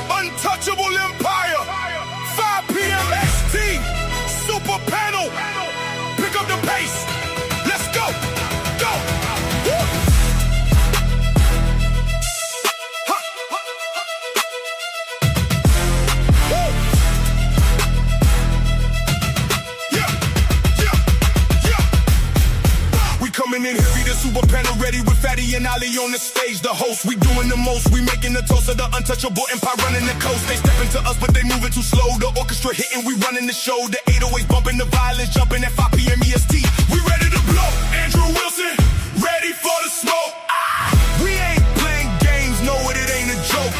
Untouchable Empire, 5 p.m. ST, Super Panel, pick up the pace, let's go, go, woo. Huh. Woo. Yeah. We coming in heavy, the Super Panel ready with Fatty and Ali on the stage, the host, we doing the most, we making the toast of the untouchable empire running the coast. They stepping to us, but they moving too slow. The orchestra hitting, we running the show. The 808s bumping, the violins jumping at 5 p.m. EST. We ready to blow. Andrew Wilson, ready for the smoke. We ain't playing games, know it, it ain't a joke.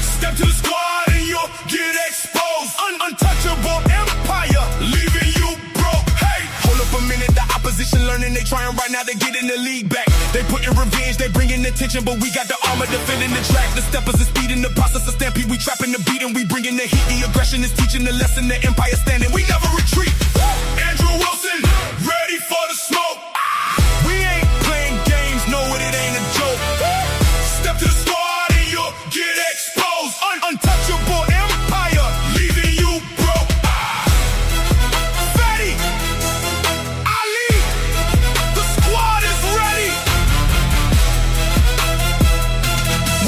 Step to the squad and you'll get exposed. Untouchable empire, leaving you broke. Hey, hold up a minute, the opposition learning, they trying right now to get in the league back. They putting revenge, they bringing attention, but we got the armor defending the track. The steppers is speeding, the process of stampede, we trapping the beat and we bringing the heat. The aggression is teaching the lesson, the empire standing, we never retreat. Andrew Wilson, ready for the smoke. We ain't playing games, know it, it ain't a joke. Step to the squad and you'll get exposed. Untouchable empire, leaving you broke. Fatty, Ali, the squad is ready.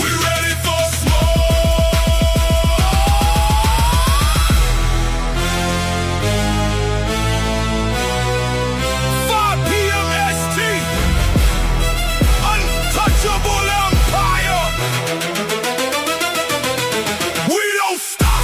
We ready for smoke. 5 p.m. ST, untouchable empire. We don't stop.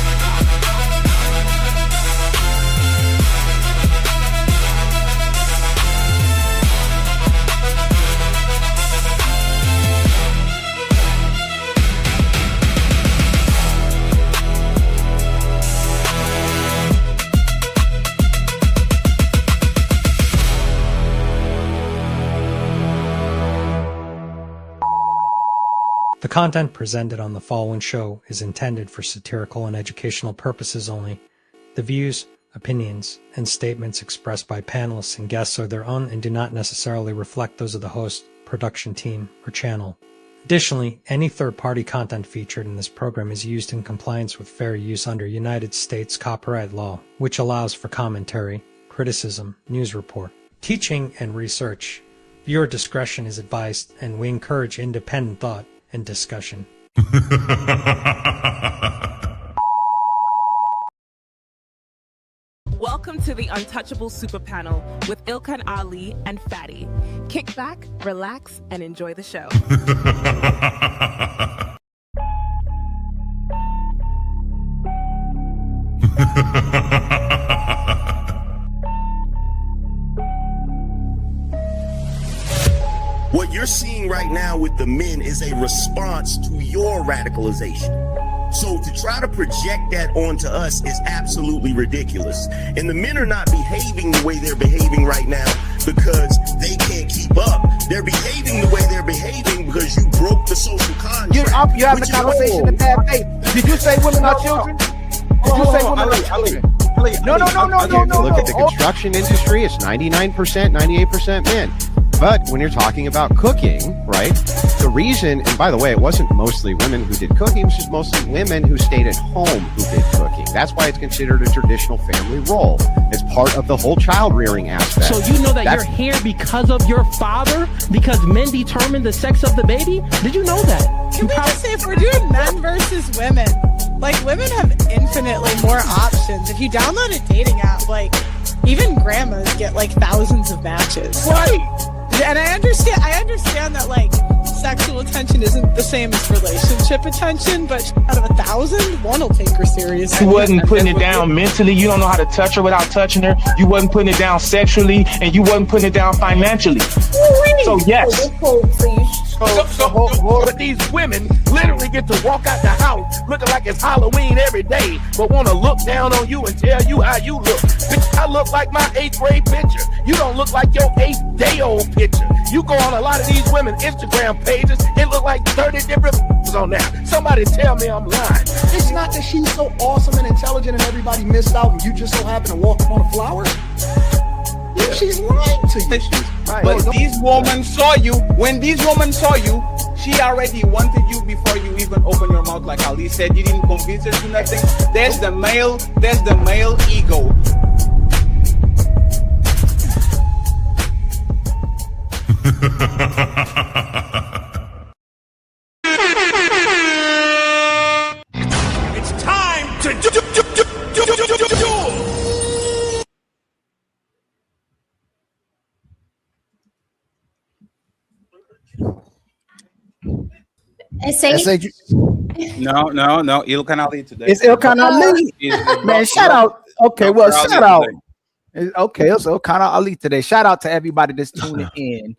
The content presented on the following show is intended for satirical and educational purposes only. The views, opinions, and statements expressed by panelists and guests are their own and do not necessarily reflect those of the host, production team, or channel. Additionally, any third-party content featured in this program is used in compliance with fair use under United States copyright law, which allows for commentary, criticism, news report, teaching, and research. Viewer discretion is advised, and we encourage independent thought and discussion. Welcome to the Untouchable Super Panel with Ilkan Ali and Fatty. Kick back, relax, and enjoy the show. What you're seeing right now with the men is a response to your radicalization. So to try to project that onto us is absolutely ridiculous. And the men are not behaving the way they're behaving right now because they can't keep up. They're behaving the way they're behaving because you broke the social contract. You're having a conversation in bad faith. Did you say women are children? Did you say women are children? No. Look at the construction industry, it's 99%, 98% men. But when you're talking about cooking, right, the reason, and by the way, it wasn't mostly women who did cooking, it was just mostly women who stayed at home who did cooking. That's why it's considered a traditional family role. It's part of the whole child rearing aspect. So you know that you're here because of your father? Because men determine the sex of the baby? Did you know that? Can we just say, if we're doing men versus women, like, women have infinitely more options. If you download a dating app, like, even grandmas get like thousands of matches. Right. And I understand that, like, sexual attention isn't the same as relationship attention, but out of 1,000, one will take her seriously. You wasn't putting it down mentally. You don't know how to touch her without touching her. You wasn't putting it down sexually, and you wasn't putting it down financially. So So yes. But these women literally get to walk out the house looking like it's Halloween every day, but want to look down on you and tell you how you look. Bitch, I look like my 8th grade picture. You don't look like your 8th day old picture. You go on a lot of these women's Instagram pages, it look like 30 different on there. Somebody tell me I'm lying. It's not that she's so awesome and intelligent and everybody missed out and you just so happen to walk up on a flower. Yeah. She's lying to you. Right. But these women saw you. When these women saw you, she already wanted you before you even open your mouth. Like Ali said, you didn't convince her to nothing. There's the male ego. It's time to do. SH. No. Ilkan Ali today. It's Ilkan Ali. Man, shout out. Okay, well, shout out. Okay, it's Ilkan Ali today. Shout out to everybody that's tuning in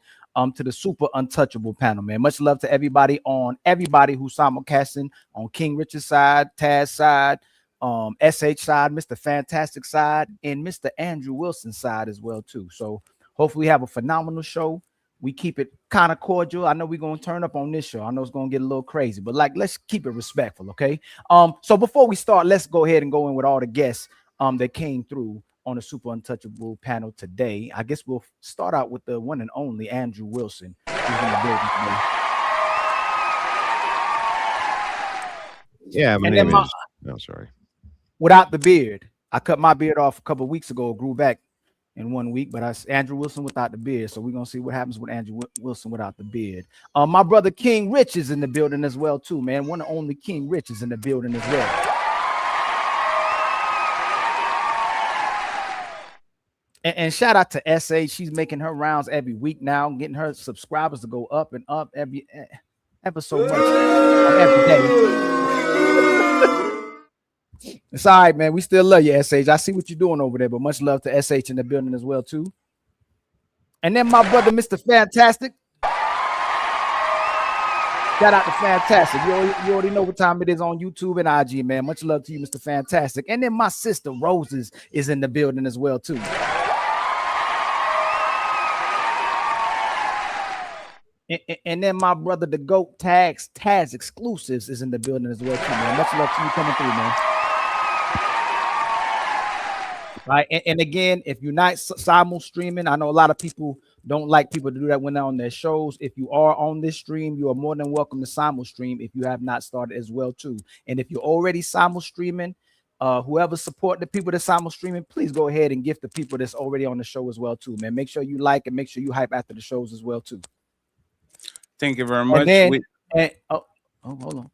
to the Super Untouchable panel, man. Much love to everybody who's simulcasting on King Richard's side, Taz side, SH side, Mr. Fantastic side, and Mr. Andrew Wilson side as well, too. So hopefully we have a phenomenal show. We keep it kind of cordial. I know we're going to turn up on this show. I know it's going to get a little crazy, but let's keep it respectful, okay? So before we start, let's go ahead and go in with all the guests that came through on the Super Untouchable panel today. I guess we'll start out with the one and only Andrew Wilson, who's in the building today. Yeah, my name is. Oh, sorry. Without the beard. I cut my beard off a couple of weeks ago, grew back in 1 week, but Andrew Wilson without the beard. So we're gonna see what happens with Andrew Wilson without the beard. My brother King Rich is in the building as well, too, man. One and only King Rich is in the building as well. And shout out to SA. She's making her rounds every week now, getting her subscribers to go up and up every episode, every day. It's all right, man. We still love you, SH. I see what you're doing over there, but much love to SH in the building as well, too. And then my brother, Mr. Fantastic. Shout out to Fantastic. You already know what time it is on YouTube and IG, man. Much love to you, Mr. Fantastic. And then my sister, Roses, is in the building as well, too. And then my brother, the GOAT Taz Exclusives is in the building as well, too, man. Much love to you coming through, man. Right, and again, if you're not simul streaming, I know a lot of people don't like people to do that when they're on their shows. If you are on this stream, you are more than welcome to simul stream if you have not started as well, too. And if you're already simul streaming, whoever support the people that simul streaming, please go ahead and gift the people that's already on the show as well, too, man. Make sure you like and make sure you hype after the shows as well, too. Thank you very much. Hold on.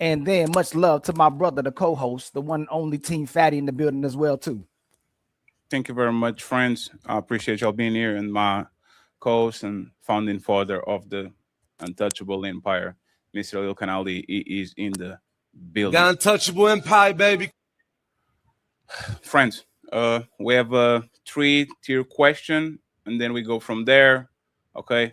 And then much love to my brother, the co-host, the one and only Team Fatty in the building as well, too. Thank you very much, friends. I appreciate y'all being here, and my co-host and founding father of the Untouchable Empire, Mr. Ilkan Ali, is in the building. The Untouchable Empire, baby. Friends, we have a 3-tier question, and then we go from there. Okay,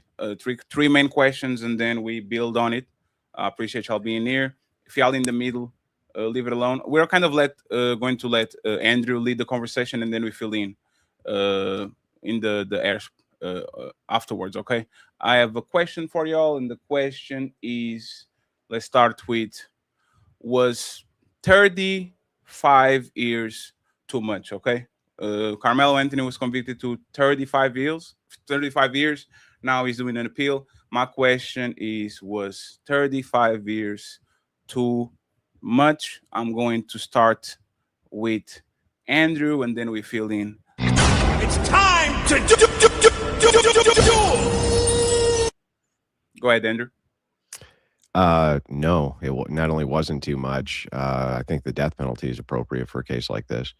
three main questions, and then we build on it. I appreciate y'all being here. If y'all in the middle, leave it alone. We're kind of going to let Andrew lead the conversation, and then we fill in the air afterwards. Okay. I have a question for y'all, and the question is: let's start with, was 35 years too much? Okay. Karmelo Anthony was convicted to 35 years. Now he's doing an appeal. My question is, was 35 years too much? I'm going to start with Andrew, and then we fill in. It's time to Go ahead, Andrew. No, it not only wasn't too much. I think the death penalty is appropriate for a case like this.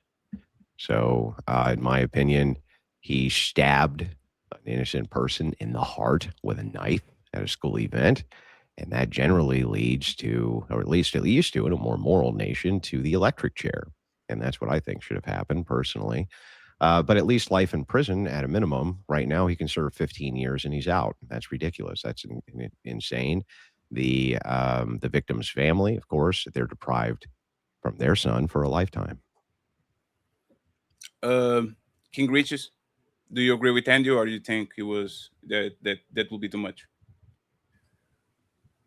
So, in my opinion, he stabbed an innocent person in the heart with a knife at a school event, and that generally leads to, or at least it used to in a more moral nation, to the electric chair. And that's what I think should have happened personally. But at least life in prison at a minimum. Right now, he can serve 15 years and he's out. That's ridiculous. That's insane. The victim's family, of course, they're deprived from their son for a lifetime. King Riches, do you agree with Andrew, or do you think it was that will be too much?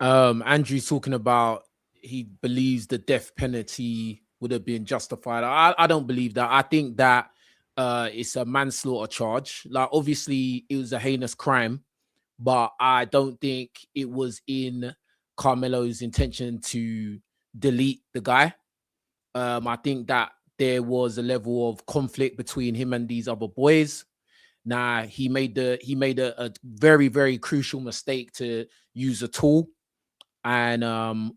Andrew's talking about he believes the death penalty would have been justified. I don't believe that. I think that it's a manslaughter charge. Like, obviously, it was a heinous crime, but I don't think it was in Karmelo's intention to delete the guy. I think that there was a level of conflict between him and these other boys. Now, he made a very, very crucial mistake to use a tool. And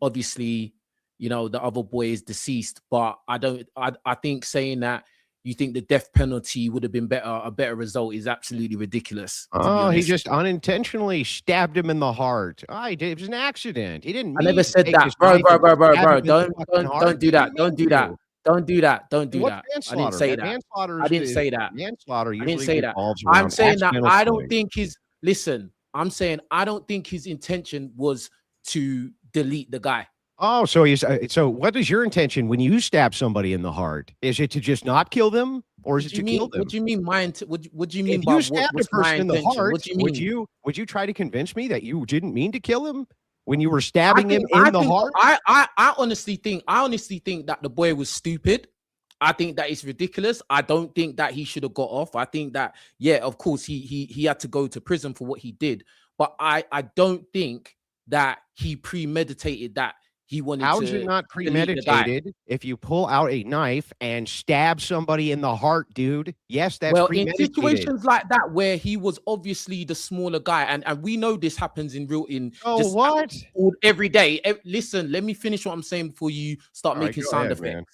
obviously, you know, the other boy is deceased. But I think saying that you think the death penalty would have been a better result is absolutely ridiculous. Oh, he just unintentionally stabbed him in the heart. It was an accident. He didn't. I never said that, bro. Don't do that. Don't do that. Don't do that. Don't do that. I didn't say that. I didn't say that. Manslaughter. I didn't say that. I'm saying that I don't think I'm saying I don't think his intention was to delete the guy. Oh, so what is your intention when you stab somebody in the heart? Is it to just not kill them, or is it to kill them? What do you mean? What do you mean if by you stabbed a person in the heart? What do you mean? Would you try to convince me that you didn't mean to kill him when you were stabbing him in the heart? I honestly think that the boy was stupid. I think that it's ridiculous. I don't think that he should have got off. I think that, yeah, of course he had to go to prison for what he did, but I don't think that he premeditated that. He wanted How is it not premeditated if you pull out a knife and stab somebody in the heart, dude? Yes, that's premeditated. In situations like that where he was obviously the smaller guy, and we know this happens every day. Listen, let me finish what I'm saying before you start making sound effects. Man.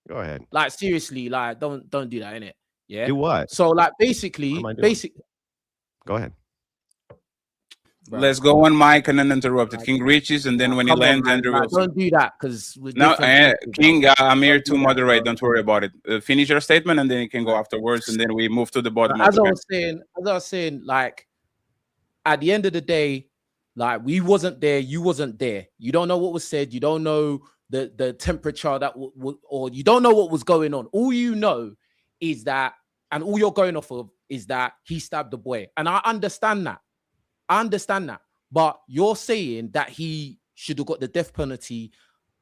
Go ahead. Like, seriously, like don't do that, innit? Yeah. Do what? So like basically. Go ahead. Bro. Let's go on Mike and then interrupt it. King Riches, and then when he lands, Andrew will... Don't do that, because... No, King, I'm here to moderate. Don't worry about it. Finish your statement, and then you can go afterwards, and then we move to the bottom. As I was saying, like, at the end of the day, like, we wasn't there, you wasn't there. You don't know what was said. You don't know the temperature that or you don't know what was going on. All you know is that, and all you're going off of is that he stabbed the boy. And I understand that. But you're saying that he should have got the death penalty.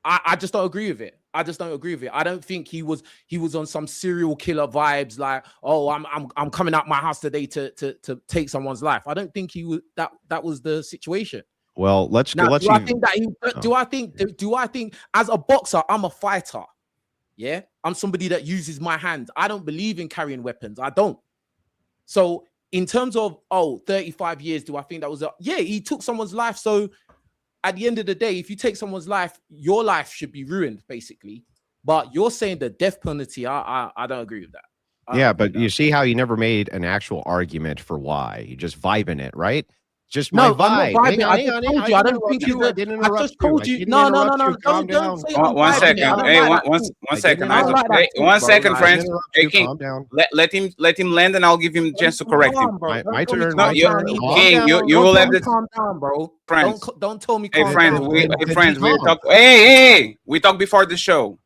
I just don't agree with it. I don't think he was on some serial killer vibes, like, oh, I'm coming out my house today to take someone's life. I don't think he was that was the situation. Well, let's go. Do I think as a boxer, I'm a fighter? Yeah, I'm somebody that uses my hands. I don't believe in carrying weapons. I don't. So in terms of 35 years, do I think that was he took someone's life. So at the end of the day, if you take someone's life, your life should be ruined, basically. But you're saying the death penalty. I don't agree with that. But you see how you never made an actual argument for why. You just vibing it, right? Just my vibe. I don't think you were. I just told you. No. Don't say one second. Hey, one second. Hey, 1 second, friends. Hey, King, let him land, and I'll give him a chance to correct him. My turn. King, you will have the calm down, bro. Friends, don't tell me. Hey, friends, we talk. Hey, we talk before the show.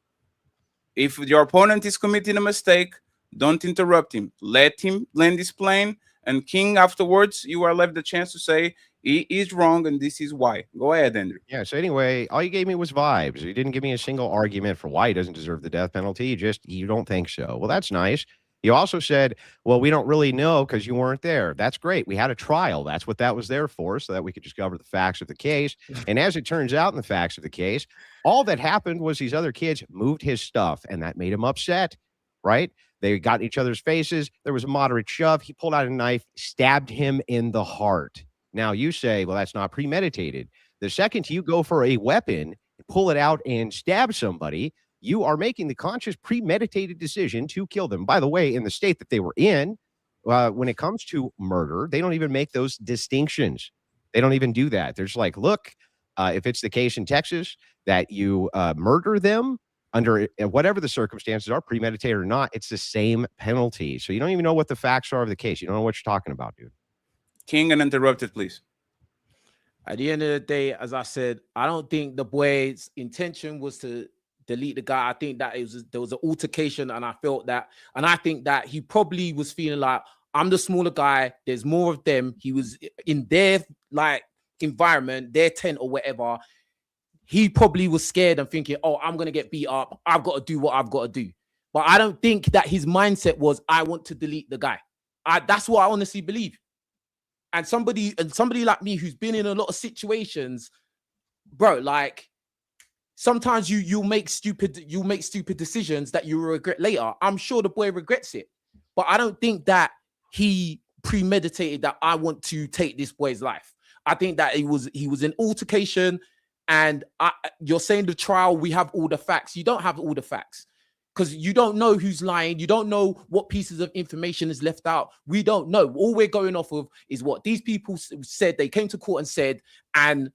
If your opponent is committing a mistake, don't interrupt him. Let him land his plane. And King, afterwards, you are left the chance to say he is wrong and this is why. Go ahead, Andrew. Yeah, so anyway, all you gave me was vibes. You didn't give me a single argument for why he doesn't deserve the death penalty. You don't think so. Well, that's nice. You also said, well, we don't really know because you weren't there. That's great. We had a trial. That's what that was there for, so that we could discover the facts of the case. And as it turns out in the facts of the case, all that happened was these other kids moved his stuff, and that made him upset, right? They got in each other's faces. There was a moderate shove. He pulled out a knife, stabbed him in the heart. Now you say, well, that's not premeditated. The second you go for a weapon, pull it out and stab somebody, you are making the conscious premeditated decision to kill them. By the way, in the state that they were in, when it comes to murder, they don't even make those distinctions. They don't even do that. They're just like, look, if it's the case in Texas that you murder them, under whatever the circumstances are, premeditated or not, it's the same penalty. So you don't even know what the facts are of the case. You don't know what you're talking about, dude. King uninterrupted, please. At the end of the day, as I said, I don't think the boy's intention was to delete the guy. I think that there was an altercation, and I felt that, and I think that he probably was feeling like, I'm the smaller guy. There's more of them. He was in their like environment, their tent or whatever. He probably was scared and thinking, oh, I'm going to get beat up. I've got to do what I've got to do. But I don't think that his mindset was, I want to delete the guy. That's what I honestly believe. And somebody like me who's been in a lot of situations, bro, like sometimes you'll make stupid decisions that you will regret later. I'm sure the boy regrets it. But I don't think that he premeditated that I want to take this boy's life. I think that he was in altercation. And you're saying the trial, we have all the facts. You don't have all the facts because you don't know who's lying. You don't know what pieces of information is left out. We don't know. All we're going off of is what these people said. They came to court and said, and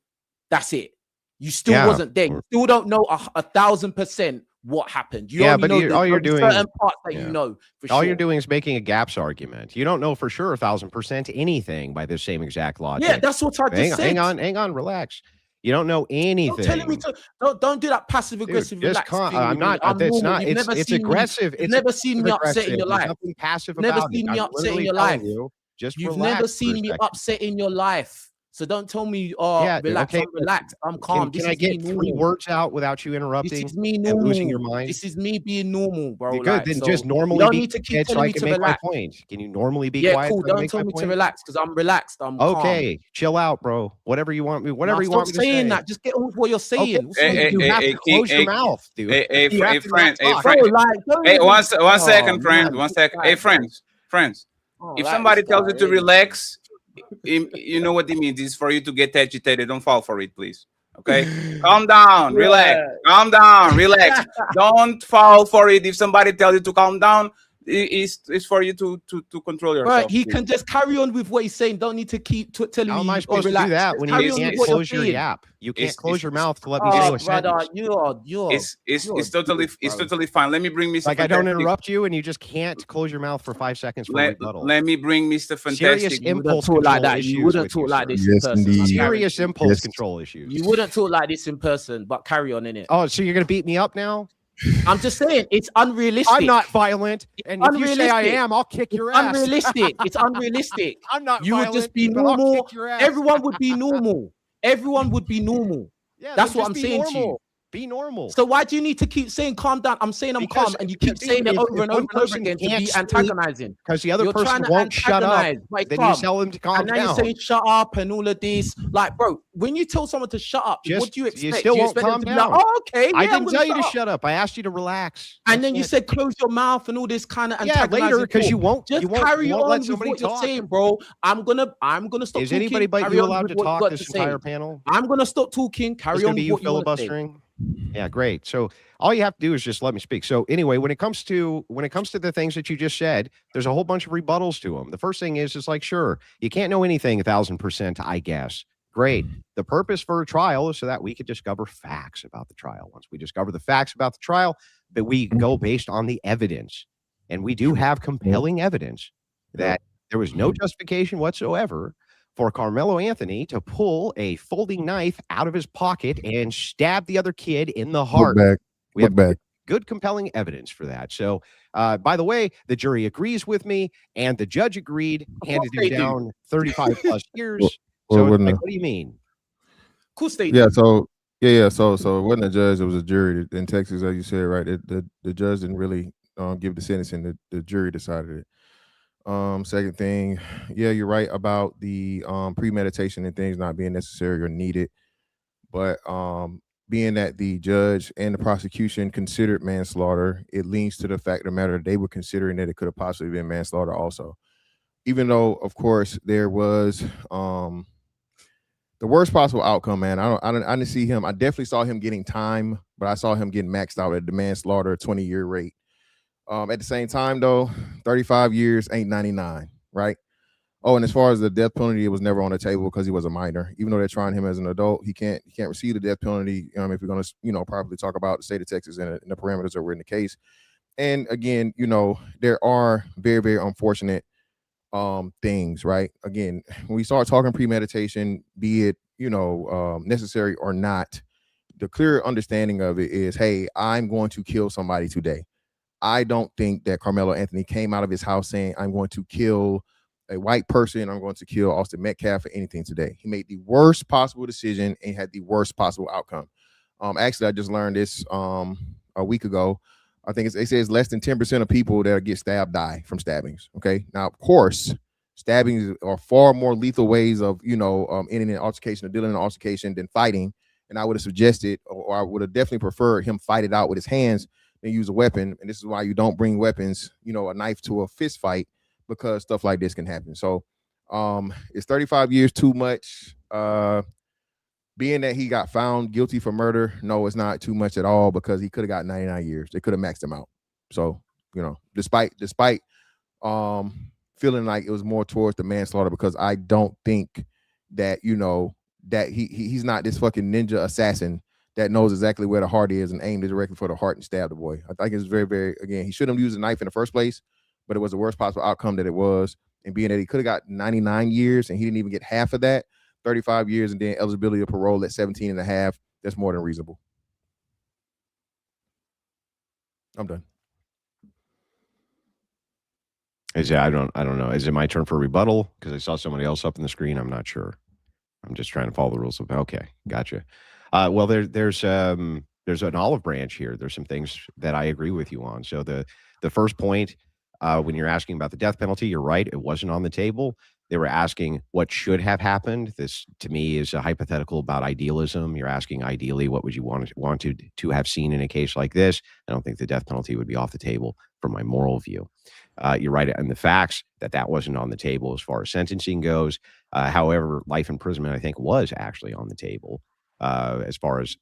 that's it. You still wasn't there. You still don't know 1,000% what happened. You only know all you're doing certain parts that you know. All you're doing is making a gaps argument. You don't know for sure 1,000% anything by the same exact logic. Yeah, that's what I just said. Hang on, relax. You don't know anything. Don't telling me to don't do that passive aggressive. Relax thing. I'm not. It's not. It's aggressive. You've never seen me upset in your life. Nothing passive about it. Never seen me upset in your life. You've never seen me upset in your life. So don't tell me, relax, I'm relaxed, I'm calm. Can I get 3 words out without you interrupting? This is me normal. Losing your mind? This is me being normal, bro. You're good. Then just normally you don't need to keep telling me to relax. My point. Can you normally be quiet? Yeah, cool. Don't tell me to relax because I'm relaxed. I'm okay. Calm. Chill out, bro. Whatever you want me. Whatever you want me to say. Stop saying that. Just get on with what you're saying. You have to close your mouth, dude. Hey, friend. Hey, one second, friend. 1 second. Hey, friends. If somebody tells you to relax, you know what it means. It's for you to get agitated. Don't fall for it, please. Okay, calm down, relax. Calm down, relax. Don't fall for it. If somebody tells you to calm down, it's for you to control yourself. Right, he can just carry on with what he's saying. Don't need to keep telling me. How am I supposed to do that when you can't close your yap? You can't close your mouth to let me say a sentence. It's totally fine. Let me bring Mr. Like I don't interrupt you, and you just can't close your mouth for 5 seconds for rebuttal. Let me bring Mr. Fantastic. Serious impulse control like that. You wouldn't talk like this in person. Serious impulse control issues. You wouldn't talk like this in person, but carry on in it. Oh, so you're gonna beat me up now? I'm just saying it's unrealistic. I'm not violent, and if you say I am, I'll kick your ass. Unrealistic. It's unrealistic. I'm not. You would just be normal. Everyone would be normal. Everyone would be normal. Yeah, that's what I'm saying to you. Be normal. So why do you need to keep saying calm down? I'm saying I'm calm, and you keep saying it over and over and over again to be antagonizing. Because the other person won't shut up. Then you tell them to calm down. And now you're saying shut up and all of this. Like, bro, when you tell someone to shut up, what do you expect? You still won't calm down. Like, oh, okay. I didn't tell you to shut up. I asked you to relax. And then you said close your mouth and all this kind of antagonizing. Yeah, later because you won't. Just carry on with what you're saying, bro. I'm gonna stop. Is anybody but you allowed to talk this entire panel? I'm gonna stop talking. Carry on with what you want to say. Yeah, great. So all you have to do is just let me speak. So anyway, when it comes to the things that you just said, there's a whole bunch of rebuttals to them. The first thing is like, sure, you can't know anything 1,000%, I guess. Great. The purpose for a trial is so that we could discover facts about the trial. Once we discover the facts about the trial, that we go based on the evidence. And we do have compelling evidence that there was no justification whatsoever for Karmelo Anthony to pull a folding knife out of his pocket and stab the other kid in the heart. We have good, compelling evidence for that. So, by the way, the jury agrees with me, and the judge agreed, handed him down 35 plus years. So, what do you mean? Cool state. Yeah. So, So it wasn't a judge; it was a jury in Texas, as you said, right? The judge didn't really give the sentencing; the jury decided it. Second thing, yeah, you're right about the premeditation and things not being necessary or needed, but being that the judge and the prosecution considered manslaughter, it leans to the fact of the matter that they were considering that it could have possibly been manslaughter also, even though of course there was the worst possible outcome. Man, I didn't see him. I definitely saw him getting time, but I saw him getting maxed out at the manslaughter 20-year rate. At the same time, though, 35 years ain't 99, right? Oh, and as far as the death penalty, it was never on the table because he was a minor. Even though they're trying him as an adult, he can't receive the death penalty. If we're going to properly talk about the state of Texas and the parameters that were in the case. And again, there are very, very unfortunate things, right? Again, when we start talking premeditation, be it necessary or not, the clear understanding of it is, hey, I'm going to kill somebody today. I don't think that Karmelo Anthony came out of his house saying, I'm going to kill a white person, I'm going to kill Austin Metcalf or anything today. He made the worst possible decision and had the worst possible outcome. Actually, I just learned this a week ago. I think it says less than 10% of people that get stabbed die from stabbings. Okay. Now, of course, stabbings are far more lethal ways of, ending an altercation or dealing in an altercation than fighting. And I would have suggested, or I would have definitely preferred him fight it out with his hands than use a weapon. And this is why you don't bring weapons, a knife to a fist fight, because stuff like this can happen. So is 35 years too much? Being that he got found guilty for murder, no, it's not too much at all, because he could have got 99 years. They could have maxed him out. So, despite feeling like it was more towards the manslaughter, because I don't think that, that he's not this fucking ninja assassin that knows exactly where the heart is and aimed it directly for the heart and stabbed the boy. I think it's very, very, again, he shouldn't have used a knife in the first place, but it was the worst possible outcome that it was. And being that he could have got 99 years and he didn't even get half of that, 35 years and then eligibility of parole at 17 and a half, that's more than reasonable. I'm done. I don't know. Is it my turn for rebuttal? Because I saw somebody else up in the screen. I'm not sure. I'm just trying to follow the rules. Okay, gotcha. Well, there's an olive branch here. There's some things that I agree with you on. So the first point, when you're asking about the death penalty, you're right. It wasn't on the table. They were asking what should have happened. This, to me, is a hypothetical about idealism. You're asking, ideally, what would you want to have seen in a case like this? I don't think the death penalty would be off the table from my moral view. You're right in the facts that wasn't on the table as far as sentencing goes. However, life imprisonment, I think, was actually on the table as far as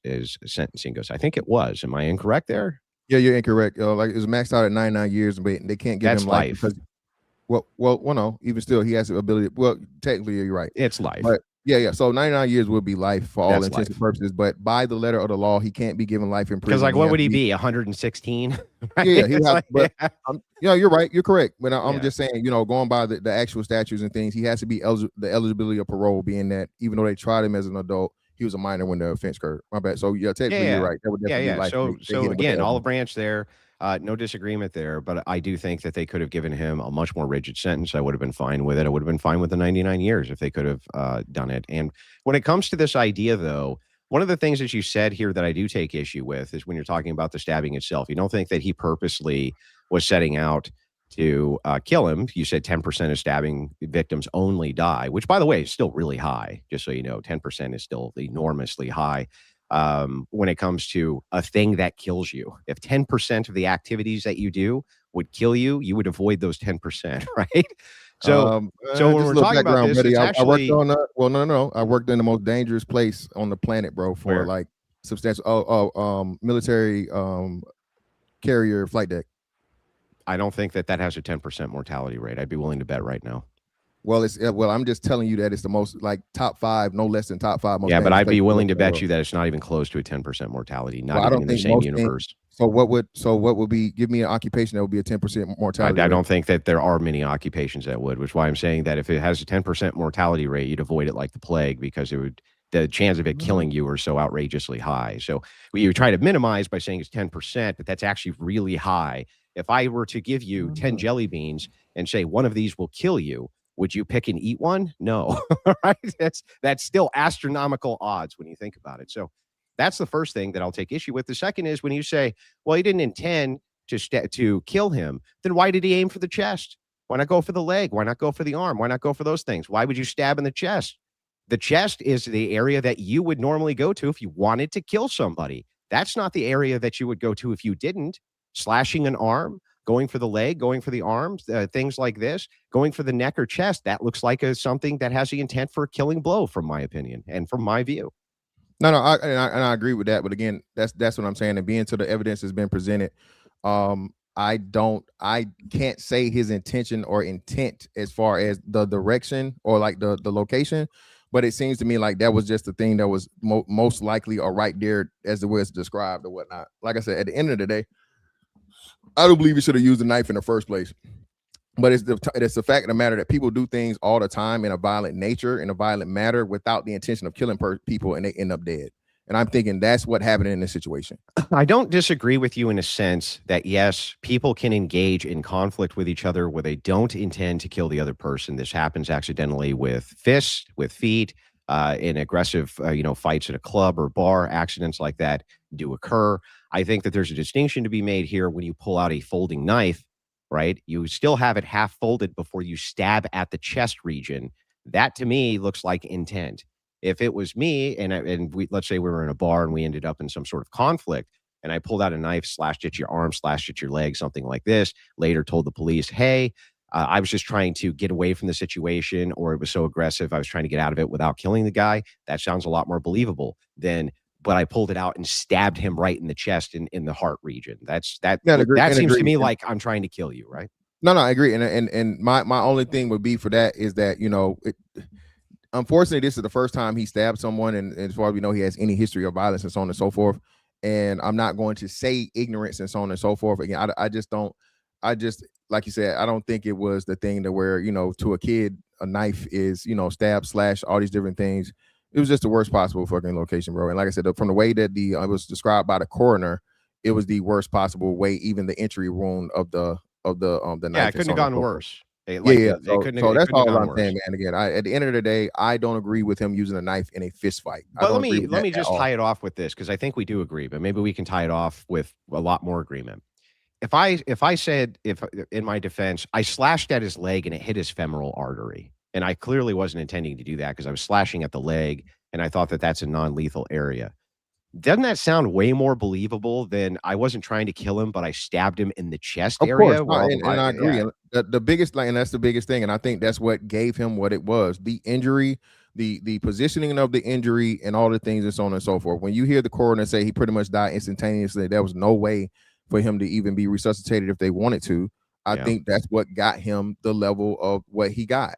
sentencing goes. I think it was. Am I incorrect there? Yeah, you're incorrect. Like, it was maxed out at 99 years, but they can't give him life. Because, well, no. Even still, he has the ability. Well, technically, you're right. It's life. But yeah. So 99 years would be life for all intents and purposes. But by the letter of the law, he can't be given life in prison. Because, what would he be? 116? Right? Yeah, he has. But you're right. You're correct. But I'm just saying, going by the actual statutes and things, he has to be the eligibility of parole, being that even though they tried him as an adult, he was a minor when the offense occurred. My bad. So technically, you're right. That would definitely be life. So again, olive branch there. No disagreement there, but I do think that they could have given him a much more rigid sentence. I would have been fine with it. I would have been fine with the 99 years if they could have done it. And when it comes to this idea, though, one of the things that you said here that I do take issue with is when you're talking about the stabbing itself. You don't think that he purposely was setting out to kill him. You said 10% of stabbing victims only die, which, by the way, is still really high. Just so you know, 10% is still enormously high. When it comes to a thing that kills you. If 10% of the activities that you do would kill you, you would avoid those 10%, right? So when we're talking about this, buddy, it's actually... I worked on no. I worked in the most dangerous place on the planet, bro, for like substantial military carrier flight deck. I don't think that has a 10% mortality rate. I'd be willing to bet right now. Well, I'm just telling you that it's the most, like, top 5, no less than top 5. Most but I'd be willing to bet you that it's not even close to a 10% mortality. Not even in the same universe. So what would be? Give me an occupation that would be a 10% mortality. I don't think that there are many occupations that would, which is why I'm saying that if it has a 10% mortality rate, you'd avoid it like the plague, because the chance of it killing you are so outrageously high. So you try to minimize by saying it's 10%, but that's actually really high. If I were to give you 10 jelly beans and say one of these will kill you, would you pick and eat one? No, right? That's still astronomical odds when you think about it. So that's the first thing that I'll take issue with. The second is when you say, well, he didn't intend to kill him, then why did he aim for the chest? Why not go for the leg? Why not go for the arm? Why not go for those things? Why would you stab in the chest? The chest is the area that you would normally go to if you wanted to kill somebody. That's not the area that you would go to if you didn't. Slashing an arm, going for the leg, going for the arms, things like this, going for the neck or chest, that looks like something that has the intent for a killing blow, from my opinion and from my view. No, I agree with that. But again, that's what I'm saying. And being till the evidence has been presented, I I can't say his intention or intent as far as the direction or like the location, but it seems to me like that was just the thing that was most likely or right there as the way it's described or whatnot. Like I said, at the end of the day, I don't believe he should have used a knife in the first place. But it's the fact of the matter that people do things all the time in a violent nature, in a violent manner, without the intention of killing people, and they end up dead. And I'm thinking that's what happened in this situation. I don't disagree with you in a sense that, yes, people can engage in conflict with each other where they don't intend to kill the other person. This happens accidentally with fists, with feet, in aggressive, fights at a club or bar. Accidents like that do occur. I think that there's a distinction to be made here when you pull out a folding knife, right? You still have it half folded before you stab at the chest region. That to me looks like intent. If it was me and let's say we were in a bar and we ended up in some sort of conflict and I pulled out a knife, slashed at your arm, slashed at your leg, something like this, later told the police, hey, I was just trying to get away from the situation, or it was so aggressive, I was trying to get out of it without killing the guy. That sounds a lot more believable than, but I pulled it out and stabbed him right in the chest in the heart region. That seems to me like I'm trying to kill you, right? No, I agree. And my only thing would be for that is that, unfortunately, this is the first time he stabbed someone, and as far as we know, he has any history of violence and so on and so forth. And I'm not going to say ignorance and so on and so forth. Again, I just don't. Like you said, I don't think it was the thing to where, to a kid, a knife is, stab, slash, all these different things. It was just the worst possible fucking location, bro. And like I said, from the way that it was described by the coroner, it was the worst possible way. Even the entry wound of the knife. Yeah, it couldn't have gone worse. So that's all I'm saying, man. Again, at the end of the day, I don't agree with him using a knife in a fist fight. But let me just tie it off with this, because I think we do agree, but maybe we can tie it off with a lot more agreement. If I said in my defense, I slashed at his leg and it hit his femoral artery, and I clearly wasn't intending to do that because I was slashing at the leg and I thought that that's a non-lethal area. Doesn't that sound way more believable than I wasn't trying to kill him, but I stabbed him in the chest area? And I agree. Yeah. And the biggest, and that's the biggest thing. And I think that's what gave him what it was. The injury, the positioning of the injury, and all the things and so on and so forth. When you hear the coroner say he pretty much died instantaneously, there was no way for him to even be resuscitated if they wanted to. I think that's what got him the level of what he got.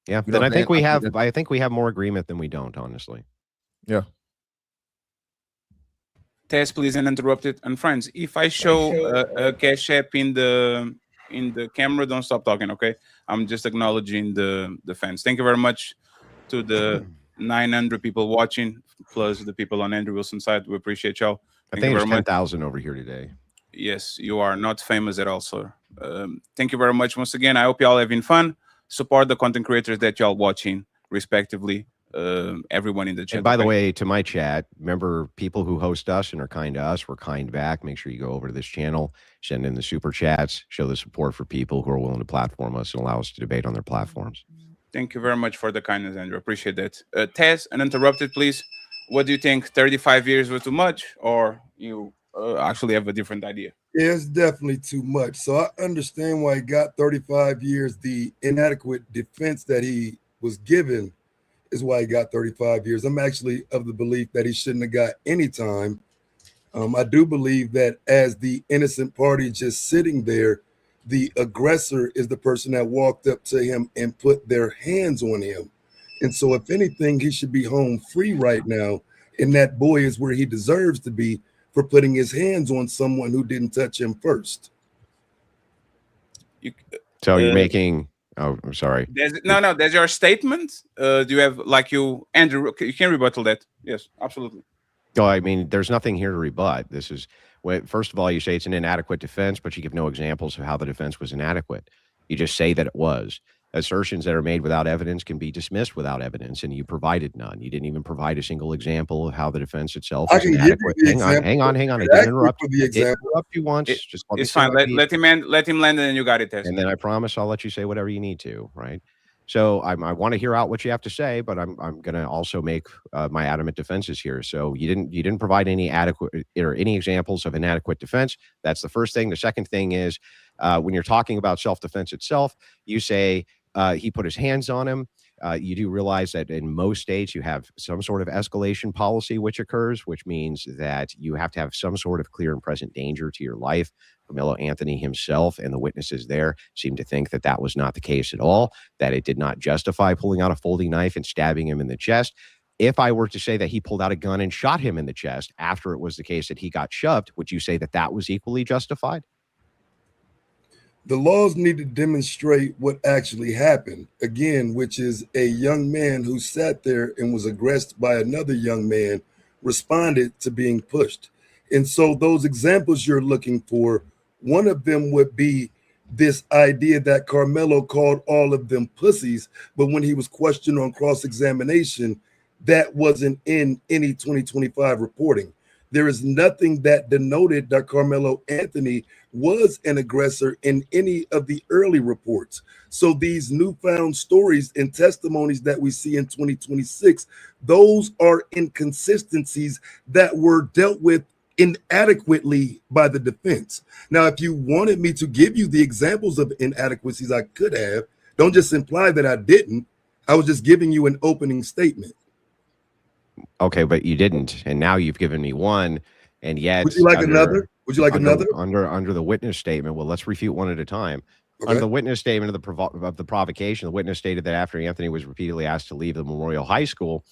Yeah. Then I think we have more agreement than we don't, honestly. Yeah. Test, please, uninterrupted. And friends, if I show a cash app in the camera, don't stop talking, okay? I'm just acknowledging the fans. Thank you very much to the 900 people watching, plus the people on Andrew Wilson's side. We appreciate y'all. I think there's 10,000 over here today. Yes, you are not famous at all, sir. Thank you very much once again. I hope y'all having fun. Support the content creators that y'all watching, respectively. Everyone in the chat. And by the way, to my chat, remember, people who host us and are kind to us, we're kind back. Make sure you go over to this channel, send in the super chats, show the support for people who are willing to platform us and allow us to debate on their platforms. Thank you very much for the kindness, Andrew. Appreciate that. Tess, uninterrupted, please. What do you think? 35 years was too much, or you actually have a different idea? Yeah, it's definitely too much. So I understand why he got 35 years. The inadequate defense that he was given is why he got 35 years. I'm actually of the belief that he shouldn't have got any time. I do believe that as the innocent party just sitting there, the aggressor is the person that walked up to him and put their hands on him. And so if anything, he should be home free right now. And that boy is where he deserves to be for putting his hands on someone who didn't touch him first. So you're making... Oh, I'm sorry. No, there's your statement. Do you have, Andrew, you can rebuttal that? Yes, absolutely. No, I mean, there's nothing here to rebut. This is, first of all, you say it's an inadequate defense, but you give no examples of how the defense was inadequate. You just say that it was. Assertions that are made without evidence can be dismissed without evidence, and you provided none. You didn't even provide a single example of how the defense itself was inadequate. Hang on. I didn't interrupt you. I didn't interrupt you once. It's fine. Let him land, and then you got it, Tess. And then I promise I'll let you say whatever you need to, right? So I want to hear out what you have to say, but I'm going to also make my adamant defenses here. So you didn't provide any adequate or any examples of inadequate defense. That's the first thing. The second thing is when you're talking about self-defense itself, you say he put his hands on him. You do realize that in most states you have some sort of escalation policy which occurs, which means that you have to have some sort of clear and present danger to your life. Carmelo Anthony himself and the witnesses there seem to think that that was not the case at all, that it did not justify pulling out a folding knife and stabbing him in the chest. If I were to say that he pulled out a gun and shot him in the chest after it was the case that he got shoved, would you say that that was equally justified? The laws need to demonstrate what actually happened, again, which is a young man who sat there and was aggressed by another young man responded to being pushed. And so those examples you're looking for, one of them would be this idea that Carmelo called all of them pussies, but when he was questioned on cross-examination, that wasn't in any 2025 reporting. There is nothing that denoted that Carmelo Anthony was an aggressor in any of the early reports. So these newfound stories and testimonies that we see in 2026, those are inconsistencies that were dealt with inadequately by the defense. Now, if you wanted me to give you the examples of inadequacies, I could have. Don't just imply that I didn't. I was just giving you an opening statement. Okay, but you didn't, and now you've given me one, and yet would you like another? Would you like another? Under the witness statement? Well, let's refute one at a time. Okay. Under the witness statement of the provocation, the witness stated that after Anthony was repeatedly asked to leave the Memorial High School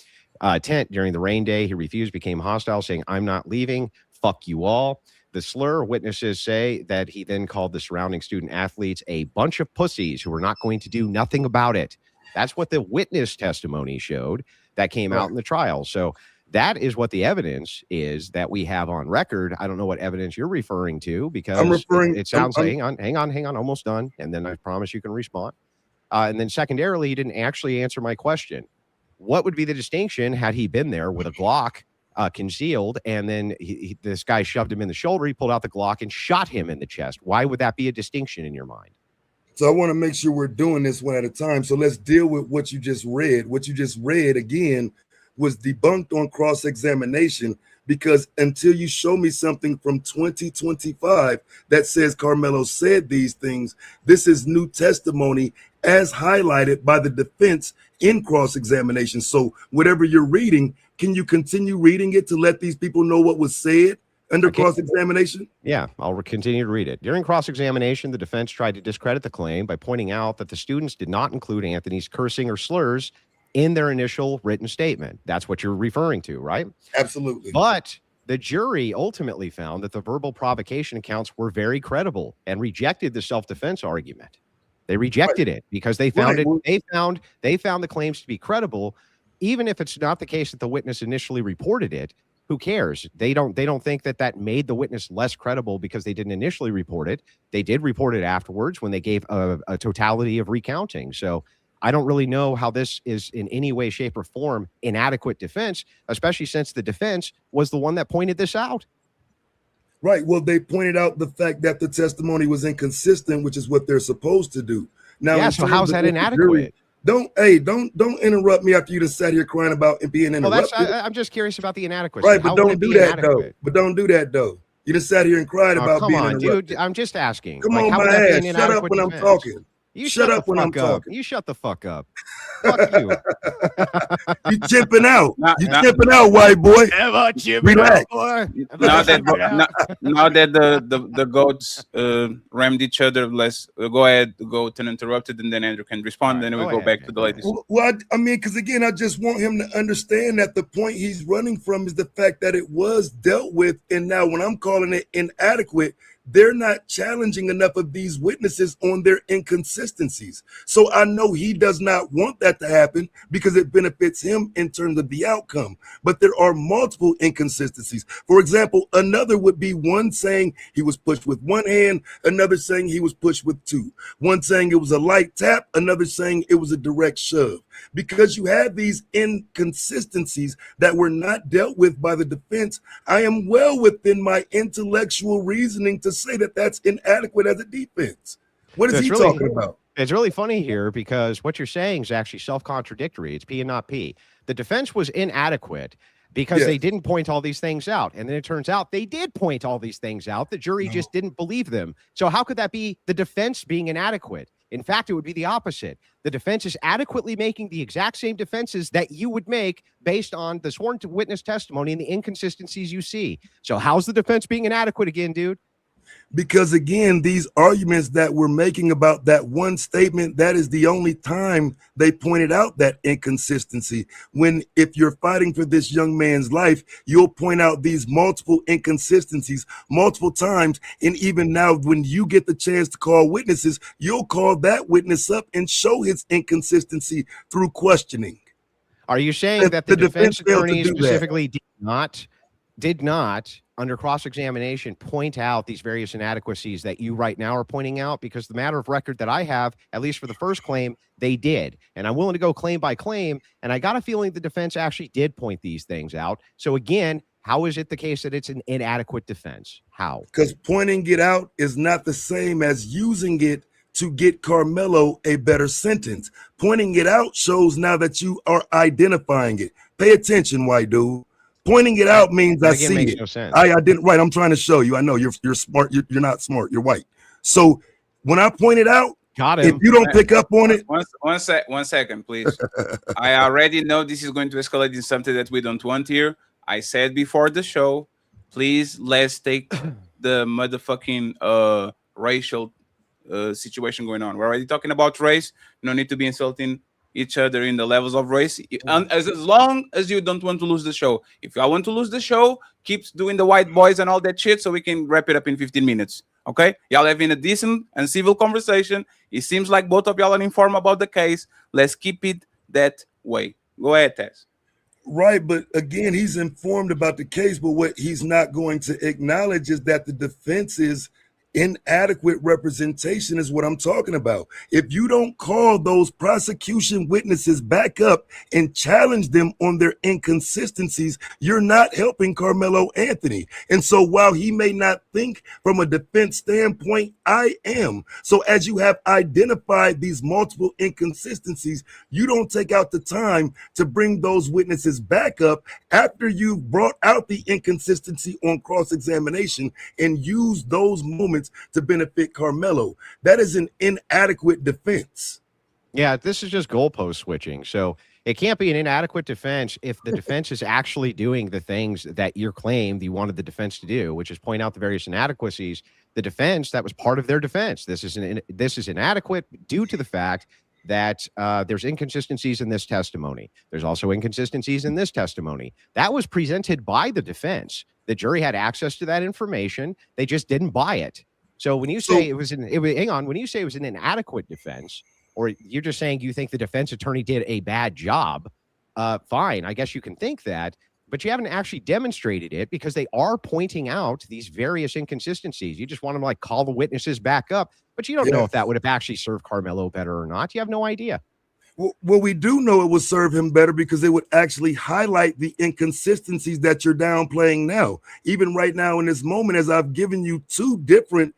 tent during the rain day, he refused, became hostile, saying, "I'm not leaving. Fuck you all." The slur, witnesses say that he then called the surrounding student athletes a bunch of pussies who were not going to do nothing about it. That's what the witness testimony showed that came out in the trial. So that is what the evidence is that we have on record. I don't know what evidence you're referring to, because it sounds hang on, almost done. And then I promise you can respond. And then secondarily, he didn't actually answer my question. What would be the distinction had he been there with a Glock concealed, and then this guy shoved him in the shoulder, he pulled out the Glock and shot him in the chest? Why would that be a distinction in your mind? So I want to make sure we're doing this one at a time. So let's deal with what you just read. What you just read, again, was debunked on cross-examination, because until you show me something from 2025 that says Carmelo said these things, this is new testimony as highlighted by the defense in cross-examination. So whatever you're reading, can you continue reading it to let these people know what was said under cross-examination? Yeah, I'll continue to read it. During cross-examination, the defense tried to discredit the claim by pointing out that the students did not include Anthony's cursing or slurs in their initial written statement. That's what you're referring to, right? Absolutely. But the jury ultimately found that the verbal provocation accounts were very credible and rejected the self-defense argument. They rejected it because they found they found the claims to be credible, even if it's not the case that the witness initially reported it. Who cares? They don't think that made the witness less credible because they didn't initially report it. They did report it afterwards when they gave a totality of recounting. So I don't really know how this is in any way, shape, or form inadequate defense, especially since the defense was the one that pointed this out. Right. Well, they pointed out the fact that the testimony was inconsistent, which is what they're supposed to do. Now, yeah, so how's that inadequate? Don't interrupt me after you just sat here crying about it being interrupted. Well, I'm just curious about the inadequacy. Right, but don't do that though. But don't do that though. You just sat here and cried about being interrupted. Dude, I'm just asking. Come on, my ass. Shut up when I'm talking. You shut up when I'm talking. You shut the fuck up. Fuck you. You chipping out. You chipping out, white boy. Relax. Now that the goats rammed each other, let's go ahead, go to uninterrupted, and then Andrew can respond. Then we go back to the ladies. Well, I mean, because again, I just want him to understand that the point he's running from is the fact that it was dealt with, and now when I'm calling it inadequate, they're not challenging enough of these witnesses on their inconsistencies. So I know he does not want that to happen because it benefits him in terms of the outcome. But there are multiple inconsistencies. For example, another would be one saying he was pushed with one hand, another saying he was pushed with two. One saying it was a light tap, another saying it was a direct shove. Because you have these inconsistencies that were not dealt with by the defense, I am well within my intellectual reasoning to say that that's inadequate as a defense. What is he talking about? It's really funny here because what you're saying is actually self-contradictory. It's P and not P. The defense was inadequate because they didn't point all these things out. And then it turns out they did point all these things out. The jury just didn't believe them. So how could that be the defense being inadequate? In fact, it would be the opposite. The defense is adequately making the exact same defenses that you would make based on the sworn witness testimony and the inconsistencies you see. So how's the defense being inadequate again, dude? Because again, these arguments that we're making about that one statement, that is the only time they pointed out that inconsistency. When if you're fighting for this young man's life, you'll point out these multiple inconsistencies multiple times. And even now, when you get the chance to call witnesses, you'll call that witness up and show his inconsistency through questioning. Are you saying that the defense attorney specifically did not under cross-examination point out these various inadequacies that you right now are pointing out? Because the matter of record that I have, at least for the first claim, they did. And I'm willing to go claim by claim. And I got a feeling the defense actually did point these things out. So again, how is it the case that it's an inadequate defense? How? Because pointing it out is not the same as using it to get Karmelo a better sentence. Pointing it out shows now that you are identifying it. Pay attention, white dude. Pointing it out means I see it. No sense. I didn't. Right, I'm trying to show you. I know you're smart. You're not smart. You're white. So when I point it out, if you don't pick up on it, one second, please. I already know this is going to escalate into something that we don't want here. I said before the show, please let's take the motherfucking racial situation going on. We're already talking about race. No need to be insulting each other in the levels of race. And as long as you don't want to lose the show. If I want to lose the show, keep doing the white boys and all that shit so we can wrap it up in 15 minutes. Okay? Y'all having a decent and civil conversation. It seems like both of y'all are informed about the case. Let's keep it that way. Go ahead, Tess. Right, but again, he's informed about the case, but what he's not going to acknowledge is that the defense is inadequate representation is what I'm talking about. If you don't call those prosecution witnesses back up and challenge them on their inconsistencies, you're not helping Karmelo Anthony. And so while he may not think from a defense standpoint, I am. So as you have identified these multiple inconsistencies, you don't take out the time to bring those witnesses back up after you've brought out the inconsistency on cross-examination and use those moments to benefit Karmelo. That is an inadequate defense. Yeah, this is just goalpost switching. So it can't be an inadequate defense if the defense is actually doing the things that you claimed you wanted the defense to do, which is point out the various inadequacies. The defense, that was part of their defense. This is inadequate due to the fact that there's inconsistencies in this testimony. There's also inconsistencies in this testimony. That was presented by the defense. The jury had access to that information. They just didn't buy it. So when you say when you say it was an inadequate defense, or you're just saying you think the defense attorney did a bad job, fine, I guess you can think that, but you haven't actually demonstrated it because they are pointing out these various inconsistencies. You just want them to like call the witnesses back up, but you don't know if that would have actually served Karmelo better or not. You have no idea. Well, we do know it would serve him better because it would actually highlight the inconsistencies that you're downplaying now. Even right now in this moment, as I've given you two different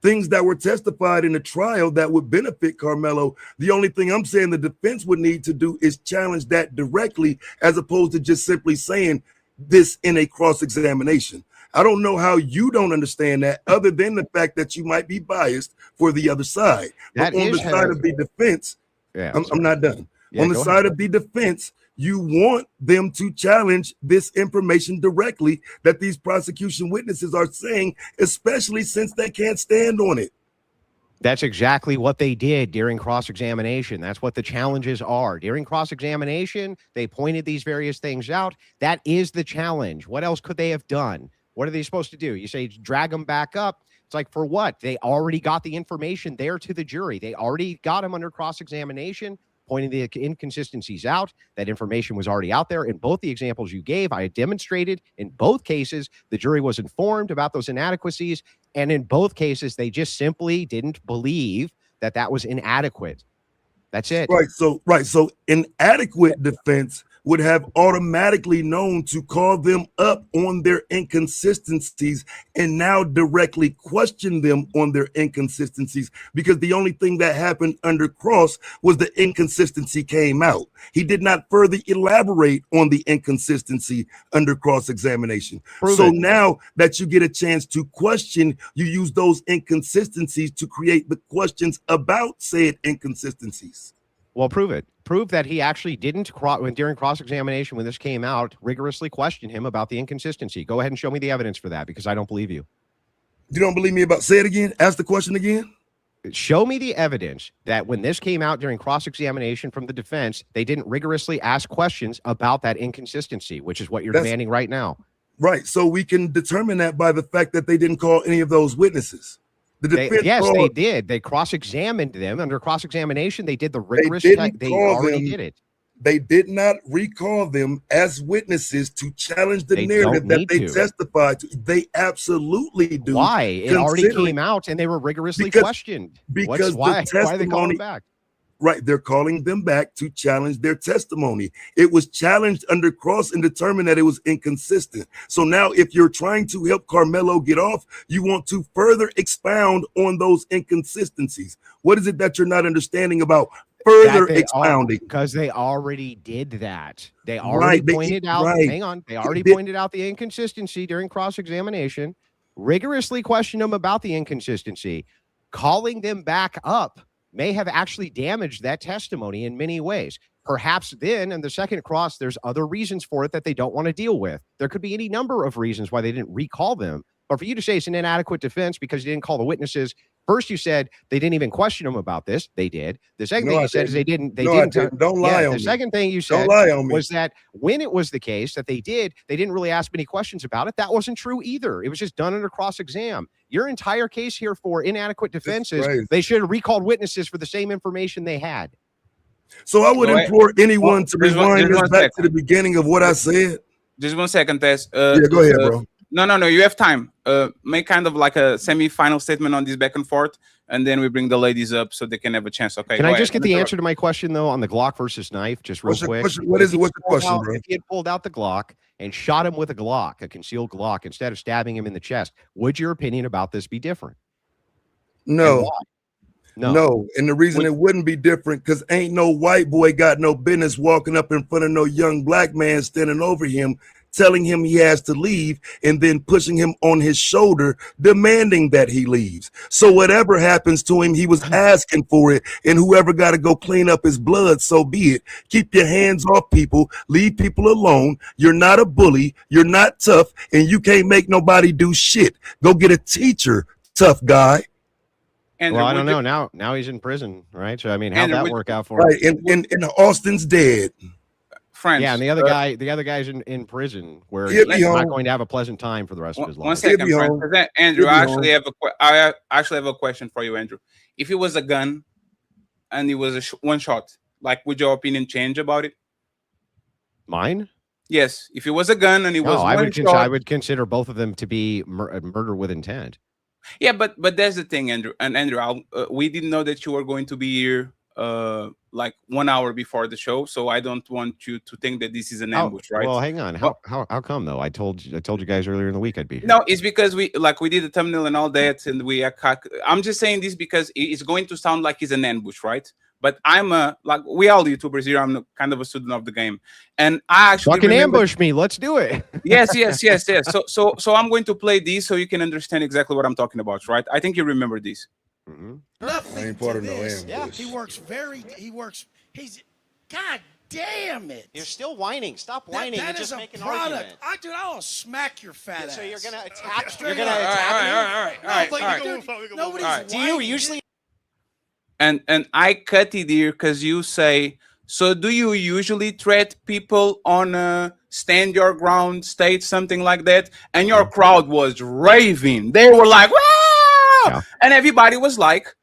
things that were testified in the trial that would benefit Karmelo. The only thing I'm saying the defense would need to do is challenge that directly as opposed to just simply saying this in a cross-examination. I don't know how you don't understand that other than the fact that you might be biased for the other side. But on the side of the defense, I'm not done. On the side of the defense, you want them to challenge this information directly that these prosecution witnesses are saying, especially since they can't stand on it. That's exactly what they did during cross-examination. That's what the challenges are. During cross-examination, they pointed these various things out. That is the challenge. What else could they have done? What are they supposed to do? You say drag them back up. It's like, for what? They already got the information there to the jury. They already got them under cross-examination, pointing the inconsistencies out. That information was already out there. In both the examples you gave, I had demonstrated in both cases, the jury was informed about those inadequacies. And in both cases, they just simply didn't believe that that was inadequate. That's it. Right. So inadequate defense would have automatically known to call them up on their inconsistencies and now directly question them on their inconsistencies, because the only thing that happened under Cross was the inconsistency came out. He did not further elaborate on the inconsistency under cross-examination. Now that you get a chance to question, you use those inconsistencies to create the questions about said inconsistencies. Well, prove it. Prove that he actually didn't, during cross-examination, when this came out, rigorously question him about the inconsistency. Go ahead and show me the evidence for that, because I don't believe you. You don't believe me about, say it again? Ask the question again? Show me the evidence that when this came out during cross-examination from the defense, they didn't rigorously ask questions about that inconsistency, which is what you're demanding right now. Right. So we can determine that by the fact that they didn't call any of those witnesses. They did. They cross-examined them. Under cross-examination, they did the rigorous. They already did it. They did not recall them as witnesses to challenge the narrative that they testified to. They absolutely do. Why? It already came out and they were rigorously questioned. Because why are they calling back? Right, they're calling them back to challenge their testimony. It was challenged under cross and determined that it was inconsistent. So now if you're trying to help Karmelo get off, you want to further expound on those inconsistencies. What is it that you're not understanding about further expounding? Because they already did that. They already pointed out, hang on, they already pointed out the inconsistency during cross-examination, rigorously questioned them about the inconsistency. Calling them back up may have actually damaged that testimony in many ways. Perhaps then in the second cross, there's other reasons for it that they don't want to deal with. There could be any number of reasons why they didn't recall them. But for you to say it's an inadequate defense because you didn't call the witnesses, first you said they didn't even question them about this. They did. The second thing you said is they didn't. Don't lie on me. The second thing you said was that when it was the case that they didn't really ask many questions about it. That wasn't true either. It was just done under cross-exam. Your entire case here for inadequate defense is they should have recalled witnesses for the same information they had. So I would implore anyone to rewind us back to the beginning of what I said. Just 1 second, Tess. Yeah, go ahead, bro. No, you have time. Make kind of like a semi-final statement on this back and forth, and then we bring the ladies up so they can have a chance. Okay. Can I just get the answer to my question, though, on the Glock versus knife, just real quick? What is it? What's the question, bro? If he had pulled out the Glock and shot him with a Glock, a concealed Glock, instead of stabbing him in the chest, would your opinion about this be different? No. No. And the reason it wouldn't be different, because ain't no white boy got no business walking up in front of no young black man standing over him, telling him he has to leave, and then pushing him on his shoulder, demanding that he leaves. So whatever happens to him, he was asking for it, and whoever got to go clean up his blood, so be it. Keep your hands off people. Leave people alone. You're not a bully. You're not tough, and you can't make nobody do shit. Go get a teacher, tough guy. And well, I don't know. Now he's in prison, right? So I mean, how'd that work out for him? Right, and Austin's dead. Friends. Yeah, and the other guy's in prison where he's not going to have a pleasant time for the rest of his life. 1 second, friend. Andrew, I actually have a question for you, Andrew. If it was a gun and it was one shot, like, would your opinion change about it? Mine? Yes. If it was a gun and it was I would consider both of them to be murder with intent. Yeah, but that's the thing, Andrew. And Andrew, we didn't know that you were going to be here like 1 hour before the show, so I don't want you to think that this is an ambush, right? Well, hang on. How come though? I told you guys earlier in the week I'd be here. No, it's because we did the thumbnail and all that, and I'm just saying this because it's going to sound like it's an ambush, right? But I'm like we all YouTubers here. I'm kind of a student of the game, and I actually fucking ambush me. Let's do it. Yes. So I'm going to play this so you can understand exactly what I'm talking about, right? I think you remember this. I ain't part of no ambush. Yeah, he's God damn it. You're still whining. Stop whining. That is a product. I'll smack your fat ass. So you're gonna attack. You're gonna attack me? All right. Nobody's Do you usually? And I cut it here because you say, so do you usually threat people on stand your ground state, something like that? And your crowd was raving. They were like, wow! Yeah. And everybody was like,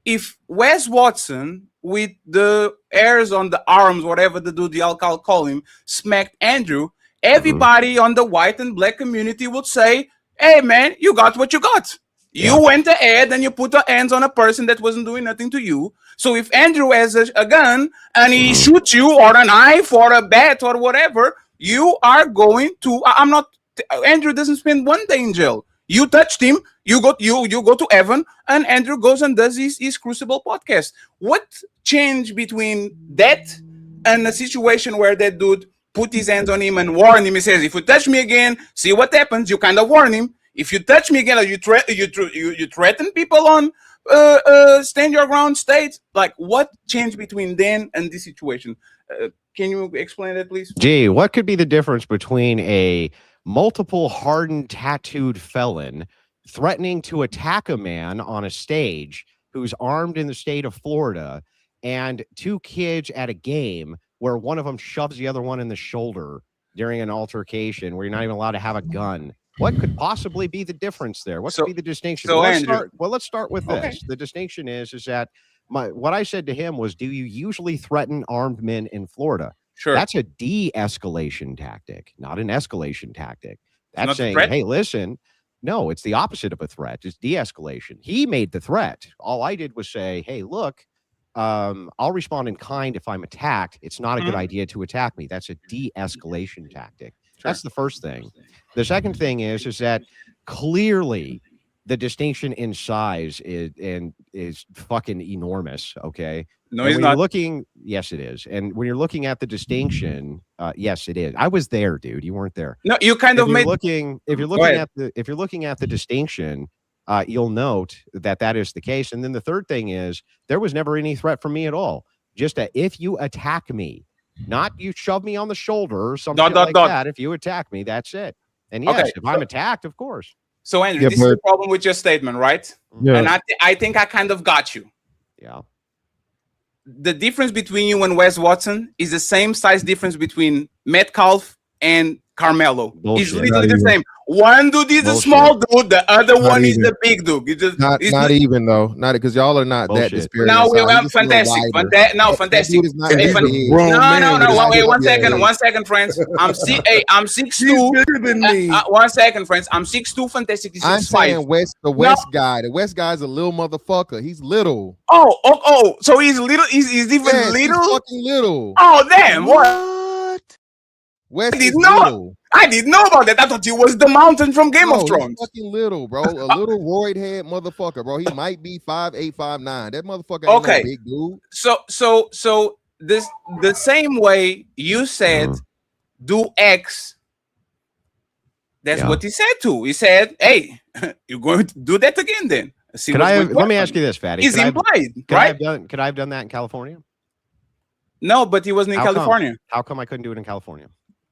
if Wes Watson with the hairs on the arms, whatever the dude, I'll call him, smacked Andrew, everybody on the white and black community would say, hey man, you got what you got. You went ahead and you put your hands on a person that wasn't doing nothing to you. So if Andrew has a gun and he shoots you or a knife or a bat or whatever, you are going to. I'm not. Andrew doesn't spend one day in jail. You touched him, you go to heaven, and Andrew goes and does his Crucible podcast. What changed between that and a situation where that dude put his hands on him and warned him? He says, "If you touch me again, see what happens." You kind of warn him. If you touch me again, or you threaten people on stand your ground state. Like, what changed between then and this situation? Can you explain that, please? Gee, what could be the difference between a multiple hardened tattooed felon threatening to attack a man on a stage who's armed in the state of Florida and two kids at a game where one of them shoves the other one in the shoulder during an altercation where you're not even allowed to have a gun? What could possibly be the difference there? What could be the distinction? So let's start with this. The distinction is that what I said to him was, do you usually threaten armed men in Florida? Sure. That's a de-escalation tactic, not an escalation tactic. That's saying, hey, listen, no, it's the opposite of a threat. It's de-escalation. He made the threat. All I did was say, hey, look, I'll respond in kind if I'm attacked. It's not a good idea to attack me. That's a de-escalation tactic. Sure. That's the first thing. The second thing is that clearly the distinction in size is fucking enormous. Okay. No, it's not. Yes, it is. And when you're looking at the distinction, yes, it is. I was there, dude. You weren't there. No, you kind of made. If you're looking at the distinction, you'll note that is the case. And then the third thing is there was never any threat from me at all. Just if you attack me, not you shove me on the shoulder or something like that. If you attack me, that's it. And yes, if I'm attacked, of course. So Andrew, this is the problem with your statement, right? Yeah. And I think I kind of got you. Yeah. The difference between you and Wes Watson is the same size difference between Metcalf and Karmelo. Bullshit. It's literally the same. One dude is a small dude, the other one is the big dude. It's just, not even though, not because y'all are not that disparate. No, we're fantastic. Fantastic. No. Wait, 1 second. 1 second, friends. I'm 6'2". Bigger than me. 1 second, friends. I'm 6'2". Fantastic. I'm saying the West guy. The West guy's a little motherfucker. He's little. Oh. So he's little. He's even little. He's fucking little. Oh damn! What? West is little. I didn't know about that. I thought he was the mountain from Game of Thrones. He's fucking little, bro. A little roid head motherfucker, bro. He might be 5'8", 5'9". That motherfucker ain't no big dude. So this the same way you said, do X. That's what he said too. He said, "Hey, you're going to do that again, then." Let me ask you this, Fatty. It's implied, right? Could I have done that in California? No, but he wasn't in California. How come I couldn't do it in California?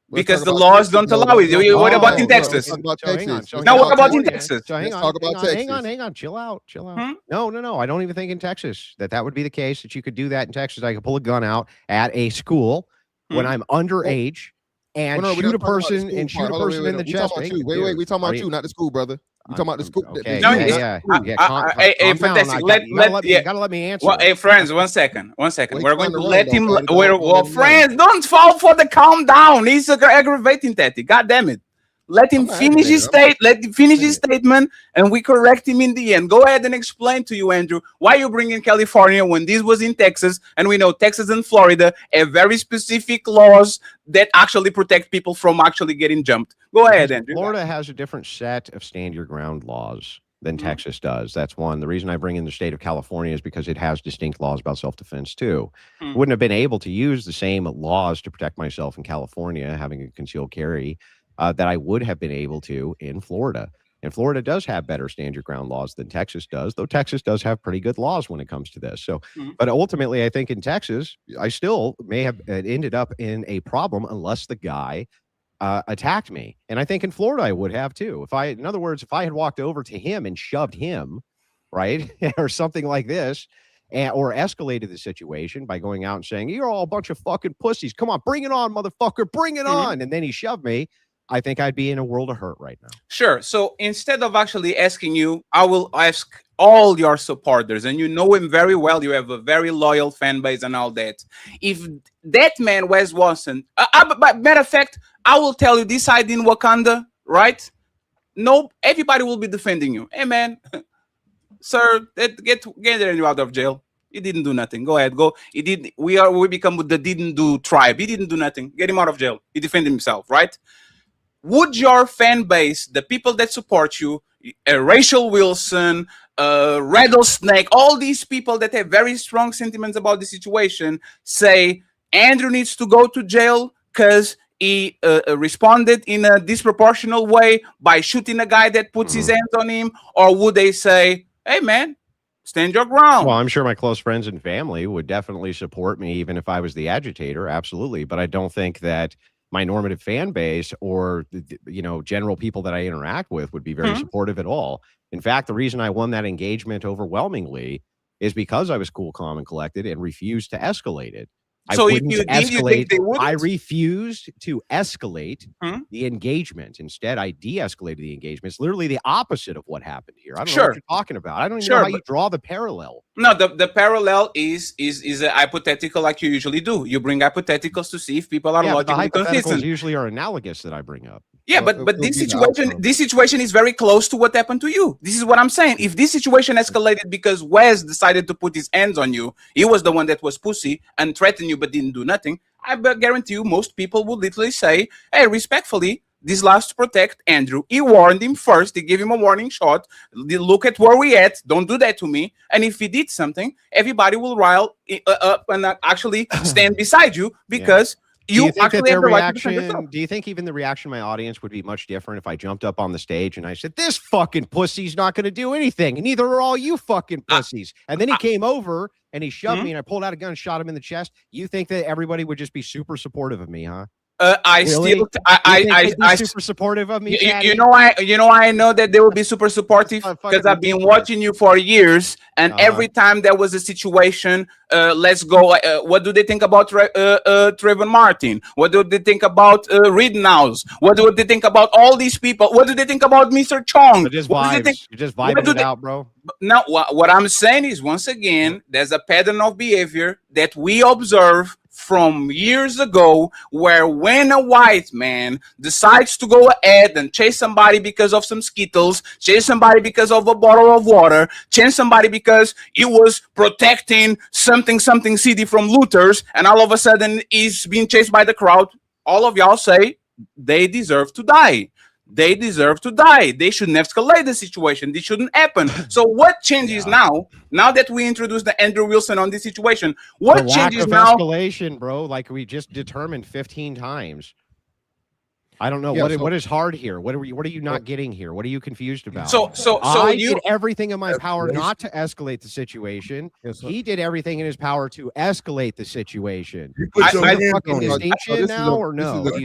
Because the laws don't allow it. What about in Texas? Now, what about in Texas? Hang on. Chill out. No. I don't even think in Texas that would be the case, that you could do that in Texas. I could pull a gun out at a school when I'm underage and shoot a person in the chest. Wait, we talking about you, not the school, brother. You talking about the school? Okay. Fantastic. You gotta let me answer. Well, hey, friends, 1 second. We're going to let him. Friends, don't fall for the calm down. He's an aggravating tactic. God damn it. Let him finish his statement, and we correct him in the end. Go ahead and explain to you, Andrew, why you bring in California when this was in Texas, and we know Texas and Florida have very specific laws that actually protect people from actually getting jumped. Go ahead, Andrew. Florida has a different set of stand your ground laws than Texas does. That's one. The reason I bring in the state of California is because it has distinct laws about self-defense too. Wouldn't have been able to use the same laws to protect myself in California, having a concealed carry, that I would have been able to in Florida. And Florida does have better stand your ground laws than Texas does, though Texas does have pretty good laws when it comes to this. So, but ultimately, I think in Texas, I still may have ended up in a problem unless the guy attacked me. And I think in Florida, I would have too. In other words, if I had walked over to him and shoved him, right, or something like this, or escalated the situation by going out and saying, "You're all a bunch of fucking pussies. Come on, bring it on, motherfucker, bring it on." And then he shoved me. I think I'd be in a world of hurt right now. Sure. So instead of actually asking you, I will ask all your supporters, and you know him very well. You have a very loyal fan base and all that. If that man, Wes Watson, matter of fact, I will tell you this side in Wakanda, right? No, everybody will be defending you. Hey, man, sir, get you out of jail. He didn't do nothing. Go ahead, go. He did. We become the didn't do tribe. He didn't do nothing. Get him out of jail. He defended himself, right? Would your fan base, the people that support you, Rachel Wilson, Rattlesnake, all these people that have very strong sentiments about the situation, say Andrew needs to go to jail because he responded in a disproportional way by shooting a guy that puts his hands on him? Or would they say, hey, man, stand your ground? Well, I'm sure my close friends and family would definitely support me, even if I was the agitator. Absolutely. But I don't think that my normative fan base or, general people that I interact with would be very supportive at all. In fact, the reason I won that engagement overwhelmingly is because I was cool, calm, and collected and refused to escalate it. So if you did, you think they wouldn't? I refused to escalate the engagement. Instead, I de-escalated the engagement. It's literally the opposite of what happened here. I don't know what you're talking about. I don't even know how you draw the parallel. No, the parallel is a hypothetical, like you usually do. You bring hypotheticals to see if people are logically consistent. Usually are analogous that I bring up. Yeah, but this situation is very close to what happened to you. This is what I'm saying. If this situation escalated because Wes decided to put his hands on you, he was the one that was pussy and threatened you but didn't do nothing, I guarantee you most people would literally say, hey, respectfully, this last to protect Andrew. He warned him first. He gave him a warning shot. Look at where we at. Don't do that to me. And if he did something, everybody will rile up and actually stand beside you because you actually have the right to defend yourself. Do you think even the reaction of my audience would be much different if I jumped up on the stage and I said, this fucking pussy's not going to do anything, and neither are all you fucking pussies? And then he came over and he shoved me and I pulled out a gun and shot him in the chest. You think that everybody would just be super supportive of me, huh? I super supportive of me. I know that they will be super supportive because I've been watching you for years, and every time there was a situation, let's go. What do they think about Trayvon Martin? What do they think about Rittenhouse? What do they think about all these people? What do they think about Mr. Chong? You're just vibing it out, bro. No, what I'm saying is, once again, there's a pattern of behavior that we observe from years ago, where when a white man decides to go ahead and chase somebody because of some Skittles, chase somebody because of a bottle of water, chase somebody because he was protecting something city from looters, and all of a sudden he's being chased by the crowd, all of y'all say they deserve to die. They deserve to die. They shouldn't escalate the situation. This shouldn't happen. So what changes now? Now that we introduced the Andrew Wilson on this situation, what changes now? Escalation, bro. Like we just determined 15 times. I don't know what is hard here. What are you not getting here? What are you confused about? So I did everything in my power not to escalate the situation. He did everything in his power to escalate the situation. Do you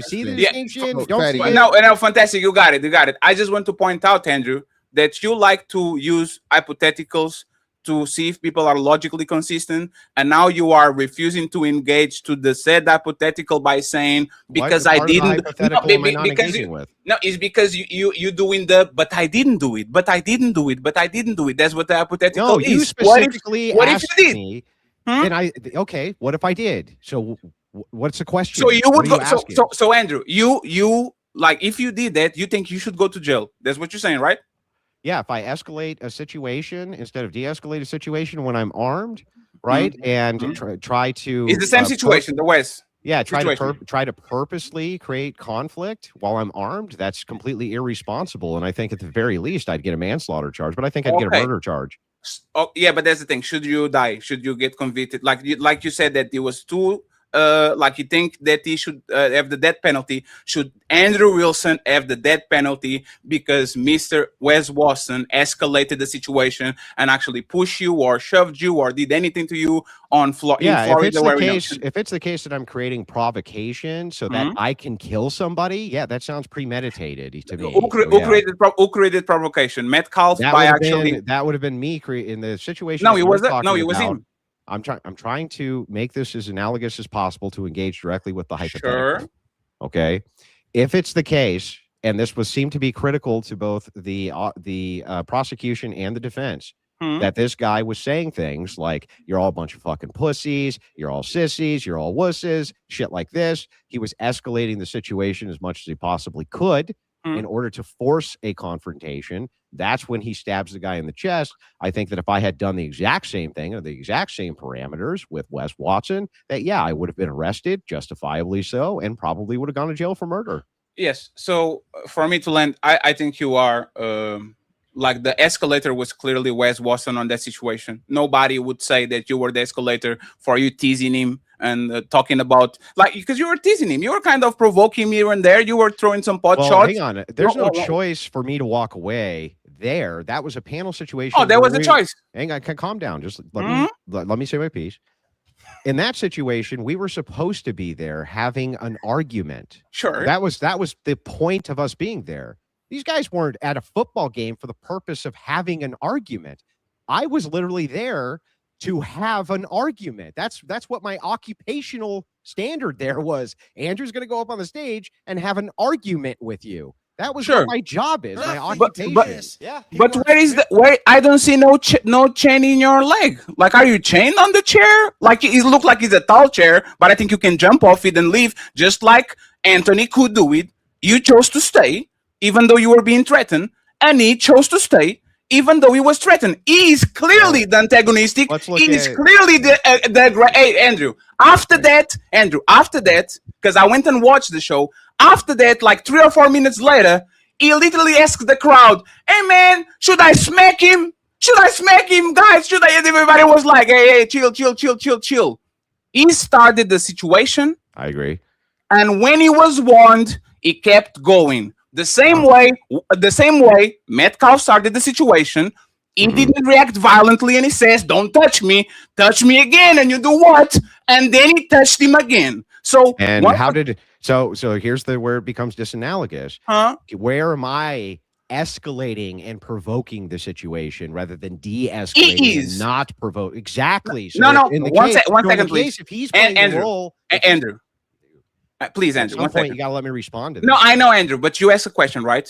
see the distinction? No, fantastic. You got it. I just want to point out, Andrew, that you like to use hypotheticals to see if people are logically consistent, and now you are refusing to engage to the said hypothetical by saying because I didn't. It's because you doing the but I didn't do it, but I didn't do it, but I didn't do it. That's what the hypothetical is. You specifically asked me. Okay, what if I did? So what's the question? So you would go. So Andrew, you like if you did that, you think you should go to jail? That's what you're saying, right? Yeah, if I escalate a situation instead of de-escalate a situation when I'm armed, right, and try to it's the same situation. The West. Yeah, try to purposely create conflict while I'm armed. That's completely irresponsible, and I think at the very least I'd get a manslaughter charge, but I think I'd get a murder charge. Oh yeah, but that's the thing. Should you die? Should you get convicted? Like you said that it was too. Like you think that he should have the death penalty. Should Andrew Wilson have the death penalty because Mr. Wes Watson escalated the situation and actually pushed you or shoved you or did anything to you in Florida? If it's the case that I'm creating provocation so that I can kill somebody, that sounds premeditated to me. Who created provocation? Metcalf that would have been me in the situation. No, it wasn't. No, it was him. I'm trying to make this as analogous as possible to engage directly with the hypothetical. Sure. Okay. If it's the case, and this seemed to be critical to both the prosecution and the defense, that this guy was saying things like, you're all a bunch of fucking pussies, you're all sissies, you're all wusses, shit like this. He was escalating the situation as much as he possibly could. in order to force a confrontation. That's when he stabs the guy in the chest. I think that if I had done the exact same thing or the exact same parameters with Wes Watson, that, yeah, I would have been arrested, justifiably so, and probably would have gone to jail for murder. Yes. So for me to land, I think you are like the escalator was clearly Wes Watson on that situation. Nobody would say that you were the escalator for you teasing him and talking about, like, because you were teasing him. You were kind of provoking me here and there. You were throwing some pot shots. Hang on. There's no choice for me to walk away there. That was a panel situation. Oh, there was a choice. Hang on. Calm down. Just let me say my piece. In that situation, we were supposed to be there having an argument. Sure. That was the point of us being there. These guys weren't at a football game for the purpose of having an argument. I was literally there to have an argument. That's what my occupational standard there was. Andrew's going to go up on the stage and have an argument with you. That was what my job is, my occupation. But where I don't see no chain in your leg. Like, are you chained on the chair? Like, it looked like it's a tall chair, but I think you can jump off it and leave, just like Anthony could do it. You chose to stay, even though you were being threatened, and he chose to stay, even though he was threatened. He is clearly the antagonistic. He is clearly the hey, Andrew. After that, because I went and watched the show. After that, like 3 or 4 minutes later, he literally asked the crowd, "Hey man, should I smack him? Should I smack him, guys? Should I?" And everybody was like, "Hey, chill." He started the situation. I agree. And when he was warned, he kept going. The same way Metcalf started the situation. He didn't react violently, and he says, "Don't touch me again," and you do what? And then he touched him again. So so here's where it becomes disanalogous. Where am I escalating and provoking the situation rather than de-escalating and not provoke? Exactly. So one second, please. If he's playing the role, Andrew. Please, Andrew. At some point, you gotta let me respond to this. No, I know, Andrew, but you asked a question, right?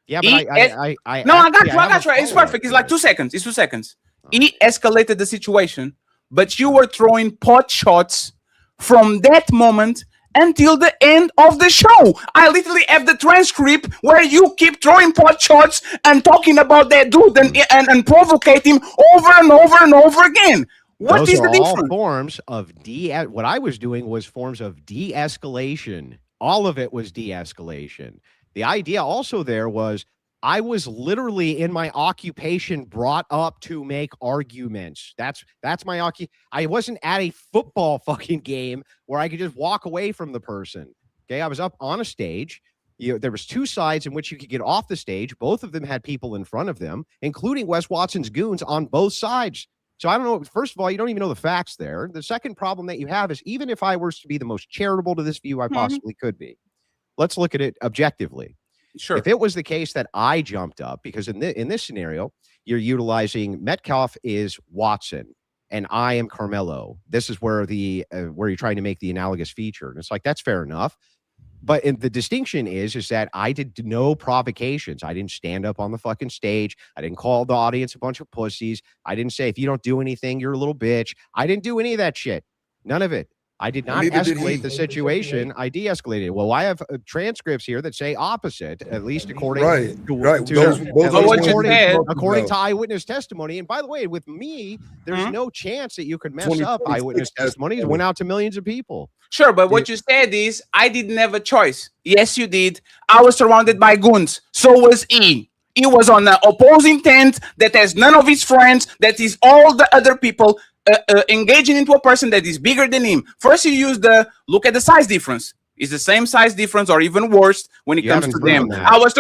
Yeah, but I got you. It's perfect. It's like 2 seconds. It's 2 seconds. He escalated the situation, but you were throwing pot shots from that moment until the end of the show. I literally have the transcript where you keep throwing pot shots and talking about that dude and provocate him over and over and over again. What is the difference? Forms of what I was doing was forms of de-escalation. All of it was de-escalation. The idea also there was I was literally in my occupation brought up to make arguments. That's my I wasn't at a football fucking game where I could just walk away from the person. Okay, I was up on a stage. There was 2 sides in which you could get off the stage. Both of them had people in front of them, including Wes Watson's goons on both sides. So I don't know. First of all, you don't even know the facts there. The second problem that you have is even if I were to be the most charitable to this view I possibly could be, let's look at it objectively. Sure. If it was the case that I jumped up, because in this scenario, you're utilizing Metcalf is Watson and I am Karmelo. This is where where you're trying to make the analogous feature. And it's like, that's fair enough. But the distinction is that I did no provocations. I didn't stand up on the fucking stage. I didn't call the audience a bunch of pussies. I didn't say, if you don't do anything, you're a little bitch. I didn't do any of that shit. None of it. I did not escalate the situation. I de-escalated. Well, I have transcripts here that say opposite, at least according to eyewitness testimony. And by the way, with me, there's no chance that you could mess up eyewitness testimony. It went out to millions of people. Sure, but what you said is, I didn't have a choice. Yes, you did. I was surrounded by goons. So was he. He was on the opposing tent that has none of his friends, that is all the other people engaging into a person that is bigger than him. First, you use look at the size difference. It's the same size difference, or even worse when it comes to them. I was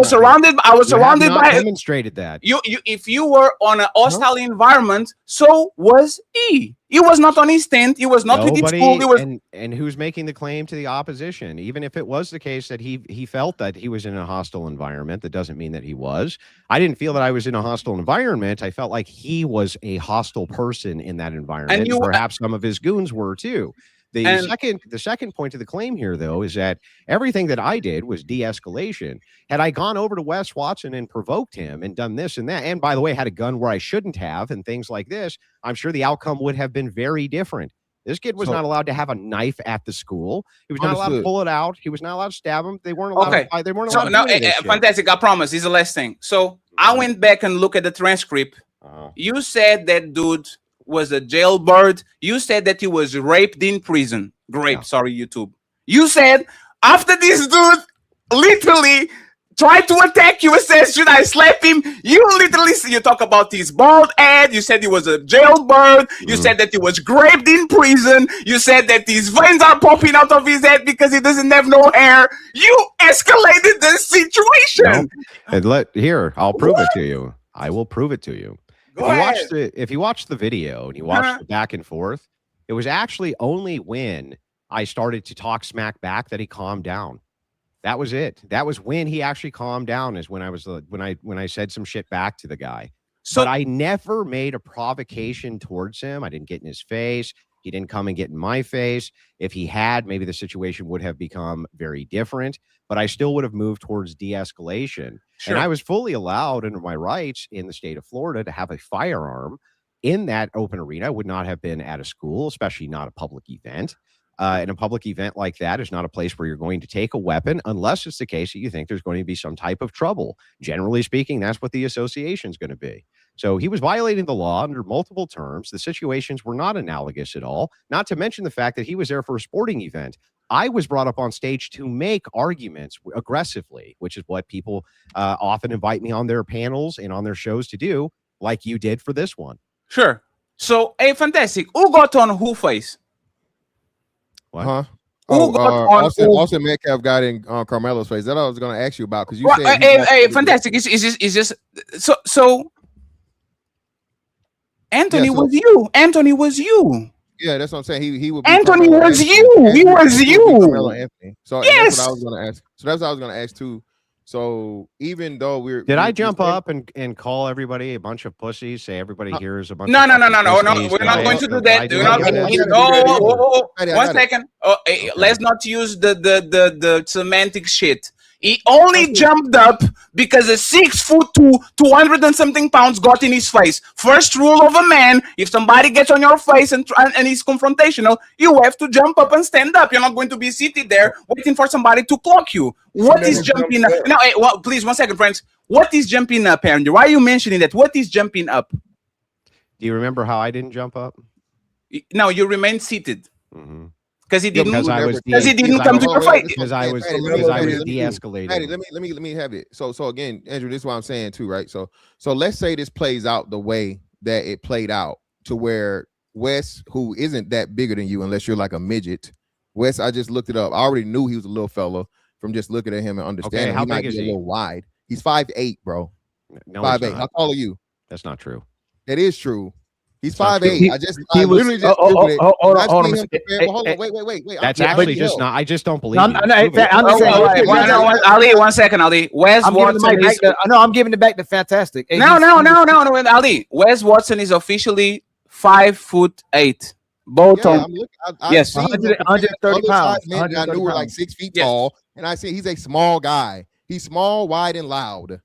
surrounded by. Demonstrated that. If you were on a hostile environment, so was he. He was not on his tent. He was not with his school. And who's making the claim to the opposition? Even if it was the case that he felt that he was in a hostile environment, that doesn't mean that he was. I didn't feel that I was in a hostile environment. I felt like he was a hostile person in that environment. And perhaps some of his goons were too. The second point to the claim here, though, is that everything that I did was de-escalation. Had I gone over to Wes Watson and provoked him and done this and that, and by the way, had a gun where I shouldn't have and things like this, I'm sure the outcome would have been very different. This kid was not allowed to have a knife at the school. He was not allowed to Understood. pull it out. He was not allowed to stab him. They weren't allowed Okay. to fight. They weren't So allowed now, to do any of this shit. fantastic. I promise. This is the last thing. So I went back and looked at the transcript. You said that dude was a jailbird. You said that he was raped in prison. Great. Sorry, YouTube. You said after this dude literally tried to attack you and says, should I slap him? You literally, you talk about his bald head. You said he was a jailbird. You said that he was raped in prison. You said that his veins are popping out of his head because he doesn't have no hair. You escalated the situation. Here, I'll prove it to you. I will prove it to you. If you watch the video and you watch the back and forth, it was actually only when I started to talk smack back that he calmed down. That was it. That was when he actually calmed down, is when I said some shit back to the guy. But I never made a provocation towards him. I didn't get in his face. He didn't come and get in my face. If he had, maybe the situation would have become very different, but I still would have moved towards de-escalation. Sure. And I was fully allowed under my rights in the state of Florida to have a firearm in that open arena. I would not have been at a school, especially not a public event. And a public event like that is not a place where you're going to take a weapon unless it's the case that you think there's going to be some type of trouble. Generally speaking, that's what the association is going to be. So he was violating the law under multiple terms. The situations were not analogous at all, not to mention the fact that he was there for a sporting event. I was brought up on stage to make arguments aggressively, which is what people often invite me on their panels and on their shows to do, like you did for this one. Sure. So, hey, fantastic. Who got on who face? What? Huh? Who got on Austin Metcalf got in Carmelo's face. That I was going to ask you about, because you said hey, fantastic. It's just so. Anthony was you. Anthony was you. Yeah, that's what I'm saying. He would. Anthony was you. He was you. Anthony. So yes, that's what I was going to ask. So that's what I was going to ask too. So even though did I jump up and call everybody a bunch of pussies? Say everybody here is a bunch. No. of We're not going to do that. We're not going to. No. 1 second. Let's not use the semantic shit. He only jumped up because a 6'2", 200 and something pounds got in his face. First rule of a man: if somebody gets on your face and is confrontational, you have to jump up and stand up. You're not going to be seated there waiting for somebody to clock you. What is jumping up? No, hey, please, 1 second, friends. What is jumping up, Andrew? Why are you mentioning that? What is jumping up? Do you remember how I didn't jump up? No, you remained seated. Mm-hmm. Because he didn't. Because he didn't come to your fight. Because I was de-escalating. Patty, let me have it. So again, Andrew, this is what I'm saying too, right? So let's say this plays out the way that it played out, to where Wes, who isn't that bigger than you unless you're like a midget. Wes, I just looked it up. I already knew he was a little fella from just looking at him and understanding. Okay, how he might big is be a he? little wide. He's 5'8", bro. No, 5'8". How tall are you? That's not true. That is true. He's not 5'8". true. I literally just Googled it. Hold on. Wait. That's actually just not. I just don't believe. Ali, 1 second, Ali. Wes Watson is. I'm giving it back to Fantastic. No, Ali. Wes Watson is officially 5'8". Both yeah, yes, 130 pounds. I knew were like 6 feet tall, and I see he's a small guy. He's small, wide, and loud.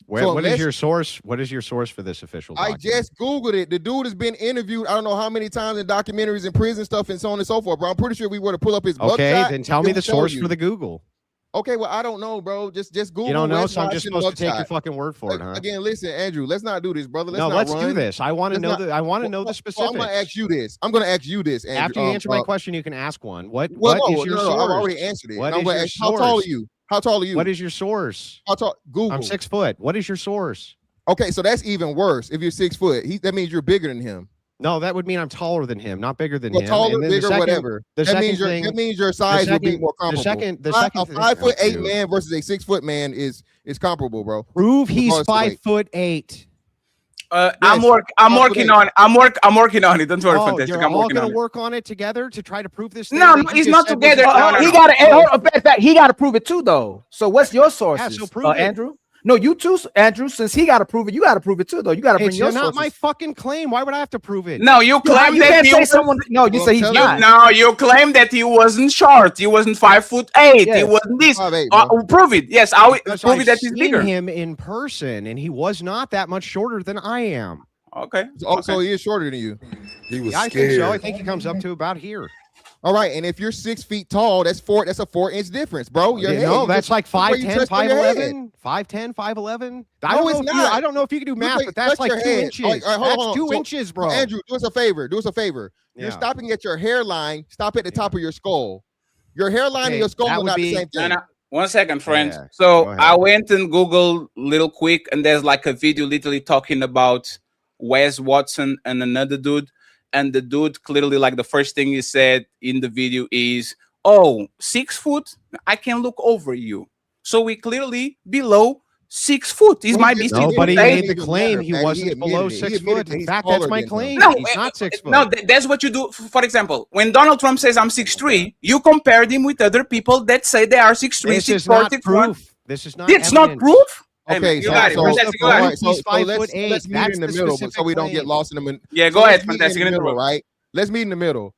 What is your source? What is your source for this official document? I just Googled it. The dude has been interviewed, I don't know how many times, in documentaries and prison stuff and so on and so forth, bro. I'm pretty sure we were to pull up his Okay, mugshot, then tell me the source for the Google. Okay, well, I don't know, bro. Just Google. You don't know, Wes so I'm just Watson supposed to take mugshot. your fucking word for it, huh? Again, listen, Andrew, let's not do this, brother. Let's do this. I want to know the specifics. I'm going to ask you this. Andrew. After you answer my question, you can ask one. What is your source? I've already answered it. What I'm is going to your ask, how tall are you? How tall are you? What is your source? How tall? Google. I'm 6 foot. What is your source? Okay, so that's even worse. If you're 6 foot, that means you're bigger than him. No, that would mean I'm taller than him, not bigger than him. Taller, bigger, whatever. That means your size would be more comparable. A 5'8" man versus a 6 foot man is comparable, bro. Prove he's 5'8". I'm working on it. Don't worry, Fantastic. I'm all going to work on it together to try to prove this. No, he's not together. He got to prove it too, though. So what's your source, Andrew? No, you too, Andrew. Since he got to prove it, you got to prove it too, though. You got to bring your sources. It's not my fucking claim. Why would I have to prove it? No, you claim that he was. No, you say he's not. No, you claim that he wasn't short. He wasn't 5'8". Yes. He wasn't this. 5'8", prove it. Yes, I'll prove it that he's bigger. I've seen him in person, and he was not that much shorter than I am. Okay. So he is shorter than you. He was I scared. think so. I think he comes up to about here. All right, and if you're 6 feet tall, that's a 4-inch difference, bro. Your head, no, that's just, like 5'10", 5'11", 5'10", 5'11". No, it's not. I don't know if you can do math, but that's like 2 inches. All right, hold that's on. 2 inches, bro. Andrew, do us a favor. Yeah. You're stopping at your hairline. Stop at the top of your skull. Your hairline and your skull are not the same thing. 1 second, friends. Yeah. So I went and Googled little quick, and there's like a video literally talking about Wes Watson and another dude. And the dude clearly, like, the first thing he said in the video is, "Oh, 6 foot, I can look over you." So we clearly below 6 foot. He might be 6 foot. Nobody made the claim he wasn't below 6 foot. In fact, that's my claim. No, he's not 6 foot. No, that's what you do. For example, when Donald Trump says I'm 6'3", you compared him with other people that say they are 6'3", This is 6'4", not 6'1". proof. This is not. It's not proof. Okay, you got it. Let's meet in the middle, so we don't get lost in the. Yeah, go ahead, Fantastic. Right? Let's meet in the middle.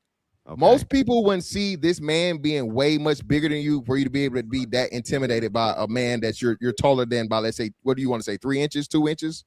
Okay. Most people wouldn't see this man being way much bigger than you for you to be able to be that intimidated by a man that you're taller than by, let's say, what do you want to say, 3 inches, 2 inches?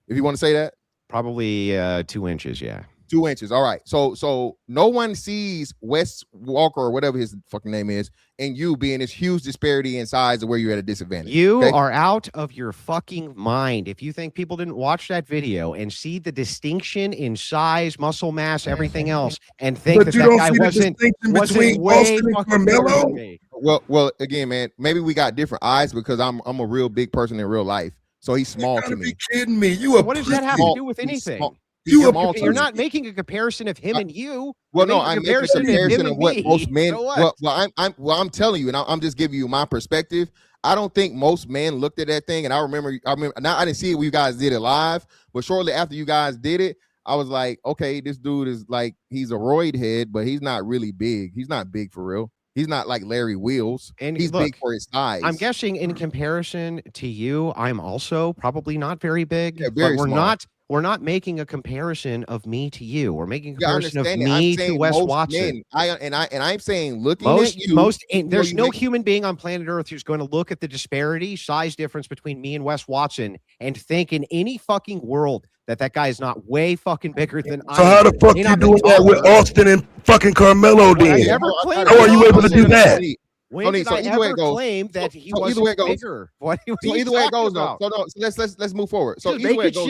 If you want to say that, probably 2 inches. Yeah. 2 inches. All right. So no one sees Wes Walker or whatever his fucking name is, and you being this huge disparity in size of where you're at a disadvantage. You are out of your fucking mind if you think people didn't watch that video and see the distinction in size, muscle mass, everything else, and think that guy wasn't way fucking bigger than me. Well, again, man, maybe we got different eyes because I'm a real big person in real life, so he's small to me. Be kidding me? You what does that have to do with anything? You're not making a comparison of him and you. Well, no, I'm making a comparison of what most men. So I'm telling you, and I'm just giving you my perspective. I don't think most men looked at that thing, and I remember. Now I didn't see it when you guys did it live, but shortly after you guys did it, I was like, okay, this dude is like, he's a roid head, but he's not really big. He's not big for real. He's not like Larry Wheels, and he's big for his size. I'm guessing in comparison to you, I'm also probably not very big. Yeah, very but small. We're not making a comparison of me to you. We're making a comparison of me to Wes Watson. I'm saying looking at you. There's no human being on planet Earth who's going to look at the disparity, size difference between me and Wes Watson and think in any fucking world that guy is not way fucking bigger than I am. So how the fuck you doing that with Austin and fucking Carmelo then? How are you able to do that? When did I ever claim that he wasn't bigger? What either way it goes, though. So let's move forward. So either way it goes,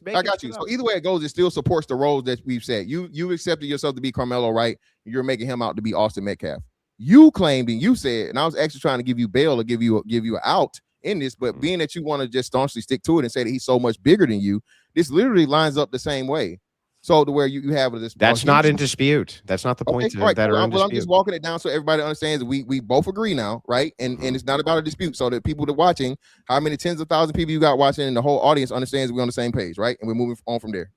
I got you. So either way it goes, it still supports the roles that we've said. You accepted yourself to be Karmelo, right? You're making him out to be Austin Metcalf. You claimed and you said, and I was actually trying to give you bail or give you an out in this, but being that you want to just staunchly stick to it and say that he's so much bigger than you, this literally lines up the same way. So to where you have this. That's not in dispute. That's not the point that are in dispute. I'm just walking it down so everybody understands that we both agree now, right? And it's not about a dispute. So that people that are watching, how many tens of thousands of people you got watching, and the whole audience understands we're on the same page, right? And we're moving on from there.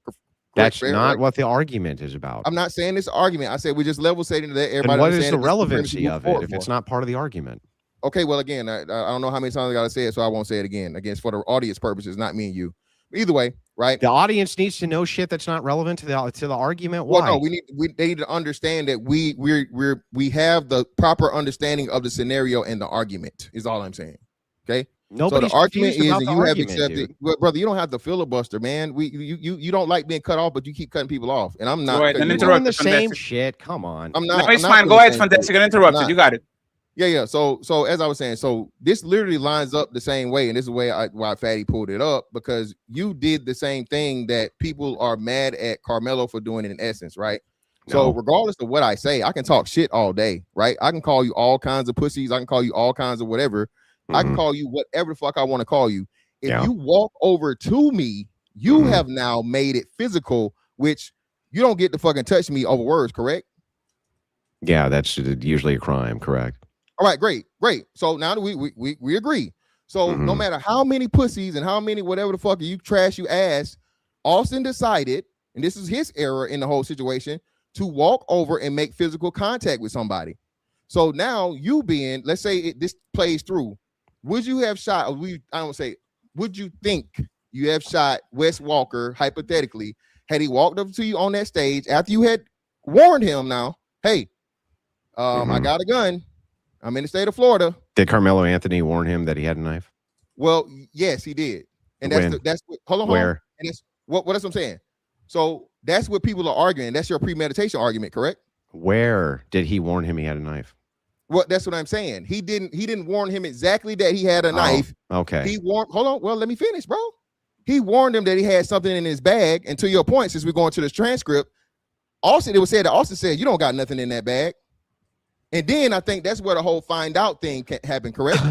That's not what the argument is about. I'm not saying this argument. I said we're just level setting that everybody. And what is the relevancy of it if it's not part of the argument? Okay, well, again, I don't know how many times I gotta say it, so I won't say it again. Again, it's for the audience purposes, not me and you. Either way, right? The audience needs to know shit that's not relevant to the argument. Why? Well, no, they need to understand that we have the proper understanding of the scenario and the argument. Is all I'm saying. Okay. Nobody's so the argument is, and you have accepted, well, brother. You don't have to filibuster, man. You don't like being cut off, but you keep cutting people off, and I'm not. Right, and doing the same shit. Come on. I'm not. No, it's fine. Go ahead, Fantastic. I interrupted. You got it. Yeah. So as I was saying, so this literally lines up the same way, and this is the way why Fatty pulled it up, because you did the same thing that people are mad at Karmelo for doing in essence, right? No. So regardless of what I say, I can talk shit all day, right? I can call you all kinds of pussies. I can call you all kinds of whatever. Mm-hmm. I can call you whatever the fuck I want to call you. If you walk over to me, you have now made it physical, which you don't get to fucking touch me over words, correct? Yeah, that's usually a crime, correct? All right, great. So now we agree. So no matter how many pussies and how many whatever the fuck you trash you ass, Austin decided, and this is his error in the whole situation, to walk over and make physical contact with somebody. So now you being, let's say this plays through, would you have shot? Would you think you have shot Wes Walker hypothetically had he walked up to you on that stage after you had warned him? Now, hey, I got a gun. I'm in the state of Florida. Did Carmelo Anthony warn him that he had a knife? Well, yes, he did. And that's what, hold on. Where? And that's what I'm saying. So That's what people are arguing. That's your premeditation argument, correct? Where did he warn him he had a knife? Well, that's what I'm saying. He didn't warn him exactly that he had a knife. Okay. He warned. Hold on. Well, let me finish, bro. He warned him that he had something in his bag. And to your point, since we're going to this transcript, Austin, it was said that Austin said, you don't got nothing in that bag. And then I think that's where the whole find out thing happened, correct?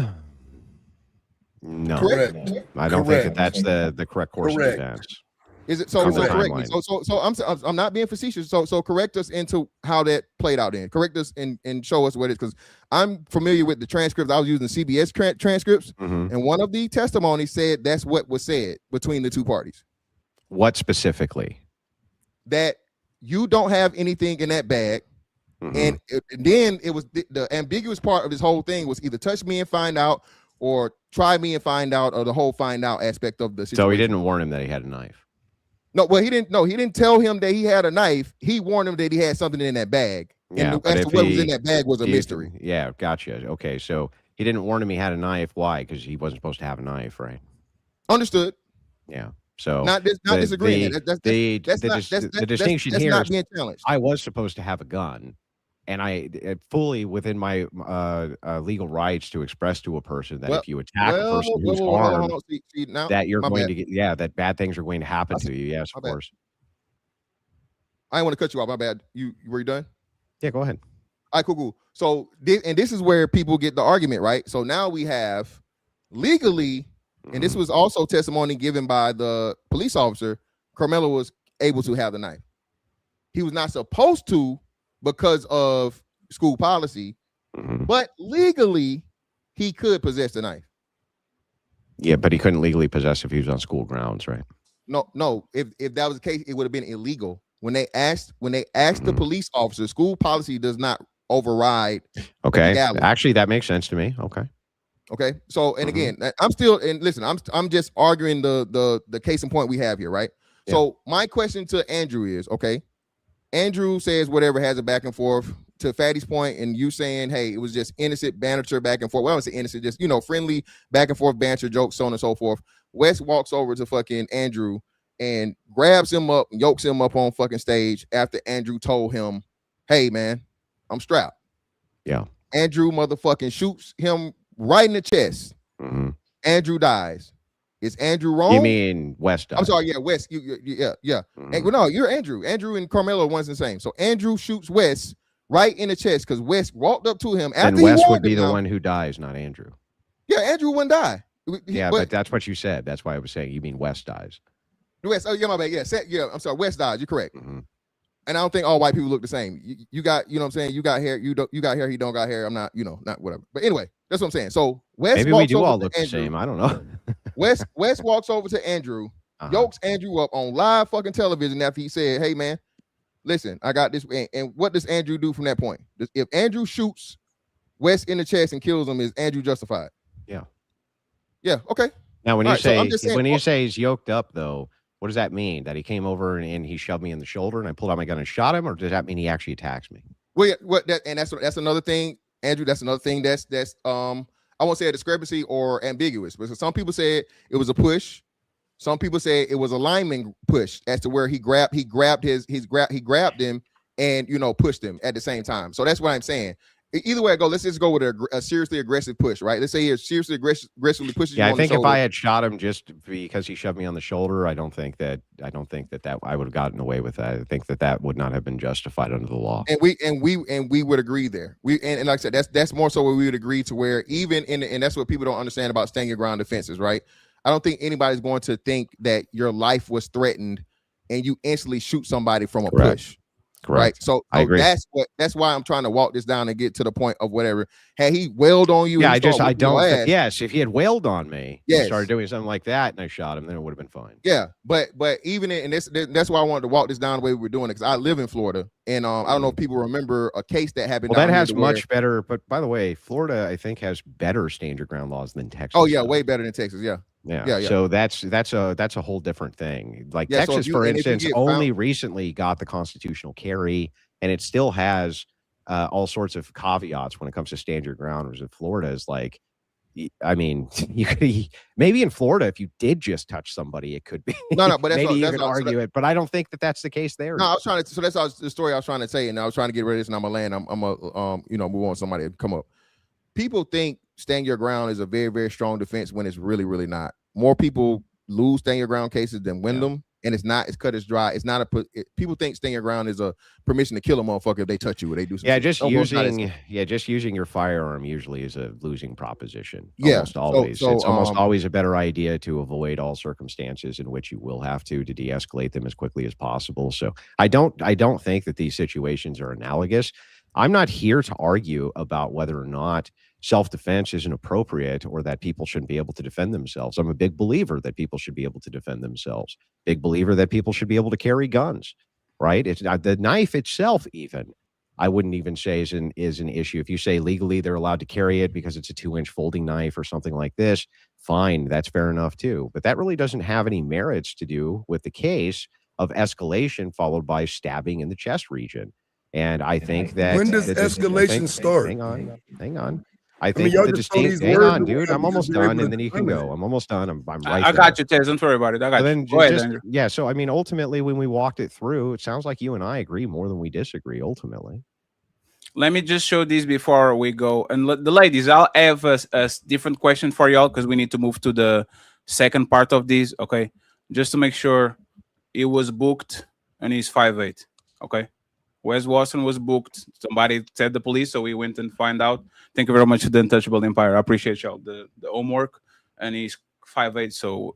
No, Correct. I don't think that that's the correct course of events. Is it so? Correct. Correct me. So I'm not being facetious. So correct us into how that played out. Then correct us and show us what it is, because I'm familiar with the transcripts. I was using CBS transcripts, and one of the testimonies said that's what was said between the two parties. What specifically? That you don't have anything in that bag. And then it was the ambiguous part of this whole thing was either touch me and find out, or try me and find out, or the whole find out aspect of the situation. So he didn't warn him that he had a knife. No, well, he didn't. No, he didn't tell him that he had a knife. He warned him that he had something in that bag. Yeah, and as to what was in that bag was a mystery. Yeah, gotcha. Okay, so he didn't warn him he had a knife. Why? Because he wasn't supposed to have a knife, right? Understood. Yeah. So not disagreeing. The distinction here not is being challenged. I was supposed to have a gun, and I fully within my legal rights to express to a person that if you attack a person who's harmed, that you're going to get that bad things are going to happen to you. Yes, of course. I didn't want to cut you off. My bad. Were you done? Yeah, go ahead. All right, cool. So this is where people get the argument, right? So now we have legally, and this was also testimony given by the police officer, Karmelo was able to have the knife. He was not supposed to because of school policy, but legally he could possess the knife. Yeah, but he couldn't legally possess if he was on school grounds, right? No. If that was the case, it would have been illegal. When they asked the police officer, school policy does not override. Okay, legality. actually, that makes sense to me. Okay. So, and again, I'm still, and listen, I'm just arguing the case in point we have here, right? Yeah. So my question to Andrew is, okay, Andrew says whatever, has a back and forth to Fatty's point, and you saying, hey, it was just innocent banter back and forth. Well, I don't say innocent, just, friendly back and forth banter jokes, so on and so forth. Wes walks over to fucking Andrew and grabs him up, yokes him up on fucking stage after Andrew told him, hey, man, I'm strapped. Yeah. Andrew motherfucking shoots him right in the chest. Andrew dies. Is Andrew wrong? You mean Wes dies? I'm sorry, yeah, Wes. Yeah. And, no, you're Andrew. Andrew and Karmelo are one's the same. So Andrew shoots Wes right in the chest because Wes walked up to him. And Wes would be the one who dies, not Andrew. Yeah, Andrew wouldn't die. But that's what you said. That's why I was saying you mean Wes dies. Wes, oh yeah, my bad. Yeah, I'm sorry. Wes dies. You're correct. And I don't think all white people look the same. You got, you know what I'm saying? You got hair, you got hair, he don't got hair. I'm not, not whatever. But anyway, that's what I'm saying. So Wes, maybe we do all look the same. I don't know. Wes walks over to Andrew, yokes Andrew up on live fucking television after he said, hey man, listen, I got this. And what does Andrew do from that point? If Andrew shoots Wes in the chest and kills him, is Andrew justified? Yeah. Yeah. Okay. Now, when you say he's yoked up, though, what does that mean? That he came over and he shoved me in the shoulder and I pulled out my gun and shot him, or does that mean he actually attacks me? Well, yeah, that's another thing, Andrew. That's another thing that's I won't say a discrepancy or ambiguous, because some people said it was a push. Some people say it was a lineman push as to where he grabbed him and pushed him at the same time. So that's what I'm saying. Either way I go, let's just go with a seriously aggressive push, right? Let's say he seriously aggressively pushes you on the shoulder. Yeah, I think if I had shot him just because he shoved me on the shoulder, I don't think that I would have gotten away with that. I think that would not have been justified under the law. And we would agree there. And like I said, that's more so where we would agree to where even and that's what people don't understand about stand your ground defenses, right? I don't think anybody's going to think that your life was threatened and you instantly shoot somebody from a push. Correct. Right. So I agree. That's why I'm trying to walk this down and get to the point of whatever. Had he wailed on you? Yeah, I don't. Yes, if he had wailed on me, yes, and started doing something like that, and I shot him, then it would have been fine. Yeah, but even in that's why I wanted to walk this down the way we were doing it, because I live in Florida, and I don't know if people remember a case that happened. Well, that has much better. But by the way, Florida, I think, has better stand your ground laws than Texas. Oh yeah, way better than Texas. Yeah. Yeah. So that's a whole different thing. Like Texas, for instance, only recently got the constitutional carry, and it still has all sorts of caveats when it comes to stand your ground. Whereas in Florida is like, I mean, you could, maybe in Florida, if you did just touch somebody, it could be. No, but maybe you could argue it, but I don't think that that's the case there. No, I was trying to. So that's the story I was trying to say, and I was trying to get rid of this. And I'm gonna land. I'm gonna move on. Somebody to come up. People think stand your ground is a very, very strong defense when it's really, really not. More people lose stand your ground cases than win them. And it's not, it's cut as dry. It's not people think stand your ground is a permission to kill a motherfucker if they touch you or they do something. Just using your firearm usually is a losing proposition. Yeah. Almost always. It's almost always a better idea to avoid all circumstances in which you will have to de-escalate them as quickly as possible. So I don't think that these situations are analogous. I'm not here to argue about whether or not self-defense isn't appropriate or that people shouldn't be able to defend themselves. I'm a big believer that people should be able to defend themselves. Big believer that people should be able to carry guns, right? It's not the knife itself, even I wouldn't even say is an issue. If you say legally they're allowed to carry it because it's a 2-inch folding knife or something like this, fine, that's fair enough too. But that really doesn't have any merits to do with the case of escalation followed by stabbing in the chest region. And I think that when does escalation start? Hang on. I think the distinct. Hang on, dude. I'm almost done, and then you can go. I'm almost done. I'm right. I got you, Tez. Don't worry about it. I got you. Go ahead, Andrew. Yeah. So I mean, ultimately, when we walked it through, it sounds like you and I agree more than we disagree. Ultimately. Let me just show this before we go. And the ladies, I'll have a different question for y'all because we need to move to the second part of this. Okay, just to make sure it was booked and he's 5'8". Okay. Wes Watson was booked. Somebody said the police, so we went and find out. Thank you very much to the Untouchable Empire. I appreciate y'all the homework. And he's 5'8", so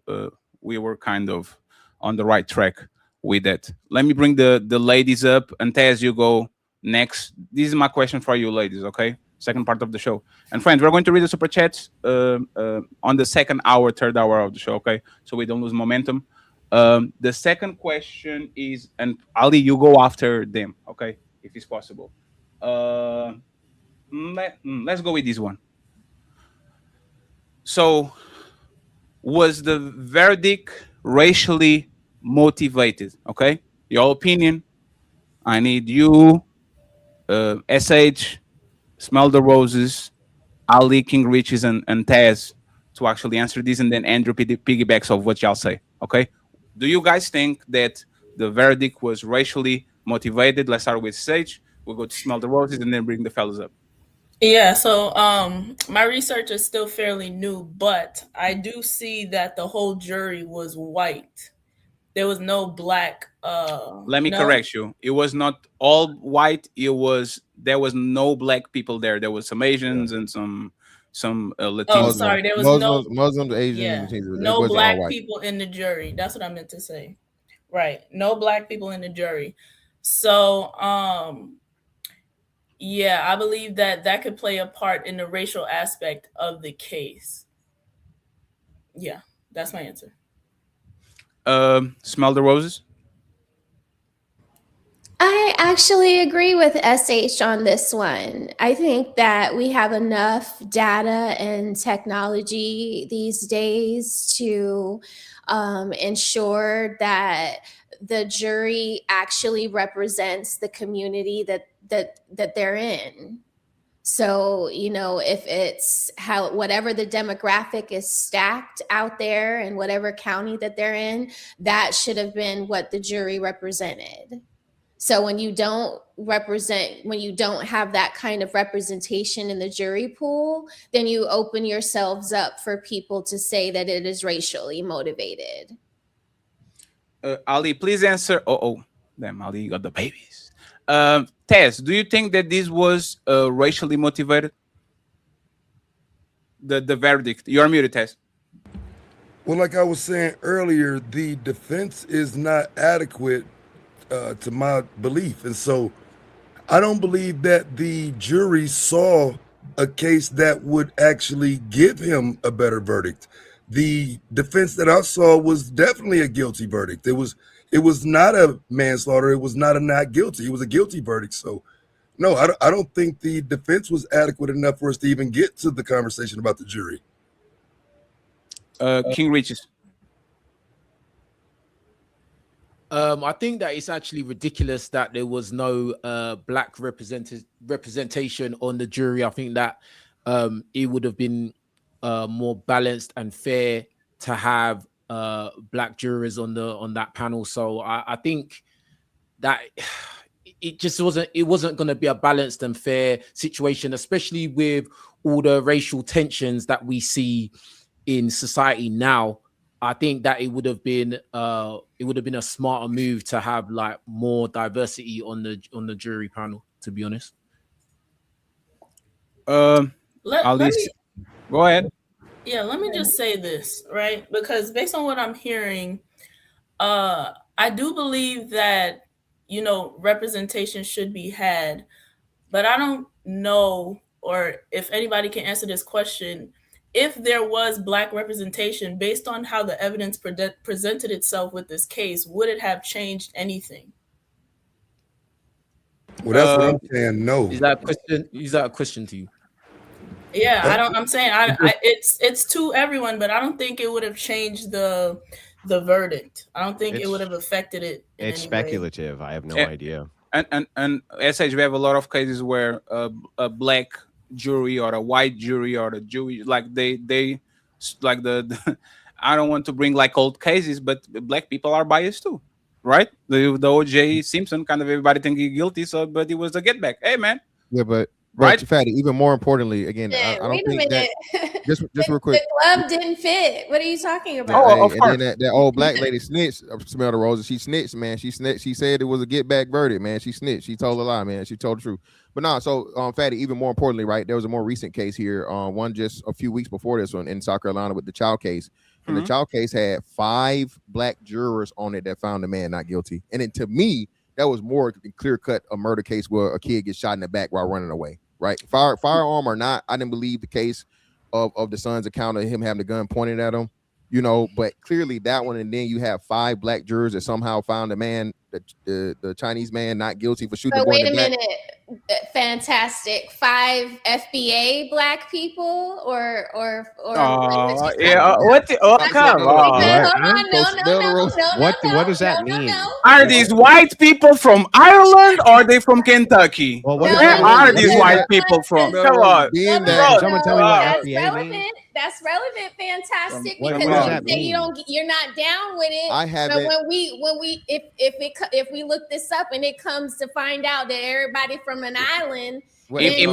we were kind of on the right track with that. Let me bring the ladies up, and Taz, you go next. This is my question for you, ladies. Okay, second part of the show. And friends, we're going to read the super chats on the third hour of the show. Okay, so we don't lose momentum. The second question is, and Ali, you go after them, okay, if it's possible. Let's go with this one. So, was the verdict racially motivated? Okay, your opinion. I need you, SH, Smell the Roses, Ali, King Riches, and Taz to actually answer this, and then Andrew piggybacks off what y'all say. Okay. Do you guys think that the verdict was racially motivated? Let's start with Sage. We'll go to Smell the Roses and then bring the fellas up. Yeah, so my research is still fairly new, but I do see that the whole jury was white. There was no black. Let me correct you. It was not all white. There was no black people there. There was some Asians and some Latinos. Oh, sorry, there was Muslims, Asians, no black people in the jury. That's what I meant to say. Right, no black people in the jury. So, yeah, I believe that could play a part in the racial aspect of the case. Yeah, that's my answer. Smell the Roses. I actually agree with SH on this one. I think that we have enough data and technology these days to ensure that the jury actually represents the community that they're in. So, if it's whatever the demographic is stacked out there in whatever county that they're in, that should have been what the jury represented. So when you don't have that kind of representation in the jury pool, then you open yourselves up for people to say that it is racially motivated. Ali, please answer. Damn, Ali, you got the babies. Tess, do you think that this was racially motivated? The verdict. You're muted, Tess. Well, like I was saying earlier, the defense is not adequate to my belief. And so I don't believe that the jury saw a case that would actually give him a better verdict. The defense that I saw was definitely a guilty verdict. It was not a manslaughter. It was not a not guilty. It was a guilty verdict. So no, I don't think the defense was adequate enough for us to even get to the conversation about the jury. King Riches. I think that it's actually ridiculous that there was no black representation on the jury. I think that it would have been more balanced and fair to have black jurors on that panel. So I think that it wasn't going to be a balanced and fair situation, especially with all the racial tensions that we see in society now. I think that it would have been a smarter move to have like more diversity on the jury panel, to be honest. Go ahead. Yeah, let me just say this, right? Because based on what I'm hearing, I do believe that, representation should be had, but I don't know, or if anybody can answer this question, if there was black representation based on how the evidence presented itself with this case, would it have changed anything? Well, that's what I'm saying. No. Is that a question to you? Yeah, I'm saying it's to everyone, but I don't think it would have changed the verdict. I don't think it would have affected it. It's speculative. I have no idea. And SH, we have a lot of cases where a black jury or a white jury or the Jewish, like they like the I don't want to bring like old cases, but black people are biased too, right? The O.J. Simpson, kind of everybody think he's guilty, but it was a get back. Hey man. Yeah, but right, Fatty. Even more importantly, again, I don't Wait a think minute. that. Just real quick. The glove didn't fit. What are you talking about? Oh, and then that old black lady snitched. Smell the roses. She snitched, man. She snitched. She said it was a get back verdict, man. She snitched. She told a lie, man. She told the truth. But no, so Fatty. Even more importantly, right? There was a more recent case here. One just a few weeks before this one in South Carolina with the child case. And the child case had 5 black jurors on it that found the man not guilty. And then to me, that was more clear cut a murder case where a kid gets shot in the back while running away. Right, firearm or not, I didn't believe the case of the son's account of him having the gun pointed at him, but clearly that one. And then you have 5 black jurors that somehow found the man, the Chinese man, not guilty for shooting. But wait a minute, fantastic! 5 FBA black people, or what? Come on! What does that mean? Are these white people from Ireland or are they from Kentucky? Well, where are these white people from? Come on, someone tell me what FBA means. That's relevant, fantastic. What Because does you that say mean? you're not down with it. I haven't. So if we look this up and it comes to find out that everybody from an island. It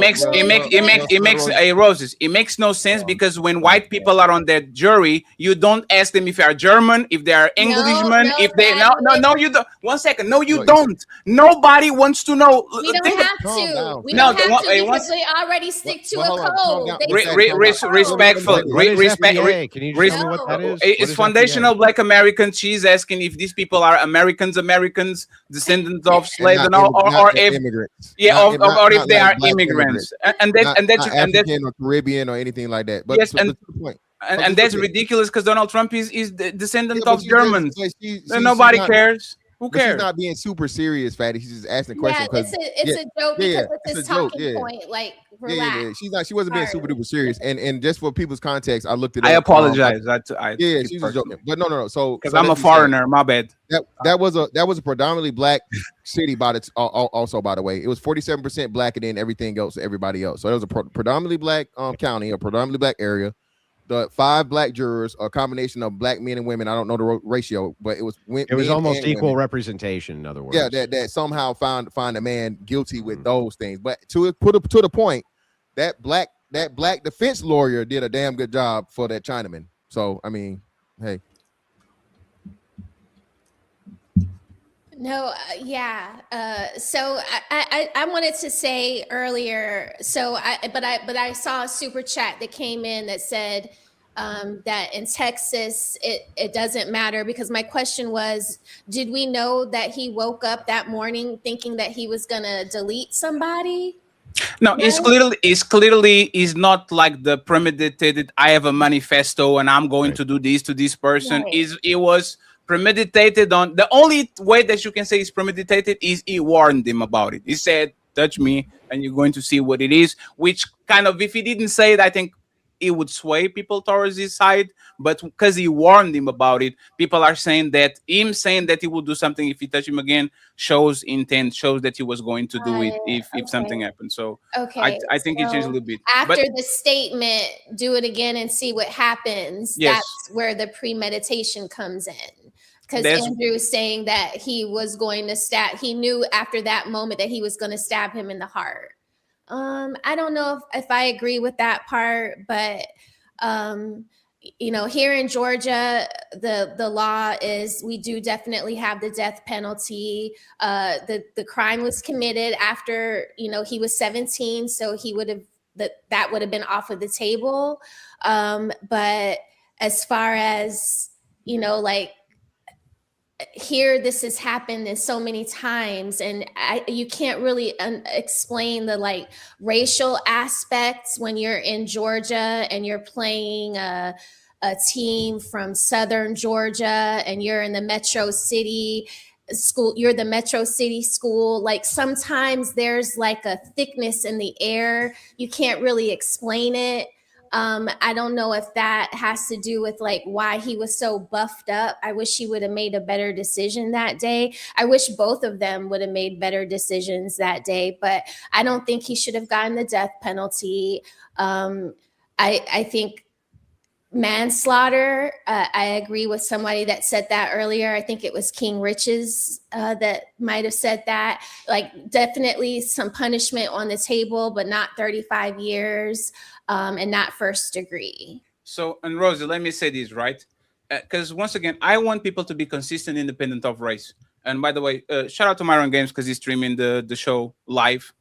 makes no sense because when white people are on their jury, you don't ask them if they are German, if they are Englishmen, if they no you don't. 1 second, no you don't. Nobody wants to know. We don't have to. We don't have to because they already stick to a code. Respectful. Can you just tell me what that is? It's foundational black Americans. She's asking if these people are Americans, descendants of slaves, or if immigrants. Yeah, or if they are immigrants, and that's African or Caribbean or anything like that. But yes, and that's ridiculous because Donald Trump is the descendant of Germans. Nobody cares. Who cares? She's not being super serious, Fatty. She's just asking a question. It's a joke because it's a talking point. Like, relax. She wasn't being super duper serious. And just for people's context, I looked at. I apologize. She was joking, but no. So because I'm a foreigner, my bad. That was a predominantly black city, also by the way, it was 47% black, and then everything else, everybody else. So it was a predominantly black county, a predominantly black area. The 5 black jurors, a combination of black men and women. I don't know the ratio, but it was. It was almost equal representation. In other words, yeah, that somehow find a man guilty with those things. But to the point, that black defense lawyer did a damn good job for that Chinaman. So I mean, hey. No, so I wanted to say earlier. So I saw a super chat that came in that said that in Texas it doesn't matter, because my question was, did we know that he woke up that morning thinking that he was gonna delete somebody? No, it's clearly not like the premeditated. I have a manifesto and I'm going to do this to this person. Right. It was premeditated. On the only way that you can say it's premeditated is he warned him about it. He said, touch me and you're going to see what it is, which kind of, if he didn't say it, I think it would sway people towards his side, but because he warned him about it, people are saying that him saying that he will do something if he touch him again shows intent, shows that he was going to do it if something happened. So Okay, I think it changed a so little bit. after But the statement, do it again and see what happens. yes, That's where the premeditation comes in. Because That's- Andrew's saying that he was going to stab, he knew after that moment that he was going to stab him in the heart. I don't know if I agree with that part, but you know, here in Georgia, the law is we do definitely have the death penalty. The crime was committed after, you know, he was 17, so he would have that would have been off of the table. But as far as, you know, like, here this has happened in so many times, and you can't really explain the like racial aspects when you're in Georgia and you're playing a team from southern Georgia and you're in the metro city school, you're the metro city school. Like sometimes there's like a thickness in the air, you can't really explain it. I don't know if that has to do with like why he was so buffed up. I wish he would have made a better decision that day. I wish both of them would have made better decisions that day, but I don't think he should have gotten the death penalty. I think manslaughter, I agree with somebody that said that earlier. I think it was King Riches that might have said that. Like definitely some punishment on the table, but not 35 years. And not first degree. So, and Rosie, let me say this, right? Because once again, I want people to be consistent, independent of race. And by the way, shout out to Myron Games because he's streaming the show live.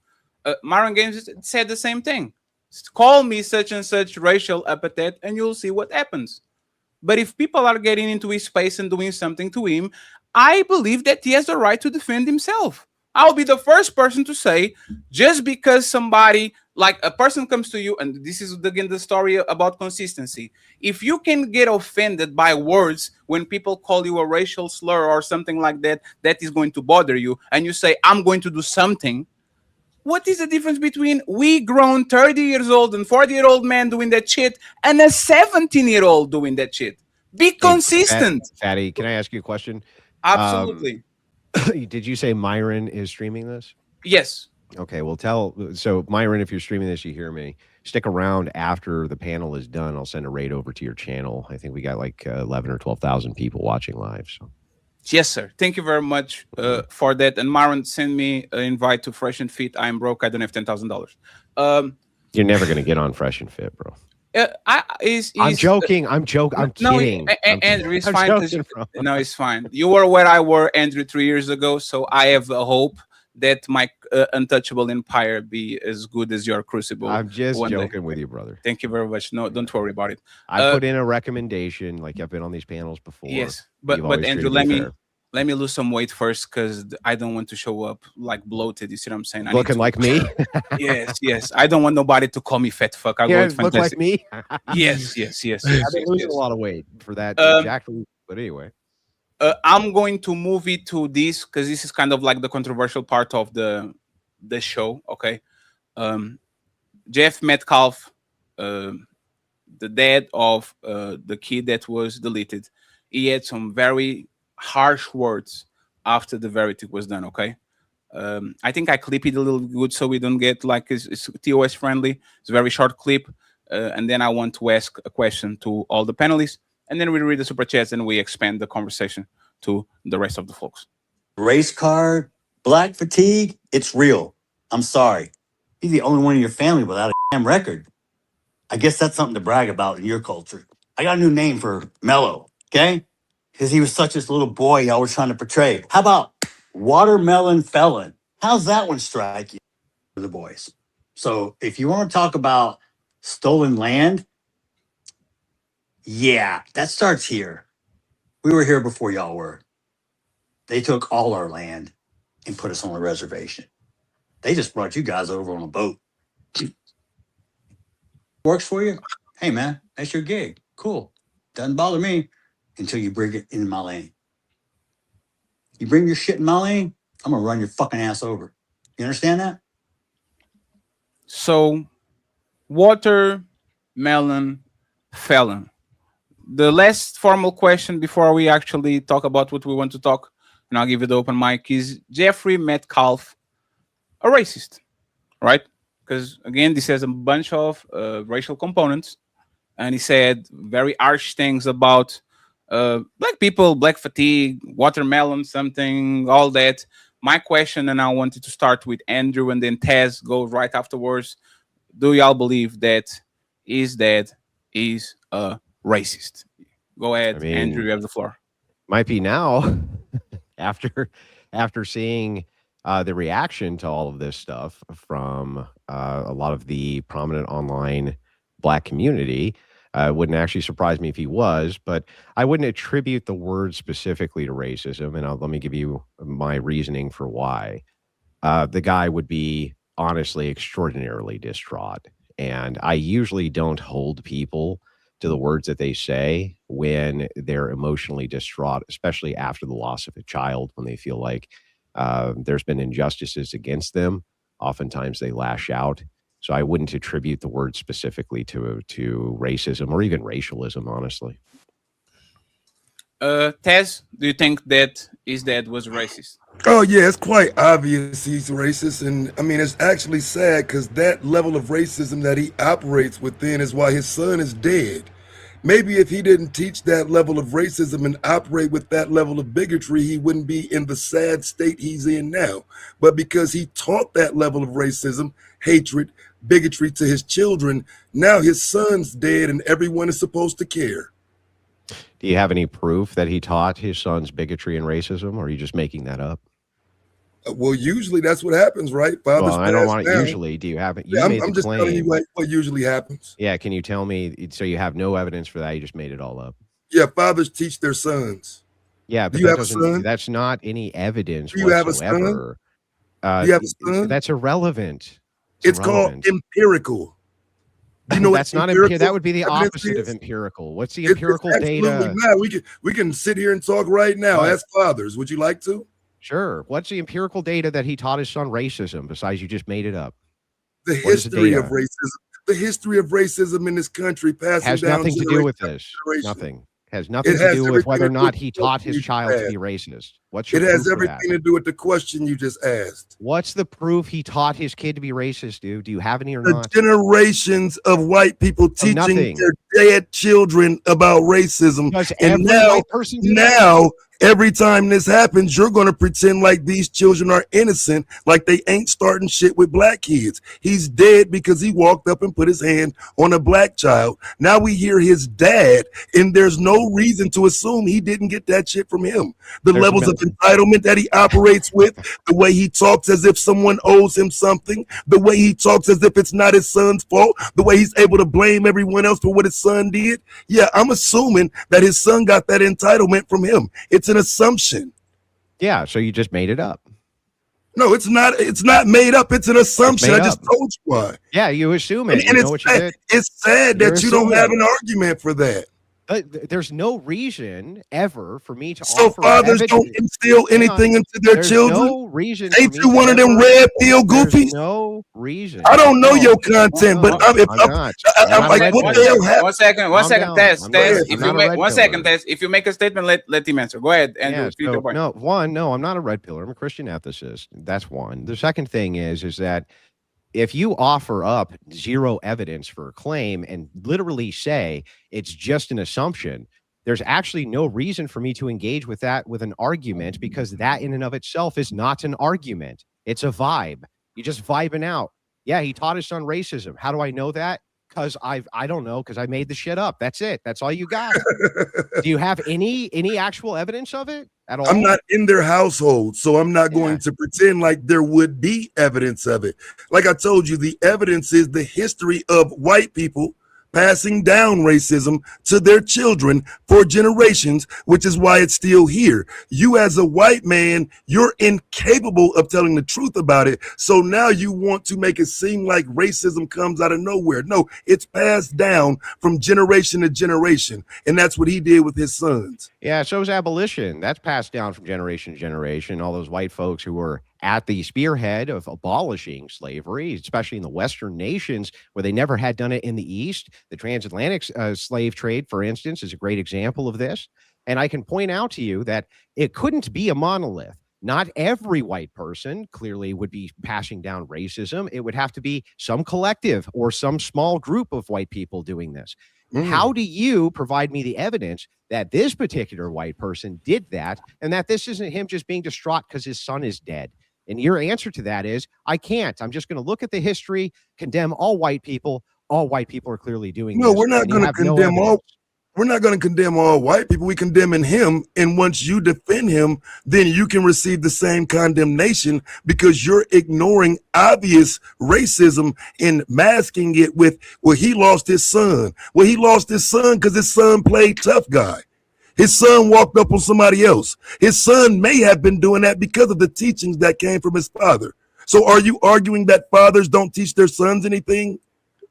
Myron Games said the same thing. Call me such and such racial epithet and you'll see what happens. But if people are getting into his space and doing something to him, I believe that he has the right to defend himself. I'll be the first person to say, just because somebody, like a person comes to you, and this is again the story about consistency. If you can get offended by words when people call you a racial slur or something like that, that is going to bother you, and you say, I'm going to do something. What is the difference between we grown 30 years old and 40-year-old man doing that shit and a 17-year-old doing that shit? Be consistent. Fatty, can I ask you a question? Absolutely. Did you say Myron is streaming this? Yes. Okay, well, so Myron, if you're streaming this, you hear me. Stick around after the panel is done. I'll send a raid over to your channel. I think we got like 11 or 12,000 people watching live. So. Yes, sir. Thank you very much for that. And Myron, send me an invite to Fresh and Fit. I'm broke. I don't have $10,000. You're never going to get on Fresh and Fit, bro. I'm joking. I'm kidding. Andrew, it's fine. No, it's fine. You were where I were, Andrew, 3 years ago. So I have a hope that my untouchable empire be as good as your crucible. I'm just joking with you, brother. Thank you very much. No, don't worry about it. I put in a recommendation, like I've been on these panels before. Yes, but Andrew, let me lose some weight first because I don't want to show up like bloated. You see what I'm saying? Looking like me? Yes. I don't want nobody to call me fat fuck. I look like me? Yes. I've been losing a lot of weight for that exactly. But anyway. I'm going to move it to this because this is kind of like the controversial part of the show. Okay. Jeff Metcalf, the dad of the kid that was deleted, he had some very harsh words after the verdict was done. Okay. I think I clip it a little good so we don't get like it's TOS friendly. It's a very short clip. And then I want to ask a question to all the panelists. And then we read the super chats and we expand the conversation to the rest of the folks. Race card, black fatigue, it's real. I'm sorry. You're the only one in your family without a damn record. I guess that's something to brag about in your culture. I got a new name for Mello, okay? Because he was such this little boy y'all were trying to portray. How about watermelon felon? How's that one strike you, the boys? So if you want to talk about stolen land, yeah, that starts here. We were here before y'all were. They took all our land and put us on a reservation. They just brought you guys over on a boat. Works for you? Hey, man, that's your gig. Cool. Doesn't bother me until you bring it in my lane. You bring your shit in my lane, I'm going to run your fucking ass over. You understand that? So, water melon, felon. The last formal question before we actually talk about what we want to talk, and I'll give you the open mic, is Jeffrey Metcalf a racist? Right? Because again, this has a bunch of racial components, and he said very harsh things about black people, black fatigue, watermelon, something, all that. My question, and I wanted to start with Andrew and then Taz go right afterwards. Do y'all believe that his dad is a racist? Go ahead, I mean, Andrew, you have the floor. Might be now after seeing the reaction to all of this stuff from a lot of the prominent online black community. It wouldn't actually surprise me if he was, but I wouldn't attribute the word specifically to racism. And let me give you my reasoning for why. The guy would be honestly extraordinarily distraught. And I usually don't hold people to the words that they say when they're emotionally distraught, especially after the loss of a child, when they feel like there's been injustices against them. Oftentimes they lash out. So I wouldn't attribute the word specifically to racism or even racialism, honestly. Tez, do you think that his dad was racist? Oh yeah, it's quite obvious he's racist, and I mean it's actually sad because that level of racism that he operates within is why his son is dead. Maybe if he didn't teach that level of racism and operate with that level of bigotry, he wouldn't be in the sad state he's in now. But because he taught that level of racism, hatred, bigotry to his children, now his son's dead and everyone is supposed to care. Do you have any proof that he taught his sons bigotry and racism, or are you just making that up? Well, usually that's what happens, right? Fathers I don't want it down. usually. Do you have it? I'm just telling you what usually happens. Yeah, can you tell me? So you have no evidence for that? You just made it all up. Yeah, fathers teach their sons. Yeah, but Do you have a son? That's not any evidence Do you have a whatsoever. son? Do you have a son? That's irrelevant. It's called empirical. You know that's not empirical. That would be the opposite of empirical. What's the empirical data? Not. We can sit here and talk right now as fathers. Would you like to? Sure. What's the empirical data that he taught his son racism? Besides, you just made it up. The history of racism. The history of racism in this country has nothing to do with this. Nothing. Has nothing to do with whether or not he taught his child to be racist. What's your It has proof for everything that? to do with the question you just asked. What's the proof he taught his kid to be racist, dude? Do you have any or The not? generations of white people teaching nothing. their dead children about racism. Because And every white person did that. now, every time this happens, you're going to pretend like these children are innocent, like they ain't starting shit with black kids. He's dead because he walked up and put his hand on a black child. Now we hear his dad, and there's no reason to assume he didn't get that shit from him. The There's levels of entitlement that he operates with, the way he talks as if someone owes him something, the way he talks as if it's not his son's fault, the way he's able to blame everyone else for what his son did. Yeah, I'm assuming that his son got that entitlement from him. It's an assumption. Yeah, so you just made it up. No, it's not. It's not made up. It's an assumption. I made just up. told you why. Yeah, you assume it. And You know what you did? it's sad You're that you don't have assuming. an argument for that. There's no reason ever for me to So offer fathers evidence. don't instill Hang on. anything into their There's children. no reason. Ain't for me you one to of them ever- red pill goofies? There's no reason. I don't know No. your content, but I'm not. I'm like, red what the pill. hell happened? One second, Calm down. Tez. I'm Tez, not- if I'm you not a make red one pillar. second, Tez, if you make a statement, let him answer. Go ahead, Andrew. Yeah, finish your point. no, I'm not a red pillar. I'm a Christian ethicist. That's one. The second thing is that if you offer up zero evidence for a claim and literally say it's just an assumption, there's actually no reason for me to engage with that with an argument, because that in and of itself is not an argument. It's a vibe. You're just vibing out. Yeah, he taught his son racism. How do I know that? Because I don't know, because I made the shit up. That's it. That's all you got. Do you have any actual evidence of it at all? I'm not in their household, so I'm not going to pretend like there would be evidence of it. Like I told you, the evidence is the history of white people passing down racism to their children for generations, which is why it's still here. You as a white man, you're incapable of telling the truth about it. So now you want to make it seem like racism comes out of nowhere. No, it's passed down from generation to generation. And that's what he did with his sons. Yeah, so is abolition. That's passed down from generation to generation. All those white folks who were at the spearhead of abolishing slavery, especially in the Western nations where they never had done it in the East. The transatlantic slave trade, for instance, is a great example of this. And I can point out to you that it couldn't be a monolith. Not every white person clearly would be passing down racism. It would have to be some collective or some small group of white people doing this. How do you provide me the evidence that this particular white person did that and that this isn't him just being distraught because his son is dead? And your answer to that is, I can't. I'm just going to look at the history, condemn all white people. All white people are clearly doing this. No, we're not going to condemn all. We're not going to condemn all white people. We condemning him. And once you defend him, then you can receive the same condemnation because you're ignoring obvious racism and masking it with, well, he lost his son. Well, he lost his son because his son played tough guy. His son walked up on somebody else. His son may have been doing that because of the teachings that came from his father. So are you arguing that fathers don't teach their sons anything?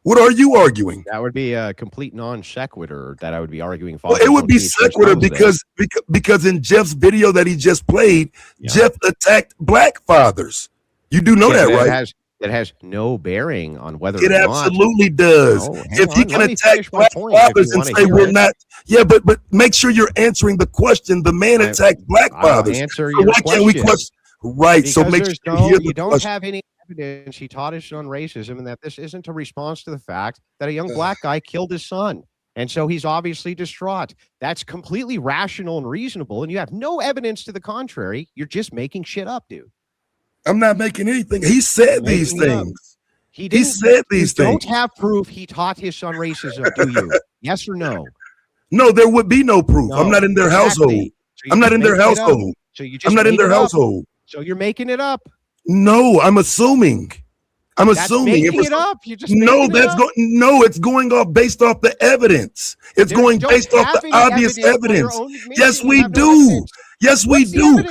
What are you arguing? That would be a complete non sequitur that I would be arguing. Well, it would be sequitur because in Jeff's video that he just played, Jeff attacked black fathers. You do know that, right? That has no bearing on whether it absolutely does. No, if he can attack black fathers and say we're not, but make sure you're answering the question. The man attacked black fathers. Answer so your why can't we question? Right. Because so make sure you don't have any evidence he taught his son racism and that this isn't a response to the fact that a young black guy killed his son. And so he's obviously distraught. That's completely rational and reasonable. And you have no evidence to the contrary. You're just making shit up, dude. I'm not making anything. He said these things. He said these things. Don't have proof he taught his son racism, do you? Yes or no? No, there would be no proof. I'm not in their household. So I'm not in their household. So you just I'm not in their household. So you're making it up. No, I'm assuming. I'm assuming. Making it up. You just it's going off based off the evidence. It's going based off the obvious evidence. Yes, we do. Yes, we do.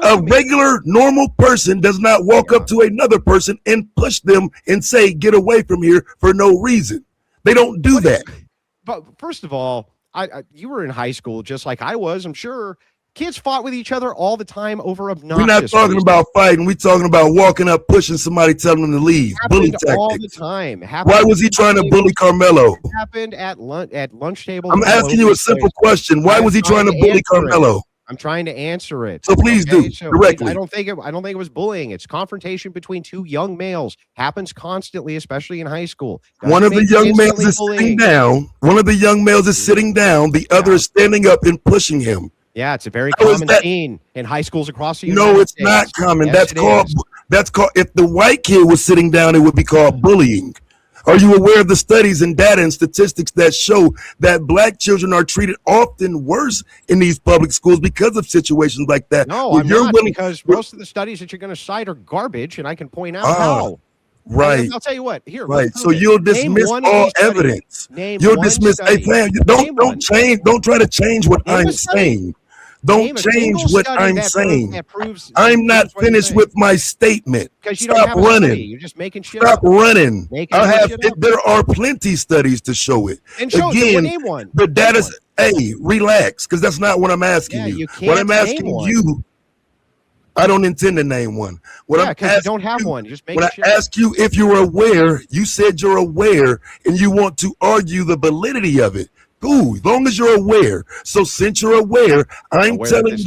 A regular, normal person does not walk up to another person and push them and say, "Get away from here," for no reason. They don't do that. But first of all, you were in high school just like I was, I'm sure. Kids fought with each other all the time over obnoxious. We're not talking about fighting. We're talking about walking up, pushing somebody, telling them to leave. Bully tactics. All the time. Why was he trying to bully Carmelo? It happened at lunch table. I'm asking you a simple question. Why was he trying to bully Carmelo? I'm trying to answer it. So please do directly. I don't think it was bullying. It's confrontation between two young males. Happens constantly, especially in high school. One of the young males is sitting down. One of the young males is sitting down. The other is standing up and pushing him. Yeah, it's a very common scene in high schools across the United States. No, it's States. not common. Yes, That's called. If the white kid was sitting down, it would be called bullying. Are you aware of the studies and data and statistics that show that black children are treated often worse in these public schools because of situations like that? No, I'm not, because most of the studies that you're going to cite are garbage, and I can point out how. Right. I'll tell you what. Here. Right. So you'll dismiss all evidence. You'll dismiss. Hey, fam, don't change. Don't try to change what I'm saying. Don't change what I'm saying. I'm not finished with my statement. Stop running. You're just making shit Stop up. running. There are plenty studies to show it. And show again, name one. The data's. Hey, relax, because that's not what I'm asking you. What I'm asking you. I don't intend to name one. Because you don't have one. You're just making shit up. When I ask you if you're aware, you said you're aware, and you want to argue the validity of it. Cool, as long as you're aware. So since you're aware, I'm telling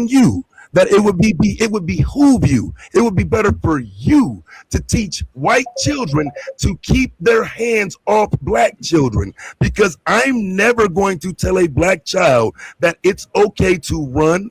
you that it would behoove you. It would be better for you to teach white children to keep their hands off black children, because I'm never going to tell a black child that it's okay to run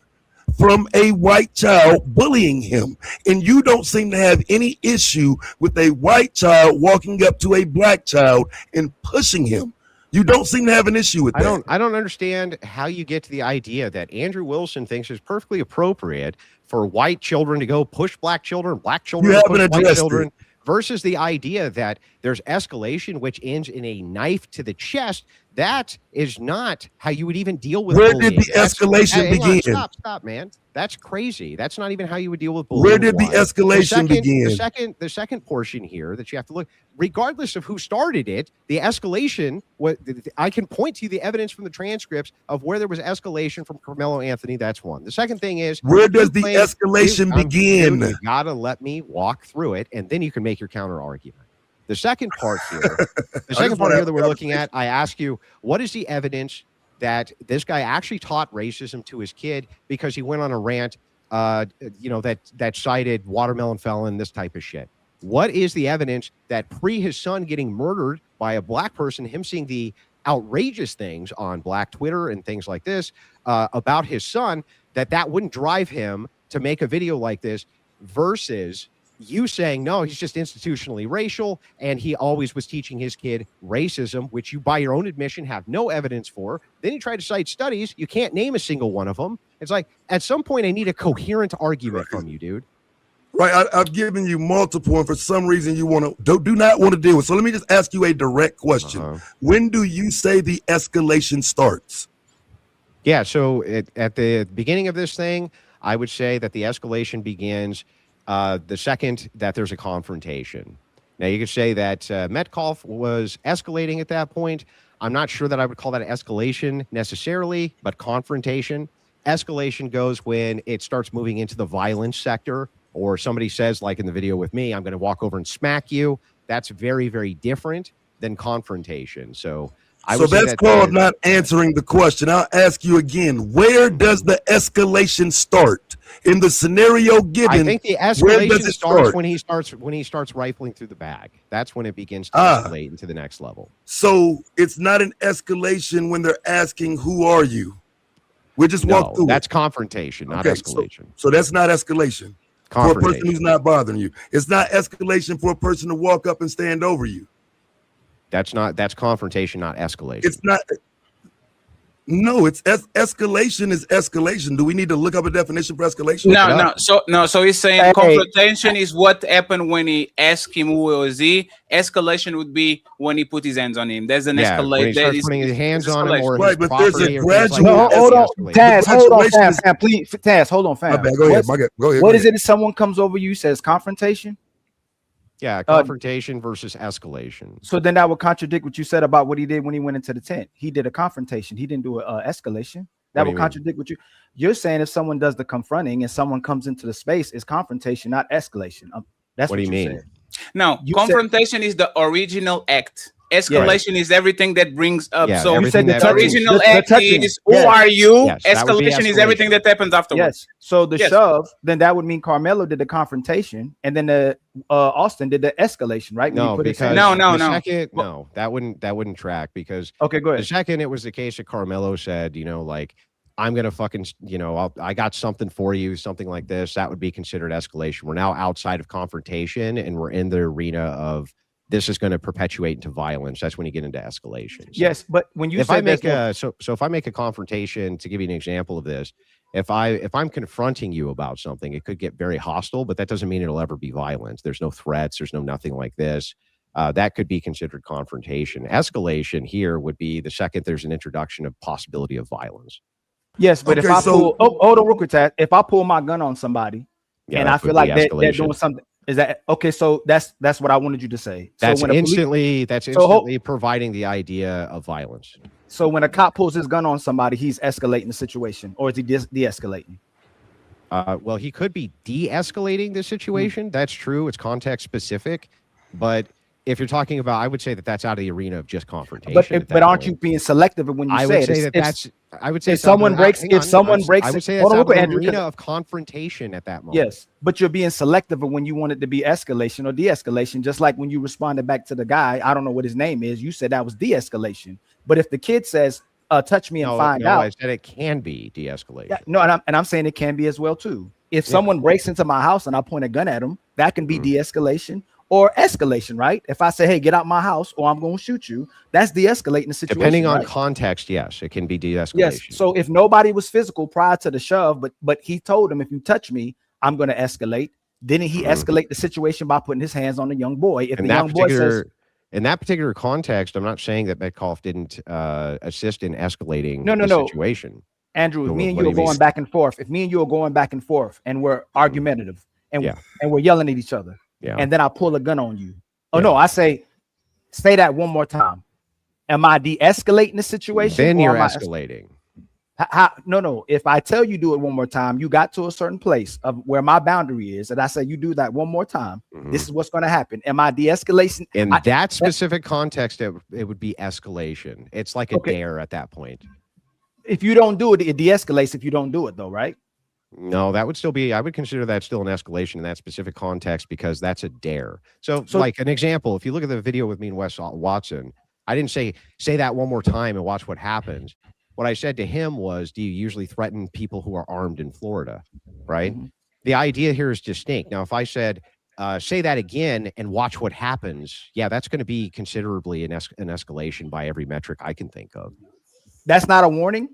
from a white child bullying him. And you don't seem to have any issue with a white child walking up to a black child and pushing him. You don't seem to have an issue with that. I don't understand how you get to the idea that Andrew Wilson thinks is perfectly appropriate for white children to go push black children to push white children, versus the idea that there's escalation which ends in a knife to the chest That is not how you would even deal with Where bullying. did the escalation begin? Stop, man. That's crazy. That's not even how you would deal with bullying. Where did the escalation begin? The second portion here that you have to look, regardless of who started it, the escalation, I can point to the evidence from the transcripts of where there was escalation from Karmelo Anthony. That's one. The second thing is, where does the escalation begin? You gotta let me walk through it, and then you can make your counter argument. The second part here, that we're looking at, I ask you, what is the evidence that this guy actually taught racism to his kid because he went on a rant, that cited watermelon felon, this type of shit? What is the evidence that his son getting murdered by a black person, him seeing the outrageous things on black Twitter and things like this about his son, that wouldn't drive him to make a video like this versus you saying, no, he's just institutionally racial, and he always was teaching his kid racism, which you, by your own admission, have no evidence for. Then you try to cite studies. You can't name a single one of them. It's like, at some point, I need a coherent argument from you, dude. Right. I've given you multiple, and for some reason you do not want to deal with. So let me just ask you a direct question. When do you say the escalation starts? Yeah, so at the beginning of this thing, I would say that the escalation begins the second that there's a confrontation. Now, you could say that Metcalf was escalating at that point. I'm not sure that I would call that escalation necessarily, but confrontation. Escalation goes when it starts moving into the violence sector, or somebody says, like in the video with me, I'm going to walk over and smack you. That's very, very different than confrontation. So that's called not answering the question. I'll ask you again. Where does the escalation start in the scenario given? I think the escalation starts when he starts rifling through the bag. That's when it begins to escalate into the next level. So it's not an escalation when they're asking, "Who are you?" We just walk through. That's confrontation, not escalation. So that's not escalation for a person who's not bothering you. It's not escalation for a person to walk up and stand over you. That's confrontation, not escalation. It's not. No, it's escalation is escalation. Do we need to look up a definition for escalation? So he's saying confrontation is what happened when he asked him who was he. Escalation would be when he put his hands on him. There's an escalation. When he starts putting his hands on him, or right, his but there's a gradual. Hold on, Taz. Hold on, fam. Please, Taz. Hold on, fam. Go ahead. What is it if someone comes over you, says confrontation? Yeah, confrontation versus escalation. So then that would contradict what you said about what he did when he went into the tent. He did a confrontation. He didn't do an escalation. That would contradict what you're saying. If someone does the confronting and someone comes into the space, is confrontation, not escalation. That's what you mean. No, confrontation is the original act. Escalation is everything that brings up. So you said the original act is who are you? Escalation is everything that happens afterwards. Yes. So the shove, then that would mean Karmelo did the confrontation, and then Austin did the escalation, right? No, because no, that wouldn't track because go ahead. The second it was the case that Karmelo said, like, I'm gonna fucking, I got something for you, something like this. That would be considered escalation. We're now outside of confrontation, and we're in the arena of this is going to perpetuate into violence. That's when you get into escalation. So yes, but when you if I make if I make a confrontation, to give you an example of this, if I'm confronting you about something, it could get very hostile, but that doesn't mean it'll ever be violence. There's no threats. There's no nothing like this. That could be considered confrontation. Escalation here would be the second there's an introduction of possibility of violence. Yes, but if I pull, if I pull my gun on somebody and I feel like they're doing something. Is that okay? So that's what I wanted you to say. That's instantly providing the idea of violence. So when a cop pulls his gun on somebody, he's escalating the situation, or is he de-escalating? Well, he could be de-escalating the situation. That's true. It's context specific, but if you're talking about, I would say that that's out of the arena of just confrontation. But aren't you being selective when you say it? I would say if someone breaks, I would say that's out of the arena of confrontation at that moment. Yes, but you're being selective when you want it to be escalation or de-escalation. Just like when you responded back to the guy, I don't know what his name is. You said that was de-escalation. But if the kid says, "Touch me and find out," I said it can be de-escalation. Yeah, no, and I'm saying it can be as well too. If someone breaks into my house and I point a gun at them, that can be de-escalation. Or escalation, right? If I say, "Hey, get out my house," or "I'm going to shoot you," that's de-escalating the situation. Depending on context, yes, it can be de-escalation. Yes. So if nobody was physical prior to the shove, but he told him, "If you touch me, I'm going to escalate." Didn't he escalate the situation by putting his hands on the young boy? If the young boy says, In that particular context, I'm not saying that Metcalf didn't assist in escalating No, the situation. Andrew, if So me and what you do are you going mean? back and forth, and we're argumentative and we're yelling at each other, and then I pull a gun on you. Oh no, I say that one more time. Am I de-escalating the situation? Then or you're am I escalating. No. If I tell you do it one more time, you got to a certain place of where my boundary is, and I say you do that one more time. This is what's going to happen. Am I de-escalation? In that specific context, it would be escalation. It's like a dare at that point. If you don't do it, it de-escalates. If you don't do it, though, right? No, that would still be. I would consider that still an escalation in that specific context because that's a dare. So like an example, if you look at the video with me and Wes Watson, I didn't say that one more time and watch what happens. What I said to him was, do you usually threaten people who are armed in Florida? Right. The idea here is distinct. Now, if I said, say that again and watch what happens, yeah, that's going to be considerably an escalation by every metric I can think of. That's not a warning.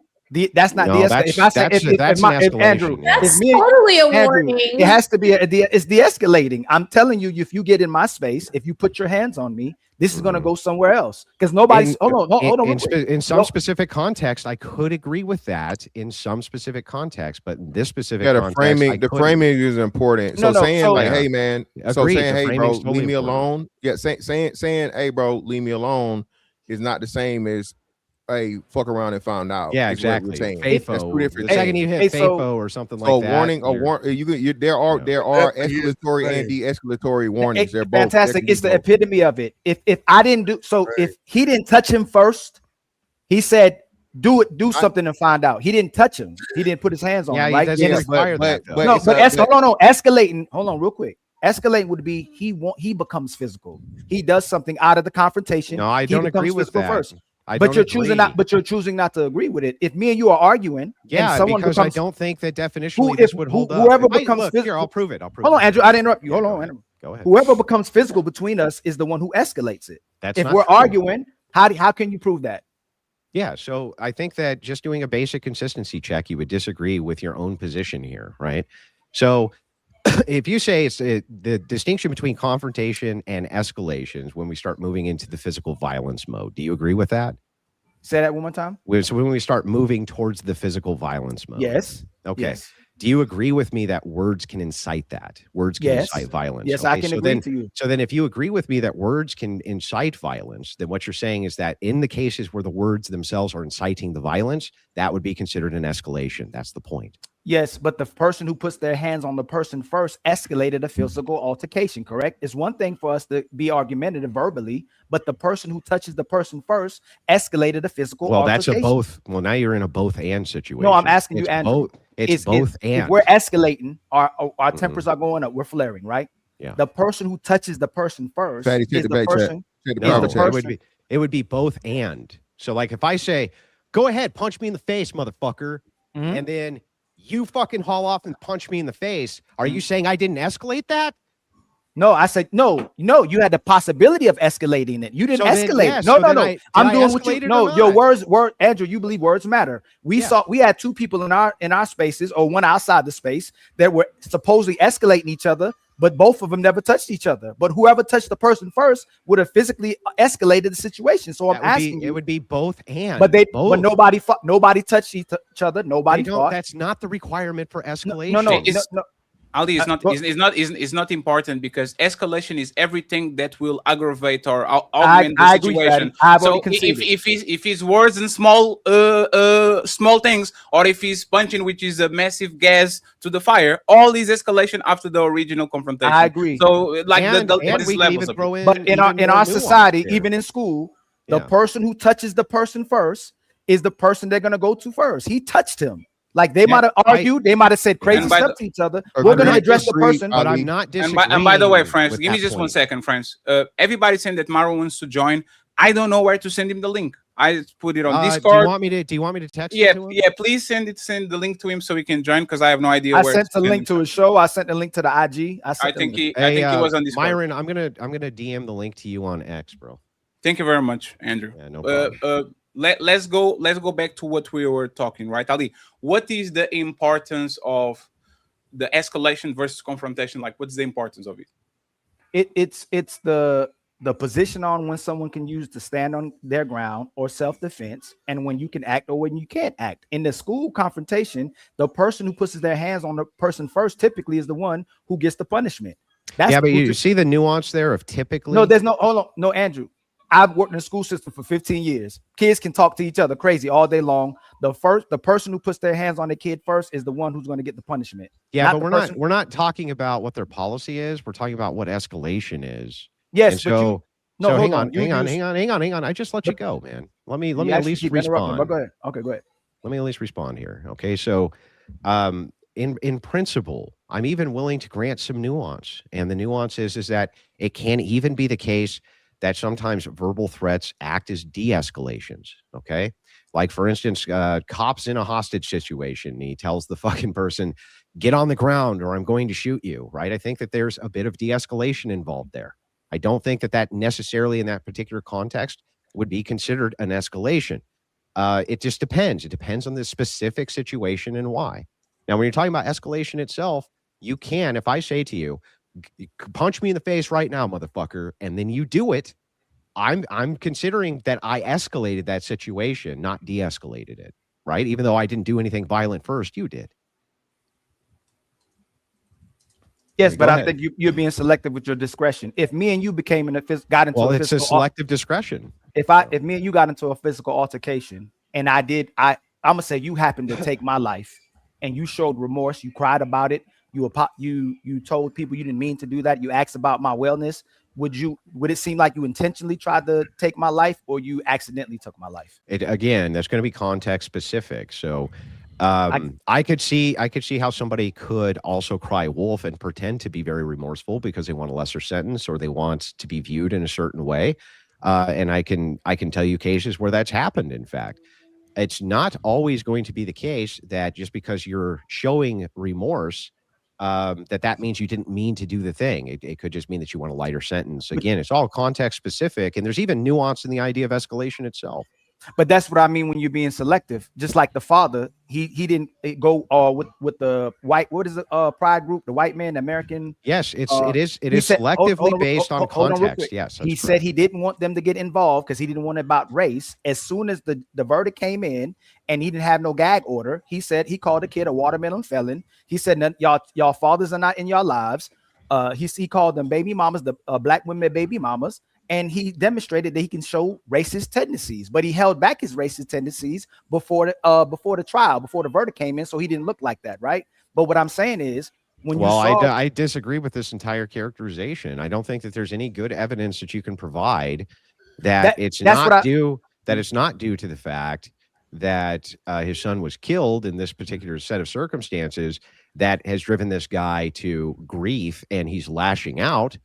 That's not no, de-escalation. If I say, that's an Andrew, escalation. That's totally a warning. It has to be it's de-escalating. I'm telling you, if you get in my space, if you put your hands on me, this is going to go somewhere else because nobody's. Hold on. In some specific context, I could agree with that in some specific context, but in this specific context, the framing is important. So hey man, hey bro, leave me alone. Yeah, saying, hey bro, leave me alone is not the same as hey, fuck around and found out. Yeah, exactly. That's two different the second you hit FAFO or something like that. There are escalatory and de-escalatory warnings. They're both fantastic. It's the epitome of it. If I didn't do so, if he didn't touch him first, he said, do something and find out. He didn't touch him. He didn't put his hands on him. Right? Escalating. Hold on, real quick. Escalating would be he becomes physical. He does something out of the confrontation. No, I don't agree with that. First. But you're choosing not to agree with it. If me and you are arguing, because I don't think that definitionally this would hold up. Whoever becomes physical, here, I'll prove it. Hold on, Andrew. I didn't interrupt you. Hold on, Andrew. Go ahead. Whoever becomes physical between us is the one who escalates it. That's if we're arguing, how can you prove that? Yeah, so I think that just doing a basic consistency check, you would disagree with your own position here, right? So if you say it's the distinction between confrontation and escalations when we start moving into the physical violence mode, do you agree with that? Say that one more time. So when we start moving towards the physical violence mode. Yes. Okay. Yes. Do you agree with me that words can incite that? Words can incite violence. Yes, I can agree to you. So then if you agree with me that words can incite violence, then what you're saying is that in the cases where the words themselves are inciting the violence, that would be considered an escalation. That's the point. Yes, but the person who puts their hands on the person first escalated a physical altercation, correct? It's one thing for us to be argumentative verbally, but the person who touches the person first escalated a physical altercation. That's a both. Well, now you're in a both and situation. No, I'm asking you, Andrew. It's both and. If we're escalating, our tempers are going up. We're flaring, right? Yeah. The person who touches the person first Fatty, is the person. It would be both and. So like if I say, go ahead, punch me in the face, motherfucker, and then you fucking haul off and punch me in the face. Are you saying I didn't escalate that? No, I said no. You had the possibility of escalating it. You didn't escalate. No. I'm doing what you. No, your words. Andrew, you believe words matter. We had two people in our spaces, or one outside the space, that were supposedly escalating each other, but both of them never touched each other. But whoever touched the person first would have physically escalated the situation. So I'm asking you. It would be both and. But nobody touched each other. Nobody fought. That's not the requirement for escalation. No. Ali, it's not important because escalation is everything that will aggravate or augment the situation. So if it's words and small things, or if he's punching, which is a massive gas to the fire, all is escalation after the original confrontation. I agree. So like the levels. But in our society, even in school, the person who touches the person first is the person they're gonna go to first. He touched him. Like they might have argued, they might have said crazy stuff to each other. We're going to address the person, but I'm not disagreeing. And by the way, friends, give me just 1 second, friends. Everybody's saying that Marwan wants to join. I don't know where to send him the link. I put it on Discord. Do you want me to text it to him? Yeah, please send the link to him so he can join because I have no idea. I sent the link to his show. I sent the link to the IG. I think he was on Discord. Myron, I'm gonna DM the link to you on X, bro. Thank you very much, Andrew. Yeah, no problem. Let's go back to what we were talking, right, Ali? What is the importance of the escalation versus confrontation? Like, what's the importance of it? It's the the position on when someone can use to stand on their ground or self-defense, and when you can act or when you can't act. In the school confrontation, the person who puts their hands on the person first typically is the one who gets the punishment. That's yeah, but you see the nuance there of typically. No, there's no, hold on, no, Andrew. I've worked in the school system for 15 years. Kids can talk to each other crazy all day long. The person who puts their hands on the kid first is the one who's going to get the punishment. Yeah, but we're not talking about what their policy is. We're talking about what escalation is. Yes, and but so, no, so hold hang on. Hang on. I just let you go, man. Let me at least respond. Go ahead. Okay, go ahead. Let me at least respond here. Okay, so in principle, I'm even willing to grant some nuance, and the nuance is that it can even be the case that sometimes verbal threats act as de-escalations. Okay, like for instance, cops in a hostage situation, and he tells the fucking person, "Get on the ground, or I'm going to shoot you." Right? I think that there's a bit of de-escalation involved there. I don't think that necessarily in that particular context would be considered an escalation. It just depends. It depends on the specific situation and why. Now, when you're talking about escalation itself, you can, if I say to you, punch me in the face right now, motherfucker, and then you do it, I'm considering that I escalated that situation, not de-escalated it, right? Even though I didn't do anything violent first, you did. Yes, but I think you're being selective with your discretion. If me and you got into it's a selective discretion. If me and you got into a physical altercation, and I'm gonna say you happened to take my life, and you showed remorse, you cried about it, you told people you didn't mean to do that, you asked about my wellness, would it seem like you intentionally tried to take my life, or you accidentally took my life? Again, that's going to be context specific. So I could see how somebody could also cry wolf and pretend to be very remorseful because they want a lesser sentence or they want to be viewed in a certain way. And I can tell you cases where that's happened. In fact, it's not always going to be the case that just because you're showing remorse, that means you didn't mean to do the thing. It could just mean that you want a lighter sentence. Again, it's all context specific, and there's even nuance in the idea of escalation itself. But that's what I mean when you're being selective. Just like the father, he didn't go with the white. What is it? Pride group, the white man, the American. Yes, it is selectively based on context. Yes, he said he didn't want them to get involved because he didn't want it about race. As soon as the verdict came in and he didn't have no gag order, he said he called the kid a watermelon felon. He said y'all fathers are not in your lives. He called them baby mamas, the black women baby mamas. And he demonstrated that he can show racist tendencies, but he held back his racist tendencies before the trial, before the verdict came in, so he didn't look like that, right? But what I'm saying is, I disagree with this entire characterization. I don't think that there's any good evidence that you can provide that it's not due to the fact that his son was killed in this particular set of circumstances that has driven this guy to grief, and he's lashing out,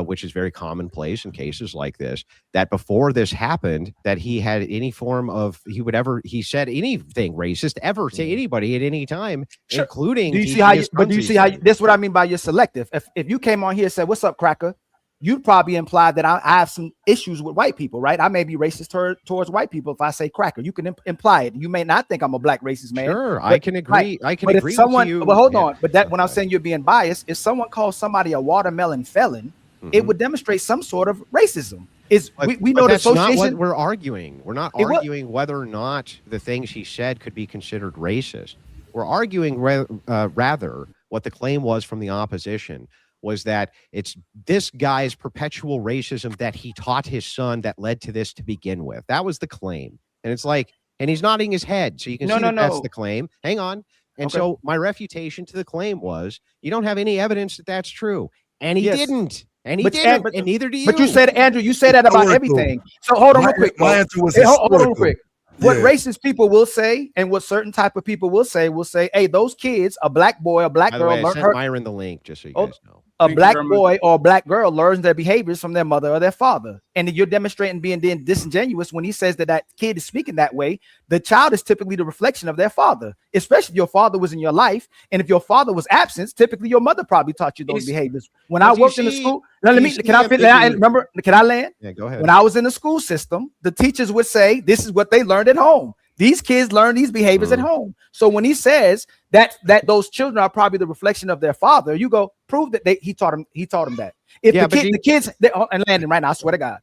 which is very commonplace in cases like this, that before this happened, that he had any form of, he said anything racist ever to anybody at any time, including. Do you see how this is what I mean by you're selective. If you came on here and said, "What's up, cracker?" you'd probably imply that I have some issues with white people, right? I may be racist towards white people if I say cracker. You can imply it. You may not think I'm a black racist man. Sure, I can agree. Right. I can agree with you. But hold on. But when I'm saying you're being biased, if someone calls somebody a watermelon felon, it would demonstrate some sort of racism. We know the association. That's not what we're arguing. We're not arguing whether or not the things he said could be considered racist. We're arguing rather what the claim was from the opposition was that it's this guy's perpetual racism that he taught his son that led to this to begin with. That was the claim. And it's like, and he's nodding his head. So you can see that's the claim. Hang on. And so my refutation to the claim was, you don't have any evidence that that's true. And he didn't. And he didn't. And neither do you. But you said, Andrew, you say that about everything. So hold on real quick. My answer was hold on real quick. What racist people will say, and what certain type of people will say, hey, those kids, a black boy, a black girl, I sent Myron the link just so you guys know. A black boy or a black girl learns their behaviors from their mother or their father. And you're demonstrating being disingenuous when he says that kid is speaking that way. The child is typically the reflection of their father, especially if your father was in your life. And if your father was absent, typically your mother probably taught you those behaviors. When I worked in the school, can I land? Yeah, go ahead. When I was in the school system, the teachers would say, this is what they learned at home. These kids learn these behaviors at home. So when he says that those children are probably the reflection of their father, you go prove that he taught them that. If the kids, and Landon right now, I swear to God,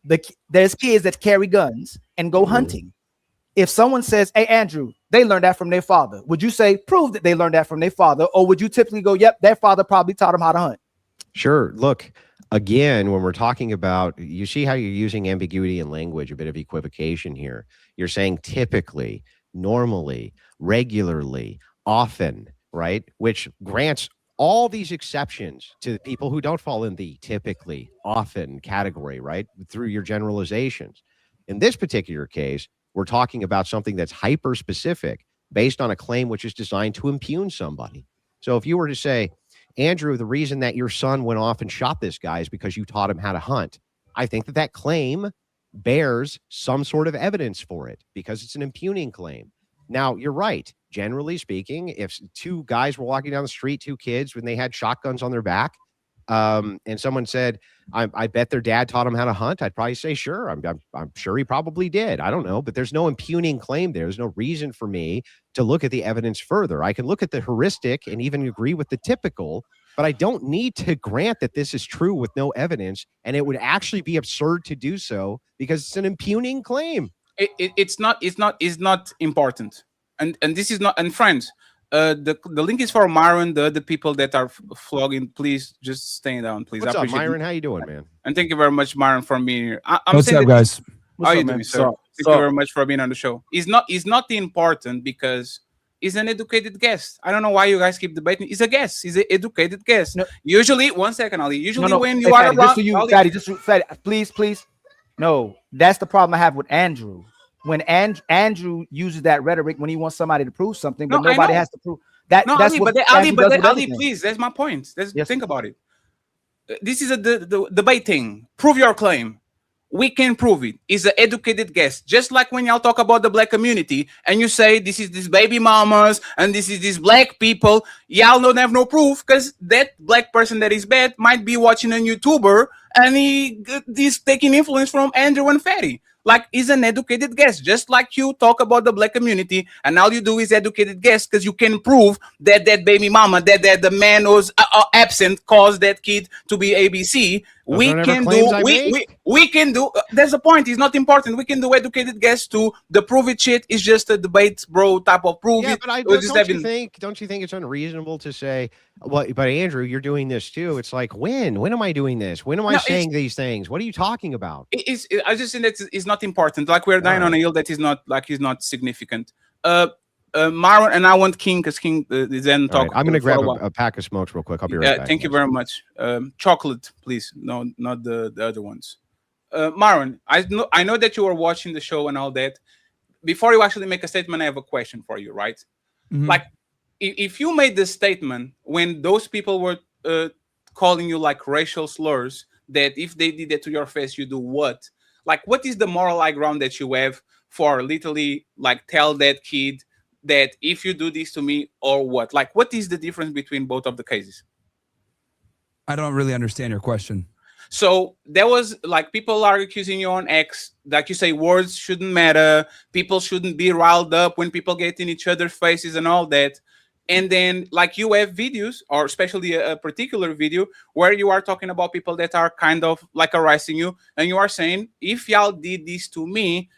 there's kids that carry guns and go hunting. If someone says, "Hey, Andrew, they learned that from their father," would you say prove that they learned that from their father, or would you typically go, "Yep, their father probably taught them how to hunt"? Sure. Look, again, when we're talking about, you see how you're using ambiguity in language, a bit of equivocation here. You're saying typically, normally, regularly, often, right? Which grants all these exceptions to people who don't fall in the typically, often category, right? Through your generalizations. In this particular case, we're talking about something that's hyper specific based on a claim which is designed to impugn somebody. So if you were to say, Andrew, the reason that your son went off and shot this guy is because you taught him how to hunt, I think that claim bears some sort of evidence for it because it's an impugning claim. Now, you're right. Generally speaking, if two guys were walking down the street, two kids, when they had shotguns on their back, and someone said, I bet their dad taught them how to hunt, I'd probably say, sure. I'm sure he probably did. I don't know, but there's no impugning claim there. There's no reason for me to look at the evidence further. I can look at the heuristic and even agree with the typical, but I don't need to grant that this is true with no evidence. And it would actually be absurd to do so because it's an impugning claim. It's not important. And this is not, and friends, the link is for Myron, the other people that are flogging. Please just stay down, please. What's up, Myron? How you doing, man? And thank you very much, Myron, for being here. What's up, guys? How are you doing, sir? Thank you very much for being on the show. It's not important because he's an educated guest. I don't know why you guys keep debating. He's a guest. He's an educated guest. No. Usually, one second, Ali. Usually when you are around, Fatty, please. No, that's the problem I have with Andrew. When Andrew uses that rhetoric when he wants somebody to prove something, but nobody has to prove that. No, that's Ali, Ali, please. That's my point. Think about it. This is the debating. Prove your claim. We can prove it. He's an educated guest. Just like when y'all talk about the black community and you say this is these baby mamas and this is these black people, y'all don't have no proof because that black person that is bad might be watching a YouTuber and he's taking influence from Andrew and Fatty. Like, he's an educated guest, just like you talk about the black community, and all you do is educated guess because you can prove that baby mama, that the man was absent, caused that kid to be ABC. We can do. That's the point. It's not important. We can do educated guess too. The prove it shit is just a debate, bro. Type of prove it. But don't you think it's unreasonable to say, well, but Andrew, you're doing this too. It's like, when am I doing this? When am I saying these things? What are you talking about? I just think that it's not important. Like, we're dying on a hill that is not significant. Marwan, and I want King because King is then talk. I'm going to grab a pack of smokes real quick. I'll be right back. Thank you very much. Chocolate, please. No, not the other ones. Marwan, I know that you were watching the show and all that. Before you actually make a statement, I have a question for you, right? Mm-hmm. Like, if you made this statement when those people were calling you like racial slurs, that if they did that to your face, you do what? Like, what is the moral high ground that you have for literally like tell that kid that if you do this to me or what? Like, what is the difference between both of the cases? I don't really understand your question. So there was like people are accusing you on X, like you say, words shouldn't matter. People shouldn't be riled up when people get in each other's faces and all that. And then like you have videos, or especially a particular video where you are talking about people that are kind of like harassing you. And you are saying, if y'all did this to me,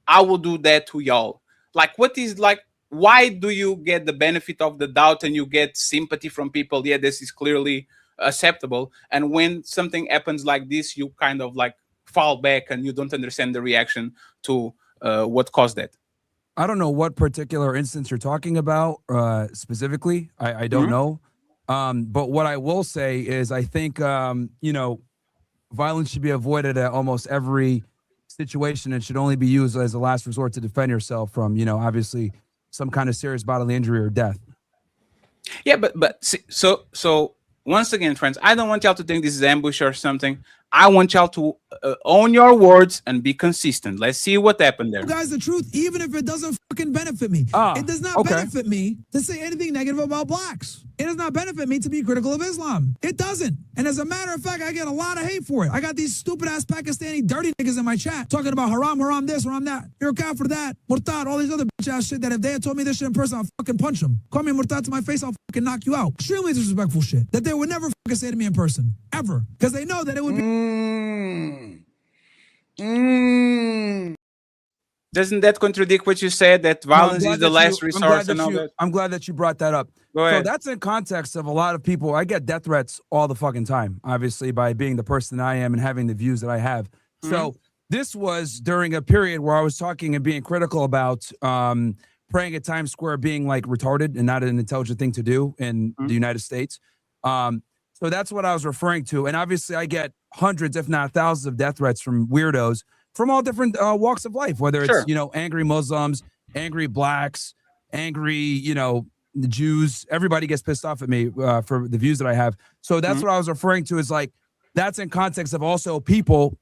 I will do that to y'all. Like, what is like, why do you get the benefit of the doubt and you get sympathy from people? Yeah, this is clearly acceptable. And when something happens like this, you kind of like fall back and you don't understand the reaction to what caused that. I don't know what particular instance you're talking about specifically. I don't know. But what I will say is I think, violence should be avoided at almost every situation and should only be used as a last resort to defend yourself from, obviously some kind of serious bodily injury or death. Yeah, but so once again, friends, I don't want y'all to think this is ambush or something. I want y'all to own your words and be consistent. Let's see what happened there. Guys, the truth, even if it doesn't fucking benefit me, it does not benefit me to say anything negative about blacks. It does not benefit me to be critical of Islam. It doesn't. And as a matter of fact, I get a lot of hate for it. I got these stupid ass Pakistani dirty niggas in my chat talking about haram this, haram that. You're a kafir that, murtad, all these other bitch ass shit that if they had told me this shit in person, I'll fucking punch them. Call me murtad to my face, I'll fucking knock you out. Extremely disrespectful shit that they would never fucking say to me in person. Ever. Because they know that it would be... Doesn't that contradict what you said, that violence is the last resource and all that? I'm glad that you brought that up. Go ahead. So that's in context of a lot of people. I get death threats all the fucking time, obviously, by being the person I am and having the views that I have. So this was during a period where I was talking and being critical about praying at Times Square being like retarded and not an intelligent thing to do in the United States. So that's what I was referring to. And obviously I get hundreds, if not thousands of death threats from weirdos from all different walks of life, whether it's, you know, angry Muslims, angry blacks, angry, you know, the Jews. Everybody gets pissed off at me for the views that I have. So that's what I was referring to, is like, that's in context of also people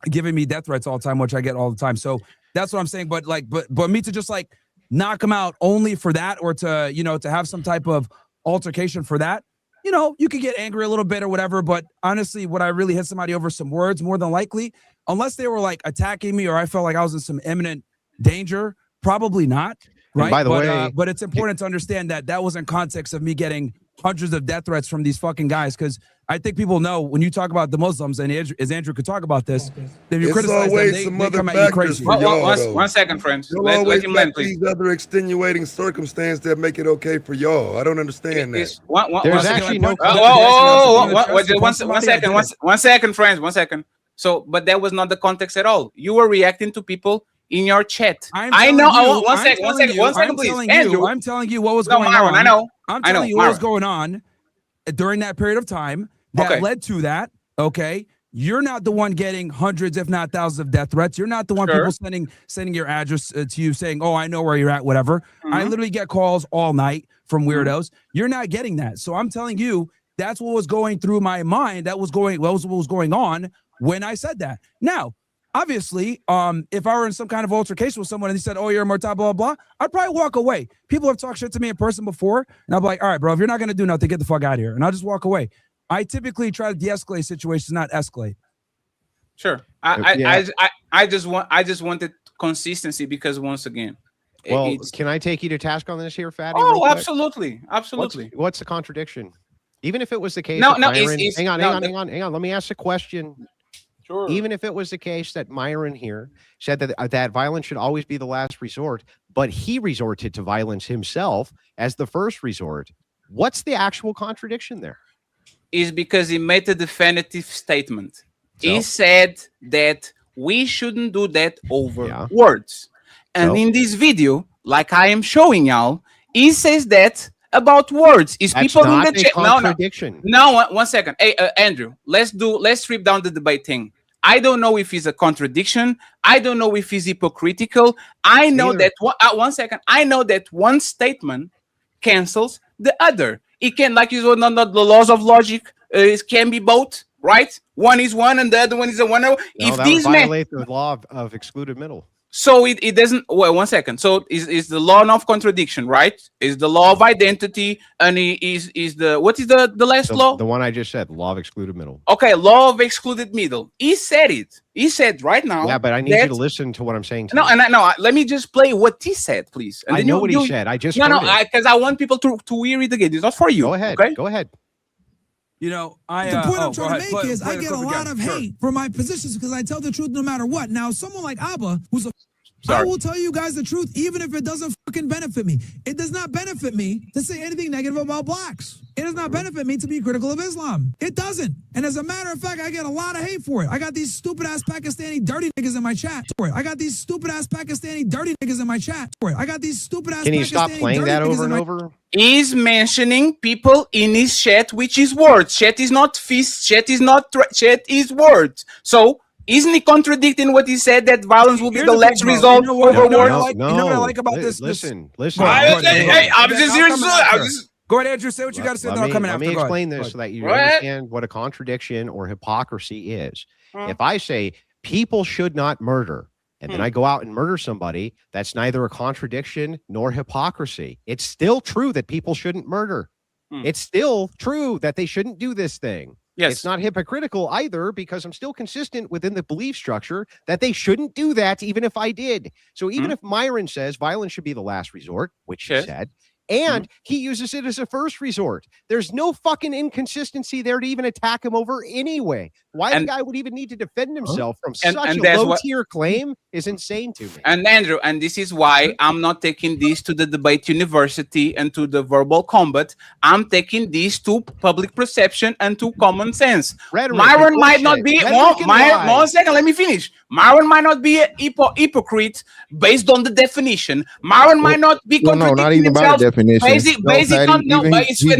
giving me death threats all the time, which I get all the time. So that's what I'm saying. But like, but me to just like knock them out only for that, or to, you know, to have some type of altercation for that, you know, you could get angry a little bit or whatever. But honestly, would I really hit somebody over some words? More than likely, unless they were like attacking me or I felt like I was in some imminent danger, probably not. Right. And by the way, but it's important to understand that that was in context of me getting hundreds of death threats from these fucking guys. Because I think people know when you talk about the Muslims, and as Andrew could talk about this, if you criticize them, they come at you crazy. One second, friends. Let him land, please. These other extenuing circumstances that make it okay for y'all. I don't understand that. There's actually no. One second, friends. 1 second. So, but that was not the context at all. You were reacting to people in your chat. I know. One second, please. Andrew, I'm telling you what was going on. I know. I'm telling you what was going on during that period of time that led to that. Okay. You're not the one getting hundreds, if not thousands of death threats. You're not the one people sending your address to you saying, oh, I know where you're at, whatever. I literally get calls all night from weirdos. You're not getting that. So I'm telling you, that's what was going through my mind. That was what was going on when I said that. Now, obviously, if I were in some kind of altercation with someone and they said, oh, you're a murtad, blah, blah, blah, I'd probably walk away. People have talked shit to me in person before, and I'll be like, all right, bro, if you're not going to do nothing, get the fuck out of here. And I'll just walk away. I typically try to de-escalate situations, not escalate. Sure. I just wanted consistency, because once again, well, can I take you to task on this here, Fatty? Oh, absolutely. What's the contradiction? Even if it was the case, hang on. Let me ask a question. Sure. Even if it was the case that Myron here said that violence should always be the last resort, but he resorted to violence himself as the first resort, what's the actual contradiction there? Is because he made a definitive statement. So? He said that we shouldn't do that over words. And in this video, like I am showing y'all, he says that about words. Is That's people not in the a chat? contradiction. No, 1 second. Hey, Andrew, let's strip down the debate thing. I don't know if it's a contradiction. I don't know if it's hypocritical. I know that 1 second. I know that one statement cancels the other. It can, like you know, not the laws of logic. It can be both, right? One is one, and the other one is a one. If that these would violate the law of excluded middle. So it doesn't. Well, 1 second. So is the law of contradiction, right? Is the law of identity, and is the what is the last law? The one I just said, law of excluded middle. Okay, law of excluded middle. He said it. He said right now. Yeah, but I need you to listen to what I'm saying. No, let me just play what he said, please. And I know what he said. I just because I want people to hear it again. It's not for you. Go ahead. Okay? Go ahead. You know, the point I'm trying to make is I get a lot of hate for my positions because I tell the truth no matter what. Now, someone like Abba, who's a I will tell you guys the truth, even if it doesn't fucking benefit me. It does not benefit me to say anything negative about blacks. It does not benefit me to be critical of Islam. It doesn't. And as a matter of fact, I get a lot of hate for it. I got these stupid ass Pakistani dirty niggas in my chat for it. I got these stupid ass Pakistani dirty niggas in my chat for it. I got these stupid ass. Can you stop playing that over and over? He's mentioning people in his chat, which is words. Chat is not fist. Chat is not chat is words. So. Isn't he contradicting what he said that violence will be the last result over words? You know what I like about this? Listen. Hey, I'm just here. Go ahead, Andrew. Say what you got to say. Then I'll come in after. Let me explain this so that you understand what a contradiction or hypocrisy is. If I say people should not murder, and then I go out and murder somebody, that's neither a contradiction nor hypocrisy. It's still true that people shouldn't murder. It's still true that they shouldn't do this thing. Yes. It's not hypocritical either, because I'm still consistent within the belief structure that they shouldn't do that, even if I did. So even if Myron says violence should be the last resort, which he said, and he uses it as a first resort, there's no fucking inconsistency there to even attack him over anyway. Why the guy would even need to defend himself from such a low-tier claim is insane to me. And Andrew, and this is why I'm not taking this to the debate university and to the verbal combat. I'm taking this to public perception and to common sense. Myron might not be... One second, let me finish. Myron might not be a hypocrite based on the definition. Myron might not be contradicting not even himself. By the definition. He's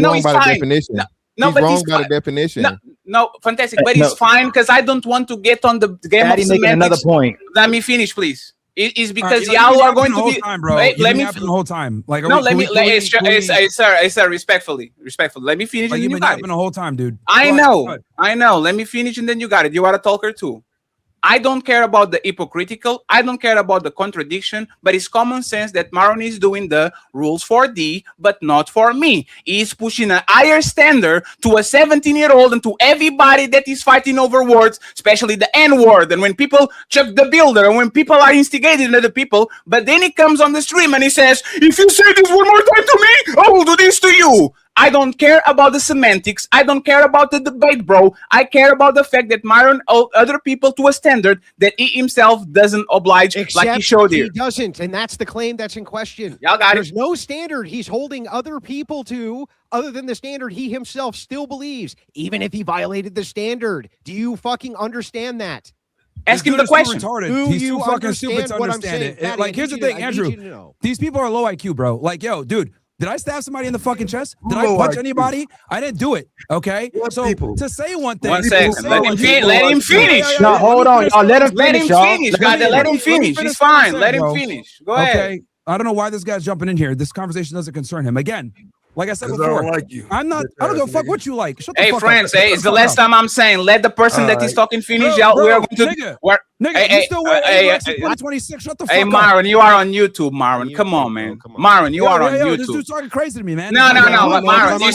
wrong by the definition. No, but he's wrong by the definition. No, fantastic, but it's fine because I don't want to get on the game of semantics. Another point. Let me finish, please. It's because y'all are going to be. Wait, let me the whole time. Like, no, let me. Sir, respectfully. Let me finish, and then you got it. The whole time, dude. I know. Let me finish, and then you got it. You are a talker too. I don't care about the hypocritical. I don't care about the contradiction, but it's common sense that Maron is doing the rules for D, but not for me. He's pushing a higher standard to a 17-year-old and to everybody that is fighting over words, especially the N-word. And when people chuck the builder, and when people are instigating other people, but then he comes on the stream and he says, if you say this one more time to me, I will do this to you. I don't care about the semantics. I don't care about the debate, bro. I care about the fact that Myron owed other people to a standard that he himself doesn't oblige, like he showed here. He doesn't, and that's the claim that's in question. Y'all got There's no standard he's holding other people to other than the standard he himself still believes, even if he violated the standard. Do you fucking understand that? Ask him the question. He's too fucking stupid to understand it. Like, here's the thing, Andrew. These people are low IQ, bro. Like, yo, dude. Did I stab somebody in the fucking chest? Did I punch anybody? I didn't do it. Okay. So to say one thing. 1 second. Let him finish. No, hold on, y'all. Let him finish. Let him finish. He's fine. Let him finish. Go ahead. Okay. I don't know why this guy's jumping in here. This conversation doesn't concern him. Again, like I said before, I don't give a fuck what you like. Shut the fuck friends, up. It's the last time I'm saying, let the person that is talking finish. Bro, we are going to. Nigga, you still wearing 2026. Shut the fuck up. Hey, Myron, you are on YouTube, Myron. Come on, man. Myron, you are on YouTube. This dude's talking crazy to me, man. No, Myron. You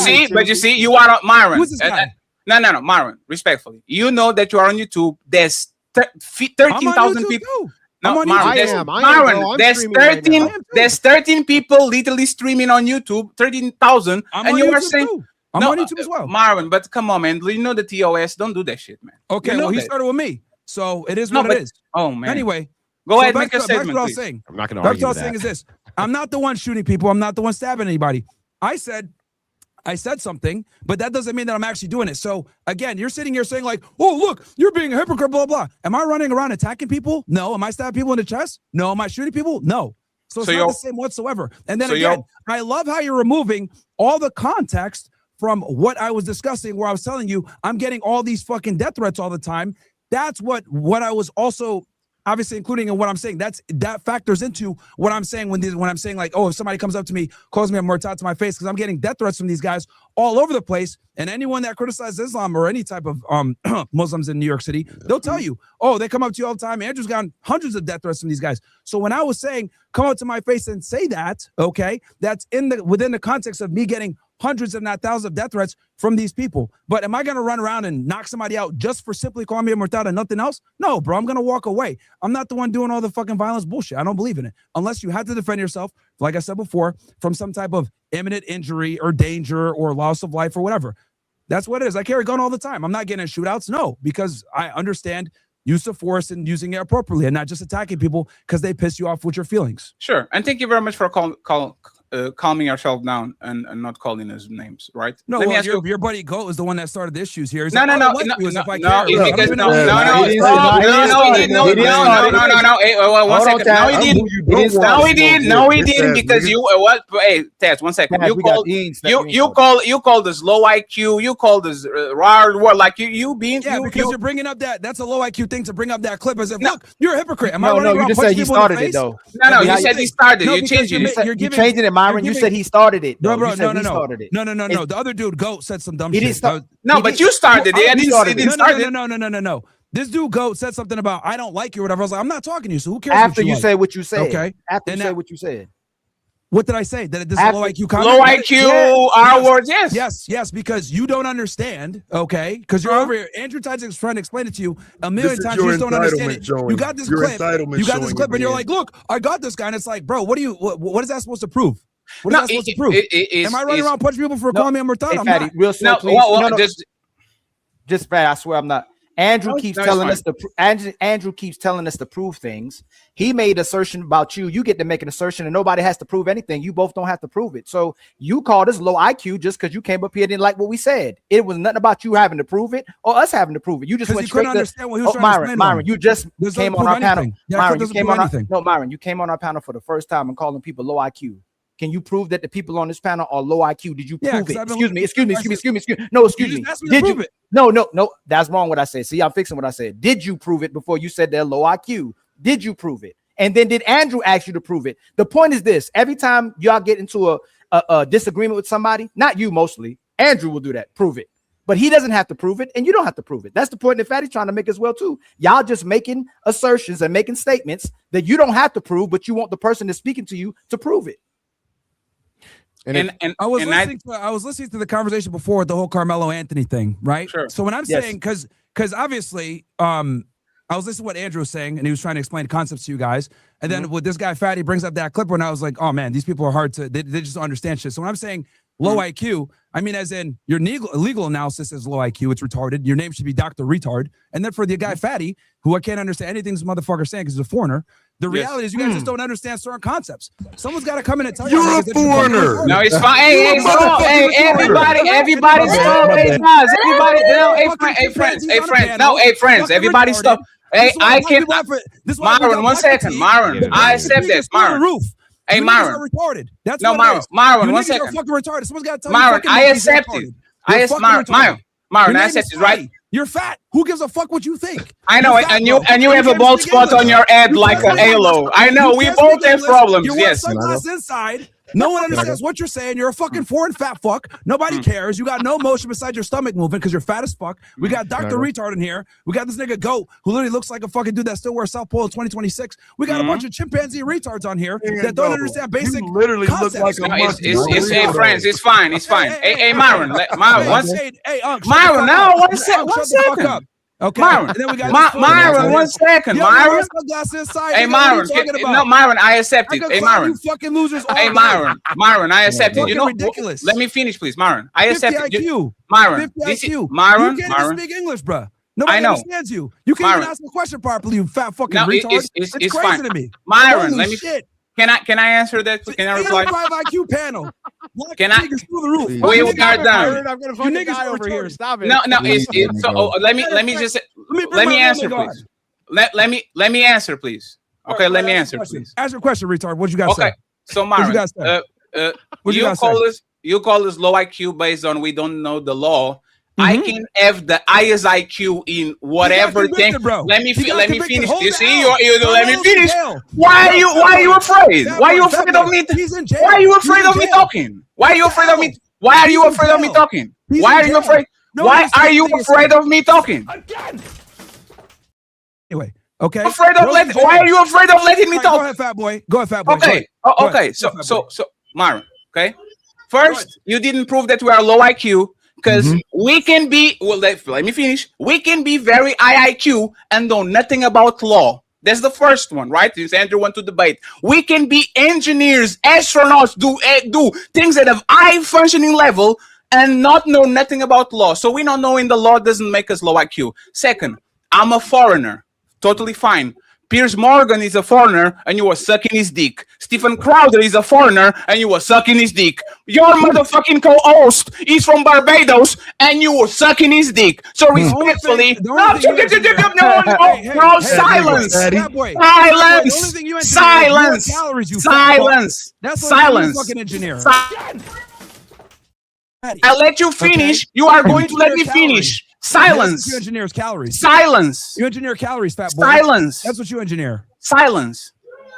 see, you are on Myron. Who's this guy? No, Myron. Respectfully, you know that you are on YouTube. There's 13,000 people. No, Myron, there's 13 people literally streaming on YouTube, 13,000, and you are saying I'm on YouTube as well. Myron, but come on, man. You know the TOS. Don't do that shit, man. Okay, well, he started with me, so it is what it is. Oh man. Anyway, go ahead, make a statement. What I was saying. I'm not going to argue what I was saying is this: I'm not the one shooting people. I'm not the one stabbing anybody. I said something, but that doesn't mean that I'm actually doing it. So again, you're sitting here saying like, oh, look, you're being a hypocrite, blah, blah. Am I running around attacking people? No. Am I stabbing people in the chest? No. Am I shooting people? No. So it's not the same whatsoever. And then again, I love how you're removing all the context from what I was discussing, where I was telling you, I'm getting all these fucking death threats all the time. That's what I was also obviously including in what I'm saying. That factors into what I'm saying when I'm saying like, oh, if somebody comes up to me, calls me a murtad to my face, because I'm getting death threats from these guys all over the place. And anyone that criticizes Islam or any type of Muslims in New York City, they'll tell you, oh, they come up to you all the time. Andrew's gotten hundreds of death threats from these guys. So when I was saying, come up to my face and say that, okay, that's within the context of me getting hundreds, if not thousands, of death threats from these people. But am I going to run around and knock somebody out just for simply calling me a murtad and nothing else? No, bro, I'm going to walk away. I'm not the one doing all the fucking violence bullshit. I don't believe in it. Unless you have to defend yourself, like I said before, from some type of imminent injury or danger or loss of life or whatever. That's what it is. I carry a gun all the time. I'm not getting in shootouts. No, because I understand use of force and using it appropriately and not just attacking people because they piss you off with your feelings. Sure. And thank you very much for calming yourself down and not calling us names, right? No, let me ask your buddy Goat is the one that started the issues here. No, he didn't. Because you what? Hey, Taz, 1 second. You called us low IQ. You called us word like you being because you're bringing up that's a low IQ thing to bring up that clip as if look, you're a hypocrite. Am I running you around just said he started it though. No, you said he started. You changed it. You're changing it. Myron, you said he started it. No. The other dude, Goat, said some dumb shit. No, but you started it. No. This dude, Goat, said something about I don't like you or whatever. I was like, I'm not talking to you, so who cares? After you say what you said. Okay. After you say what you said. What did I say? That this is a low IQ comment? Low IQ are words, yes. Yes, because you don't understand, okay? Because you're over here. Andrew Tyson's trying to explain it to you a million times. You just don't understand it. You got this clip. You got this clip, and you're like, look, I got this guy. And it's like, bro, what is that supposed to prove? What is that supposed to prove? Am I running around punching people for calling me a Murtad? Hey, I'm Fatty, not. real slow, please. Just Fat, I swear I'm not. Andrew keeps telling us Andrew keeps telling us to prove things. He made an assertion about you. You get to make an assertion and nobody has to prove anything. You both don't have to prove it. So you called us low IQ just because you came up here and didn't like what we said. It was nothing about you having to prove it or us having to prove it. You just went straight to understand what he was trying to explain. Myron, you just came on our panel. Myron, you came on our you came on our panel for the first time and calling people low IQ. Can you prove that the people on this panel are low IQ? Did you prove it? Excuse me. No, excuse me. Did you? No. That's wrong what I said. See, I'm fixing what I said. Did you prove it before you said they're low IQ? Did you prove it? And then did Andrew ask you to prove it? The point is this. Every time y'all get into a disagreement with somebody, not you mostly, Andrew will do that. Prove it. But he doesn't have to prove it, and you don't have to prove it. That's the point that Fatty's trying to make as well, too. Y'all just making assertions and making statements that you don't have to prove, but you want the person that's speaking to you to prove it. And I was listening to the conversation before with the whole Carmelo Anthony thing, right? Sure. So when I'm saying, because obviously, I was listening to what Andrew was saying, and he was trying to explain concepts to you guys. And then with this guy Fatty brings up that clip, and I was like, oh man, these people are hard to. They just don't understand shit. So when I'm saying low IQ, I mean as in your legal analysis is low IQ. It's retarded. Your name should be Dr. Retard. And then for the guy Fatty, who I can't understand anything this motherfucker's saying because he's a foreigner. The reality is you guys just don't understand certain concepts. Someone's got to come in and tell you. You're a foreigner. No, it's fine. Hey, stop. Hey, everybody stop. Hey, friends. Everybody stop. Hey, I can. Myron, 1 second. Myron, I accept that. Myron. Hey, Myron. That's no, Myron, 1 second. Fucking retarded. Someone's got to tell Myron, you. I accept it. Myron, I accept it, right? You're fat. Who gives a fuck what you think? I know, and you have a bald spot on your head like a halo. I know, we both have problems. You yes. Sunglasses inside. No one understands what you're saying. You're a fucking foreign fat fuck. Nobody cares. You got no motion besides your stomach moving because you're fat as fuck. We got Dr. Retard in here. We got this nigga Goat who literally looks like a fucking dude that still wears South Pole in 2026. We got a bunch of chimpanzee retards on here that don't understand basic literally concepts. look like a it's hey, friends, it's fine. Hey, Myron. Myron, Myron, now 1 second. Okay. Myron, and then we got Myron, 1 second. Myron. Hey, Myron. No, Myron, I accept it. Hey, Myron. You fucking losers. Hey, Myron. Myron, I accept it. You know, ridiculous. Let me finish, please, Myron. I accept it. Myron, this is Myron. You can't even speak English, bro. Nobody understands you. You can't even ask a question properly, you fat fucking retard. It's crazy fine. To me. Myron, Holy let me. Shit. Can I answer that? Can I reply? 5 IQ panel. Can I? We are done. I'm gonna fucking die over here. Stop it. No. It's so. Let me answer, please. Let me answer, please. Okay, let me answer, please. Ask your question, retard. What you got to say? Okay, so Myron, you call us low IQ based on we don't know the law. I can have the highest IQ in whatever thing. Let me finish. You see, you let me finish. Why are you afraid? Why are you afraid of me? Why are you afraid of me talking? Why are you afraid of me? Why are you afraid of me talking? Why are you afraid? Why are you afraid of me talking? Anyway, okay. Why are you afraid of letting me talk? Go ahead, fat boy. Go ahead, fat boy. Okay. Okay. So, Myron. Okay. First, you didn't prove that we are low IQ. Because we can be, well, let me finish. We can be very high IQ and know nothing about law. That's the first one, right? Since Andrew went to debate. We can be engineers, astronauts, do things that have high functioning level and not know nothing about law. So we not knowing the law doesn't make us low IQ. Second, I'm a foreigner. Totally fine. Piers Morgan is a foreigner and you were sucking his dick. Stephen Crowder is a foreigner and you were sucking his dick. Your motherfucking co-host is from Barbados and you were sucking his dick. So respectfully, silence. I let you finish. You are going to let me finish. Silence. You engineer calories. Silence. You engineer calories, fat boy. Silence. That's what you engineer. Silence.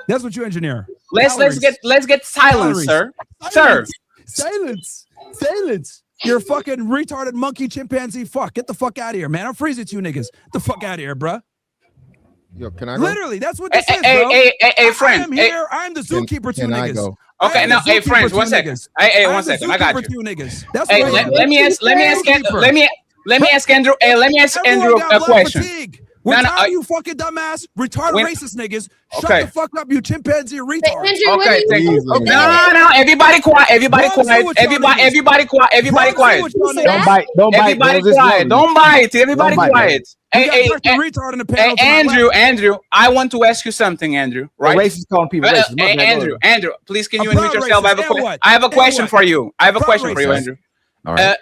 That's what you engineer. Let's get silence, sir. Silence. You're a fucking retarded monkey chimpanzee fuck. Get the fuck out of here, man. I'm freezing to you niggas. Get the fuck out of here, bruh. Yo, can I go? Literally, that's what this is, bro. Hey, friend. I am here. I'm the zookeeper to Can I niggas. go? Okay, now, hey, friends, 1 second. Hey, 1 second. I got you. Niggas. That's Hey, what let me ask Andrew. Hey, let me ask Andrew a question. We're tired of you fucking dumbass, retarded racist niggas. Shut the fuck up, you chimpanzee retard. Okay, thank you. No, everybody quiet. Everybody quiet. Everybody quiet. Everybody quiet. Don't bite. Don't bite. Everybody bro. quiet. Don't bite. Everybody Don't bite, quiet. Hey, Andrew, I want to ask you something, Andrew. Right? Racist calling people racist. Andrew, please, can you unmute yourself? I have a question for you. Andrew. All right.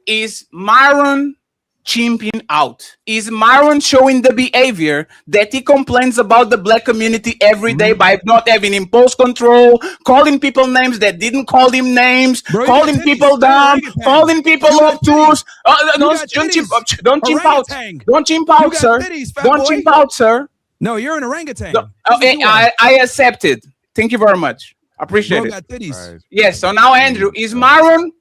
Is Myron chimping out? Is Myron showing the behavior that he complains about the black community every day by not having impulse control, calling people names that didn't call him names, calling people down, calling people obtuse? Don't chimp out. Don't chimp out, sir. Don't chimp out, sir. No, you're an orangutan. I accept it. Thank you very much. I appreciate it. Right. Yes. So now, Andrew, is Myron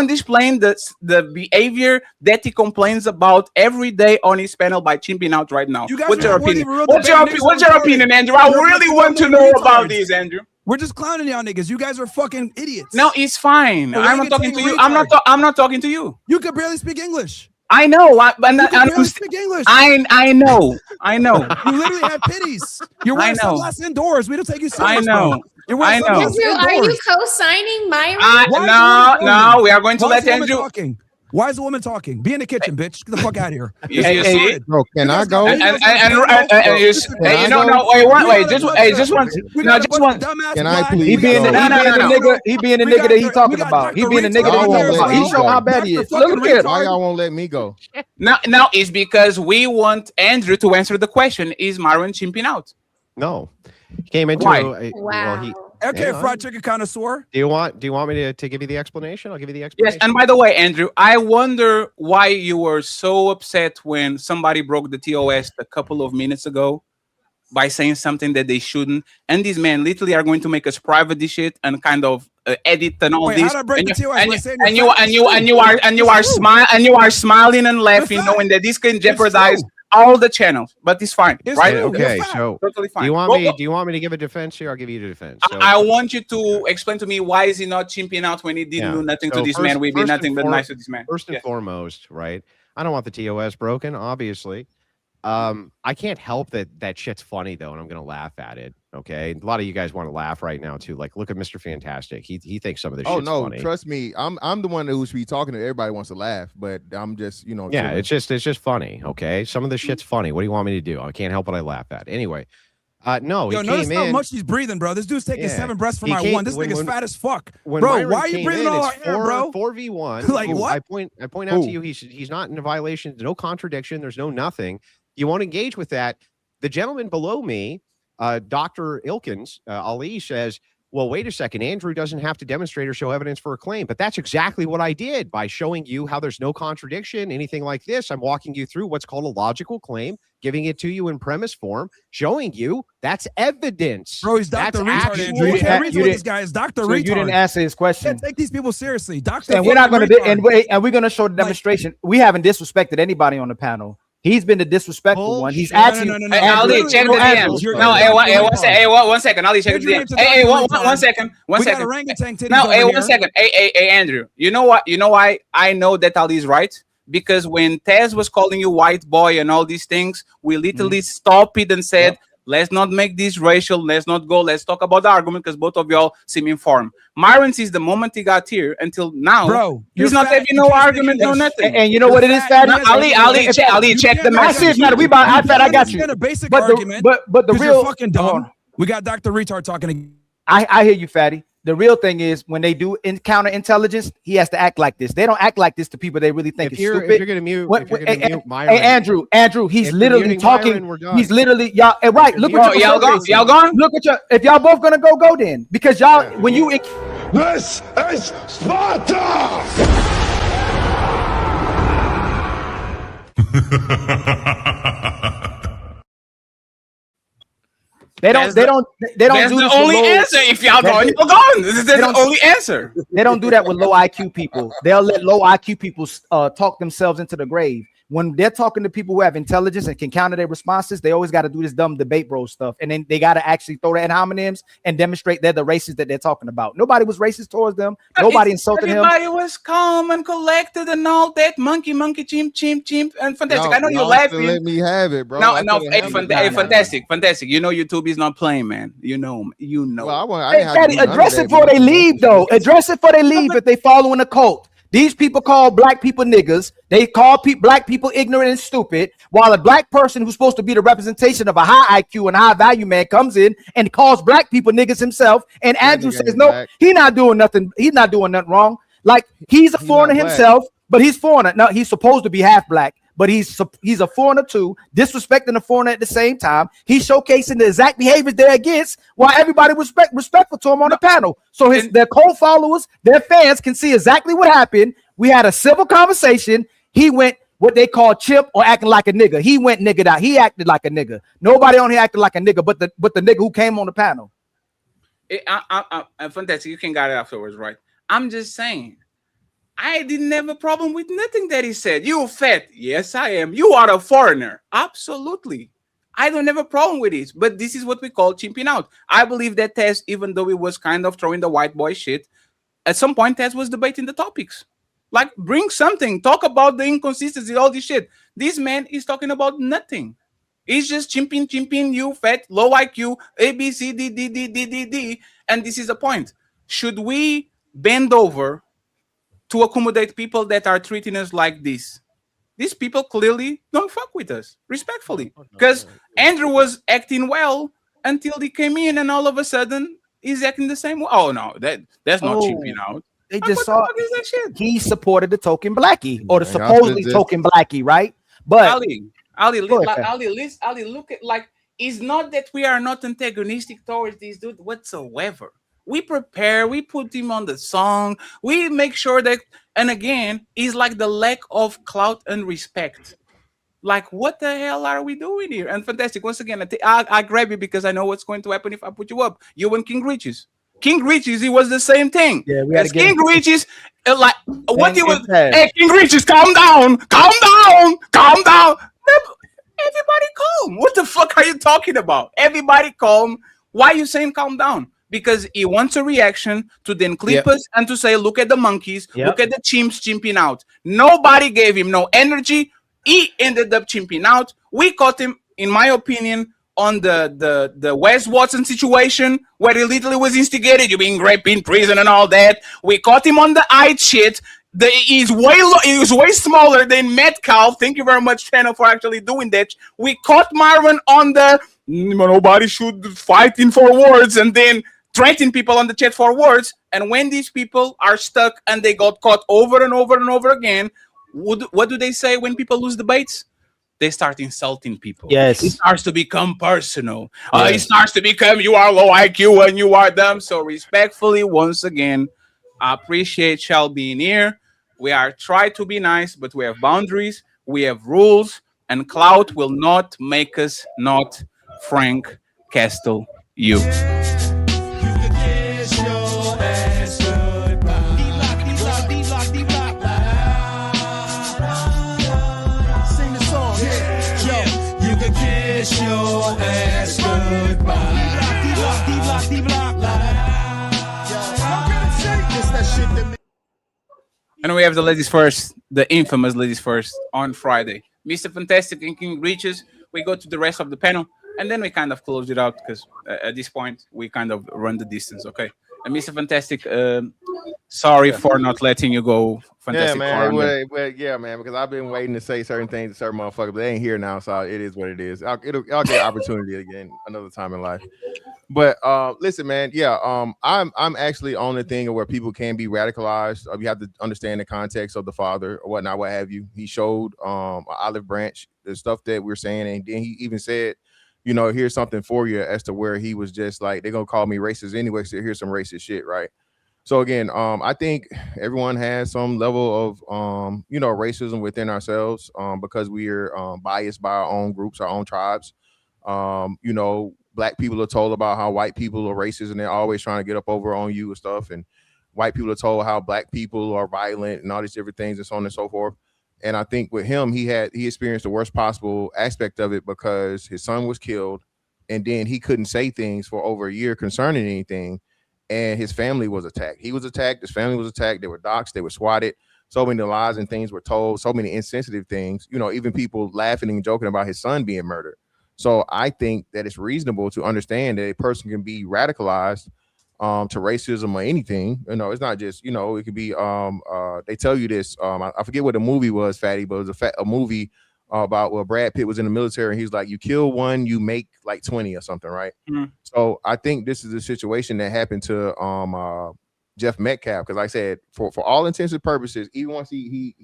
displaying the behavior that he complains about every day on his panel by chimping out right now? What's your opinion? What's your opinion, Andrew? I really want to know about this, Andrew. We're just clowning y'all niggas. You guys are fucking idiots. No, it's fine. I'm not talking to you. I'm not talking to you. You could barely speak English. I know. I speak English. I know. You literally have titties. You're wearing sunglasses indoors. We don't take you serious. I know. You're wearing Andrew, are you co-signing Myron? No, we are going to let Andrew. Why is the woman talking? Be in the kitchen, bitch. Get the fuck out of here. Hey, bro, can I go? Wait, just one. Can I please? He being the nigga that he talking about. He being the nigga that he talking about. He showing how bad he is. Look at why y'all won't let me go? Now it's because we want Andrew to answer the question: is Myron chimping out? No, he came into. Why? Well, Okay, fried chicken connoisseur. Do you want me to give you the explanation? I'll give you the explanation. Yes, and by the way, Andrew, I wonder why you were so upset when somebody broke the TOS a couple of minutes ago by saying something that they shouldn't. And these men literally are going to make us private this shit and kind of edit and all this. And you are smiling and laughing, knowing that this can jeopardize all the channels, but it's fine, right? Okay, so totally fine. Do you want me to give a defense here? I'll give you the defense. So, I want you to explain to me why is he not chimping out when he didn't do nothing to this man? We did nothing but nice to this man. First and foremost, right? I don't want the TOS broken, obviously. I can't help that shit's funny though, and I'm gonna laugh at it. Okay, a lot of you guys want to laugh right now too. Like, look at Mr. Fantastic. He thinks some of this. Oh shit's no, funny. trust me. I'm the one who's be talking to everybody wants to laugh, but I'm just Yeah, it's just funny. Okay, some of the shit's funny. What do you want me to do? I can't help what I laugh at. Anyway, no, he notice came how in. much he's breathing, bro. This dude's taking 7 breaths for my one. This nigga's fat as fuck, bro. Myron why are you breathing all our air, bro? 4v1. Like what? I point out to you, he's not in a violation. There's no contradiction. There's no nothing. You won't engage with that. The gentleman below me, Dr. Ilkins, Ali, says, well, wait a second. Andrew doesn't have to demonstrate or show evidence for a claim. But that's exactly what I did by showing you how there's no contradiction, anything like this. I'm walking you through what's called a logical claim, giving it to you in premise form, showing you that's evidence. Bro, he's Dr. Retard. Andrew. You can't read what this guy is. Dr. Retard. You didn't answer his question. You can't take these people seriously. Dr. And we're not going to and we're going to show the demonstration. We haven't disrespected anybody on the panel. He's been the disrespectful one. He's asking. Ali, check the DMs. No, one second. Ali, check the DMs. Hey, one second. One second. No, hey, 1 second. Hey, Andrew. You know what? You know why I know that Ali is right? Because when Tez was calling you white boy and all these things, we literally stopped it and said, let's not make this racial. Let's not go. Let's talk about the argument because both of y'all seem informed. Myron sees the moment he got here until now, bro, he's not having no argument, no nothing. And you know what it is, Fatty? Ali, check the message. I got you. A basic but argument. But the real fucking dumb. We got Dr. Retard talking. I hear you, Fatty. The real thing is when they do counterintelligence, he has to act like this. They don't act like this to people they really think is stupid. If you're gonna mute, Myron, hey, Andrew, he's literally talking. He's literally y'all. Right, look at y'all gone. Look at your. If y'all both gonna go then, because y'all when you. This is Sparta. They don't That's do the only answer. If y'all gone, you're gone. This is the only answer. They don't do that with low IQ people. They'll let low IQ people talk themselves into the grave. when they're talking to people who have intelligence and can counter their responses, they always got to do this dumb debate bro stuff. And then they got to actually throw their homonyms and demonstrate they're the racists that they're talking about. Nobody was racist towards them. Nobody insulted him. Everybody was calm and collected and all that. Monkey, chimp. And fantastic. I know you're laughing. Let me have it, bro. No, fantastic. You know YouTube is not playing, man. You know. Well, address it before they leave, though. Address it before they leave if they following a cult. These people call black people niggas. They call black people ignorant and stupid, while a black person who's supposed to be the representation of a high IQ and high value man comes in and calls black people niggas himself. And Andrew says, no, he's not doing nothing. He's not doing nothing wrong. Like, he's a foreigner himself, but he's foreigner. No, he's supposed to be half black, but he's a foreigner too, disrespecting a foreigner at the same time. He's showcasing the exact behaviors they're against, while everybody was respectful to him on the panel. So their co-followers, their fans can see exactly what happened. We had a civil conversation. He went what they call chimp or acting like a nigga. He went nigga out. He acted like a nigga. Nobody on here acted like a nigga, but the nigga who came on the panel. Fantastic. You can get it afterwards, right? I'm just saying. I didn't have a problem with nothing that he said. You fat. Yes, I am. You are a foreigner. Absolutely. I don't have a problem with it. But this is what we call chimping out. I believe that Tess, even though it was kind of throwing the white boy shit, at some point Tess was debating the topics. Like, bring something. Talk about the inconsistency, all this shit. This man is talking about nothing. He's just chimping, you fat, low IQ, A, B, C, D. And this is the point. Should we bend over to accommodate people that are treating us like this? These people clearly don't fuck with us, respectfully. Because Andrew was acting well until he came in, and all of a sudden he's acting the same way. Oh no, that's not chimping out. They just saw he supported the token blackie or the supposedly token blackie, right? But Ali, look at, like, it's not that we are not antagonistic towards this dude whatsoever. We prepare, we put him on the song, we make sure that, and again, it's like the lack of clout and respect. Like, what the hell are we doing here? And fantastic, once again, I grab you because I know what's going to happen if I put you up. You and King Riches. King Riches, it was the same thing. Yeah, we had to King Riches, like, what he was, hey, King Riches, calm down. Everybody calm. What the fuck are you talking about? Everybody calm. Why are you saying calm down? Because he wants a reaction to then clip us and to say, look at the monkeys, look at the chimps chimping out. Nobody gave him no energy. He ended up chimping out. We caught him, in my opinion, on the Wes Watson situation where he literally was instigated, you being raped in prison and all that. We caught him on the height shit. He was way smaller than Metcalf. Thank you very much, Channel, for actually doing that. We caught Marvin on the nobody should fight in 4 words and then threaten people on the chat for words. And when these people are stuck and they got caught over and over again, what do they say when people lose debates? They start insulting people. Yes. It starts to become personal. It starts to become, you are low IQ and you are dumb. So respectfully, once again, I appreciate y'all being here. We are trying to be nice, but we have boundaries. We have rules. And clout will not make us not Frank Castle you. Your ass goodbye. And we have the ladies first, the infamous ladies first on Friday. Mr. Fantastic and King Reaches. We go to the rest of the panel, and then we kind of close it out because at this point we kind of run the distance. Okay. And Mr. Fantastic, sorry for not letting you go. Fantastic. Yeah, man. Yeah, man. Because I've been waiting to say certain things to certain motherfuckers, but they ain't here now, so it is what it is. I'll get opportunity again another time in life. But listen, man. Yeah, I'm actually on the thing where people can be radicalized. You have to understand the context of the father or whatnot, what have you. He showed an olive branch, the stuff that we're saying, and then he even said, you know, here's something for you, as to where he was just like, they're gonna call me racist anyway, so here's some racist shit, right? So again, I think everyone has some level of racism within ourselves, because we are biased by our own groups, our own tribes. Black people are told about how white people are racist and they're always trying to get up over on you and stuff, and white people are told how black people are violent and all these different things and so on and so forth. And I think with him, he experienced the worst possible aspect of it because his son was killed, and then he couldn't say things for over a year concerning anything, and his family was attacked. He was attacked. His family was attacked. They were doxxed. They were swatted. So many lies and things were told. So many insensitive things. You know, even people laughing and joking about his son being murdered. So I think that it's reasonable to understand that a person can be radicalized to racism or anything. You know, it's not just, you know, it could be they tell you this. I forget what the movie was, Fatty, but it was a movie about where Brad Pitt was in the military and he's like, you kill one, you make like 20 or something, right? Mm. So I think this is a situation that happened to Jeff Metcalf, because like I said, for all intents and purposes, even once he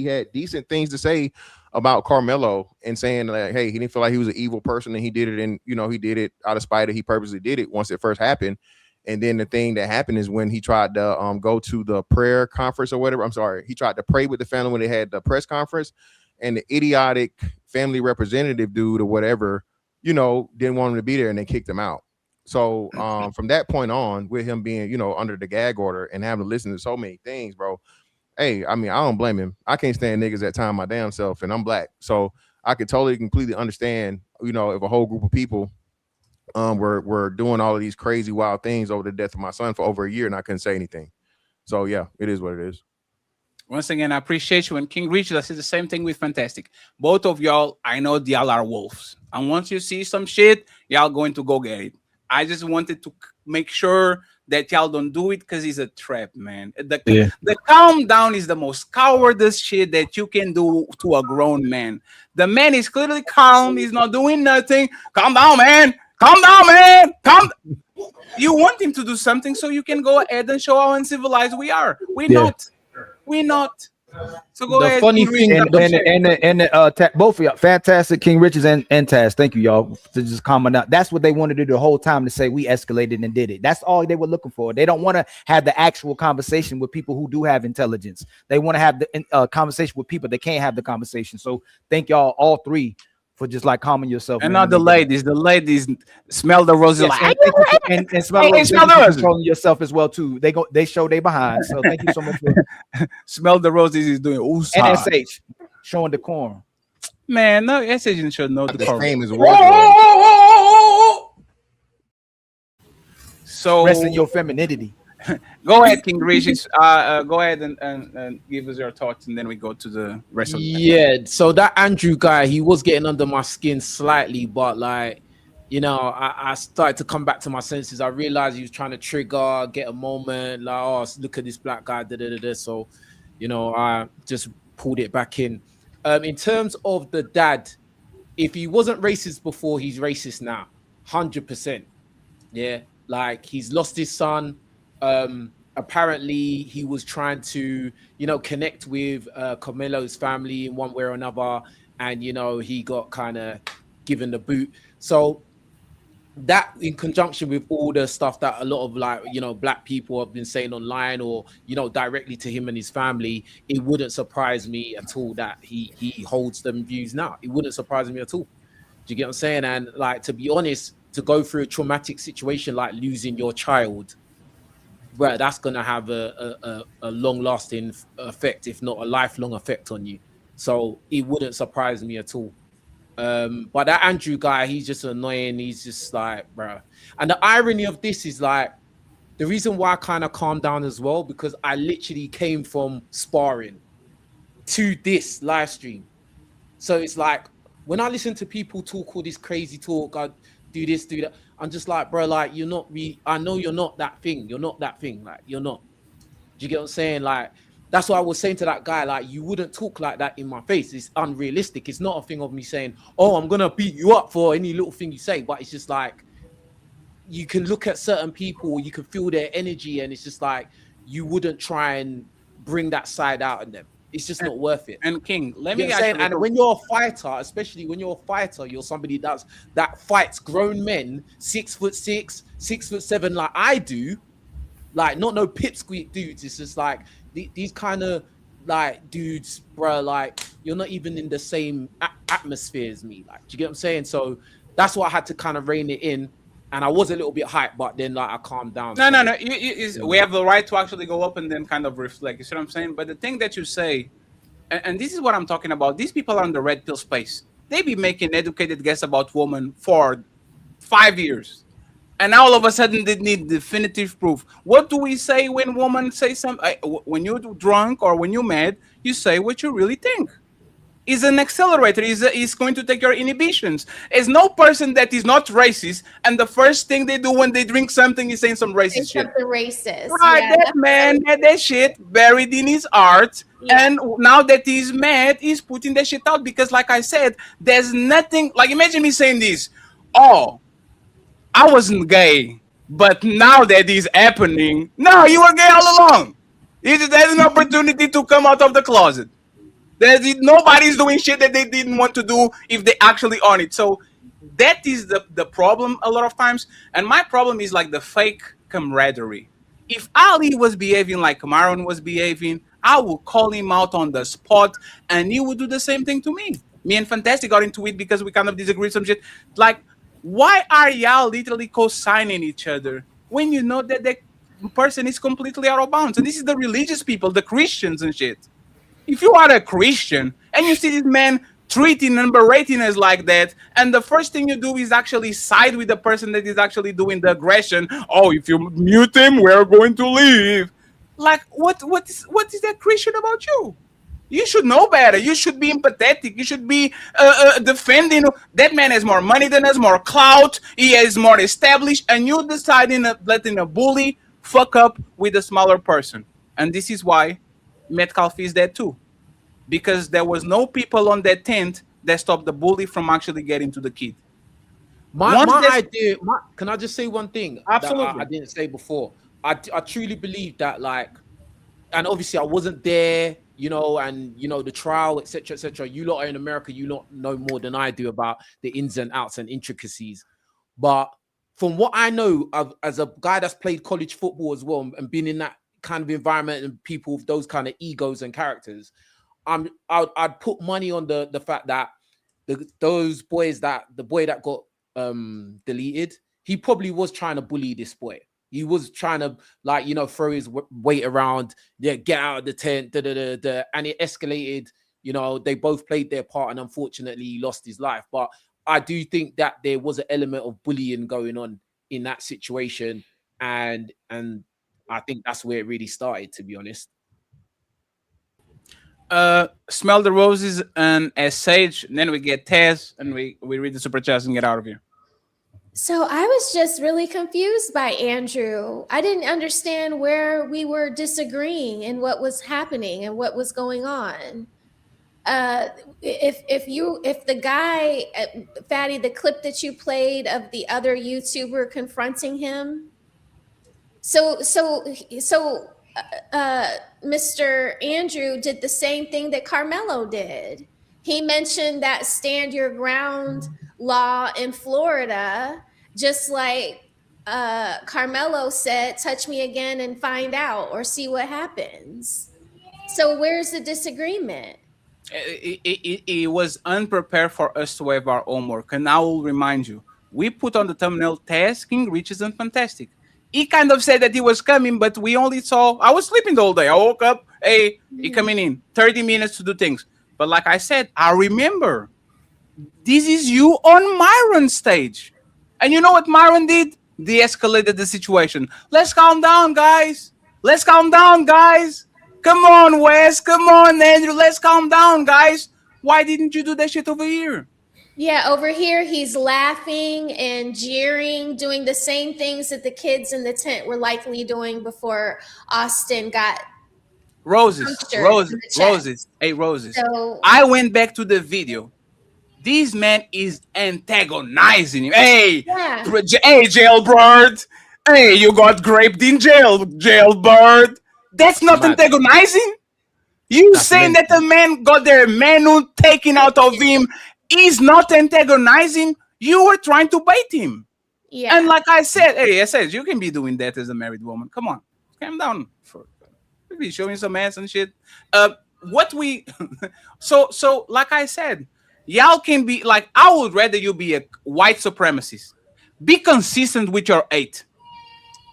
had decent things to say about Karmelo and saying like, hey, he didn't feel like he was an evil person and he did it, and you know, he did it out of spite, he purposely did it once it first happened. And then the thing that happened is when he tried to go to the prayer conference or whatever. I'm sorry, he tried to pray with the family when they had the press conference, and the idiotic family representative dude or whatever, you know, didn't want him to be there and they kicked him out. So from that point on, with him being, you know, under the gag order and having to listen to so many things, bro. Hey, I mean, I don't blame him. I can't stand niggas that time my damn self, and I'm black. So I could totally completely understand, you know, if a whole group of people were doing all of these crazy wild things over the death of my son for over a year and I couldn't say anything. So yeah, it is what it is. Once again, I appreciate you. And King Richard, I said the same thing with Fantastic. Both of y'all, I know y'all are wolves. And once you see some shit, y'all going to go get it. I just wanted to make sure that y'all don't do it because it's a trap, man. The calm down is the most cowardice shit that you can do to a grown man. The man is clearly calm. He's not doing nothing. Calm down, man. Calm down, man. You want him to do something so you can go ahead and show how uncivilized we are. We're not. So go ahead. Funny thing, both of y'all, Fantastic, King Richards, and Taz. Thank you, y'all, to just comment out. That's what they wanted to do the whole time, to say we escalated and did it. That's all they were looking for. They don't want to have the actual conversation with people who do have intelligence. They want to have the conversation with people that can't have the conversation. So thank y'all, all three, for just like calming yourself. And not the ladies. The ladies smell the roses. Yes, and smell the roses. Controlling yourself as well too. They show they behind. So thank you so much for smell the roses. Is doing USA. And SH showing decorum. Man, no, SH didn't show no decorum. The famous So rest in your femininity. Go ahead, King Regis. Go ahead and give us your thoughts, and then we go to the rest of the Yeah, so that Andrew guy, he was getting under my skin slightly, but like, you know, I started to come back to my senses. I realized he was trying to trigger, get a moment, like, oh, look at this black guy, So, you know, I just pulled it back in. In terms of the dad, if he wasn't racist before, he's racist now, 100%. Yeah, like he's lost his son. Apparently he was trying to, you know, connect with Karmelo's family in one way or another, and you know, he got kind of given the boot. So that, in conjunction with all the stuff that a lot of, like, you know, black people have been saying online, or you know, directly to him and his family, it wouldn't surprise me at all that he holds them views now. It wouldn't surprise me at all. Do you get what I'm saying? And like, to be honest, to go through a traumatic situation like losing your child, right, that's gonna have a long-lasting effect, if not a lifelong effect on you. So it wouldn't surprise me at all. But that Andrew guy, he's just annoying. He's just like, bro. And the irony of this is like, the reason why I kind of calmed down as well, because I literally came from sparring to this live stream. So it's like, when I listen to people talk all this crazy talk, I do this, do that, I'm just like, bro, like, you're not me. I know you're not that thing. You're not that thing. Like, you're not. Do you get what I'm saying? Like, that's what I was saying to that guy. Like, you wouldn't talk like that in my face. It's unrealistic. It's not a thing of me saying, oh, I'm going to beat you up for any little thing you say. But it's just like, you can look at certain people, you can feel their energy, and it's just like, you wouldn't try and bring that side out in them. It's just not worth it. And King, let me say, and when you're a fighter, especially when you're a fighter, you're somebody that fights grown men, 6'6", 6'7", like I do, like not no pipsqueak dudes. It's just like these kind of like dudes, bro. Like, you're not even in the same atmosphere as me. Like, do you get what I'm saying? So that's why I had to kind of rein it in. And I was a little bit hyped, but then like I calmed down. No. We have the right to actually go up and then kind of reflect. You see what I'm saying? But the thing that you say and this is what I'm talking about. These people are in the red pill space. They be making educated guess about women for 5 years. And all of a sudden they need definitive proof. What do we say when women say something? When you're drunk or when you're mad, you say what you really think. Is an accelerator. Is going to take your inhibitions. There's no person that is not racist, and the first thing they do when they drink something is saying some racist shit. Something racist. Right, Yeah, that man had that shit buried in his art, and now that he's mad, he's putting that shit out because, like I said, there's nothing. Like, imagine me saying this: "Oh, I wasn't gay, but now that is happening, no, you were gay all along. You just had an opportunity to come out of the closet. Nobody's doing shit that they didn't want to do if they actually on it. So that is the problem a lot of times. And my problem is like the fake camaraderie. If Ali was behaving like Marlon was behaving, I will call him out on the spot, and he would do the same thing to me. Me and Fantastic got into it because we kind of disagreed some shit. Like, why are y'all literally co-signing each other when you know that the person is completely out of bounds? And this is the religious people, the Christians and shit. If you are a Christian and you see this man treating and berating us like that, and the first thing you do is actually side with the person that is actually doing the aggression. Oh, if you mute him, we're going to leave. Like, what is that Christian about you? You should know better. You should be empathetic. You should be defending. That man has more money than us, more clout. He is more established, and you deciding letting a bully fuck up with a smaller person. And this is why Metcalf is dead too, because there was no people on that tent that stopped the bully from actually getting to the kid. My idea. Can I just say one thing? Absolutely. That I didn't say before. I truly believe that, like, and obviously I wasn't there, you know, and you know the trial, etc., etc. You lot are in America. You lot know more than I do about the ins and outs and intricacies. But from what I know, as a guy that's played college football as well and been in that kind of environment and people with those kind of egos and characters, I'd put money on the fact that those boys, that the boy that got deleted, he probably was trying to bully this boy. He was trying to, like, you know, throw his weight around, get out of the tent, and it escalated. You know, they both played their part, and unfortunately, he lost his life. But I do think that there was an element of bullying going on in that situation, and I think that's where it really started, to be honest. Smell the roses and as Sage, and then we get Taz, and we read the super chats and get out of here. So I was just really confused by Andrew. I didn't understand where we were disagreeing and what was happening and what was going on. If the guy, Fatty, the clip that you played of the other YouTuber confronting him. So Mr. Andrew did the same thing that Karmelo did. He mentioned that stand your ground law in Florida, just like Karmelo said, touch me again and find out or see what happens. So where's the disagreement? It was unprepared for us to have our homework. And I will remind you, we put on the thumbnail Taz, King, Riches, and Fantastic. He kind of said that he was coming, but we only saw, I was sleeping the whole day. I woke up, hey, he coming in, 30 minutes to do things. But like I said, I remember, this is you on Myron's stage. And you know what Myron did? De-escalated the situation. Let's calm down, guys. Let's calm down, guys. Come on, Wes. Come on, Andrew. Let's calm down, guys. Why didn't you do that shit over here? Yeah, over here, he's laughing and jeering, doing the same things that the kids in the tent were likely doing before Austin got Roses. Hey, Roses. So, I went back to the video. This man is antagonizing him. Hey, hey, jailbird. Hey, you got graped in jail, jailbird. That's not antagonizing. You saying that the man got their menu taken out of him is not antagonizing. You were trying to bait him. Yeah. And like I said, hey, I said you can be doing that as a married woman. Come on, calm down. Be showing some ass and shit. So like I said, y'all can be like, I would rather you be a white supremacist. Be consistent with your 8.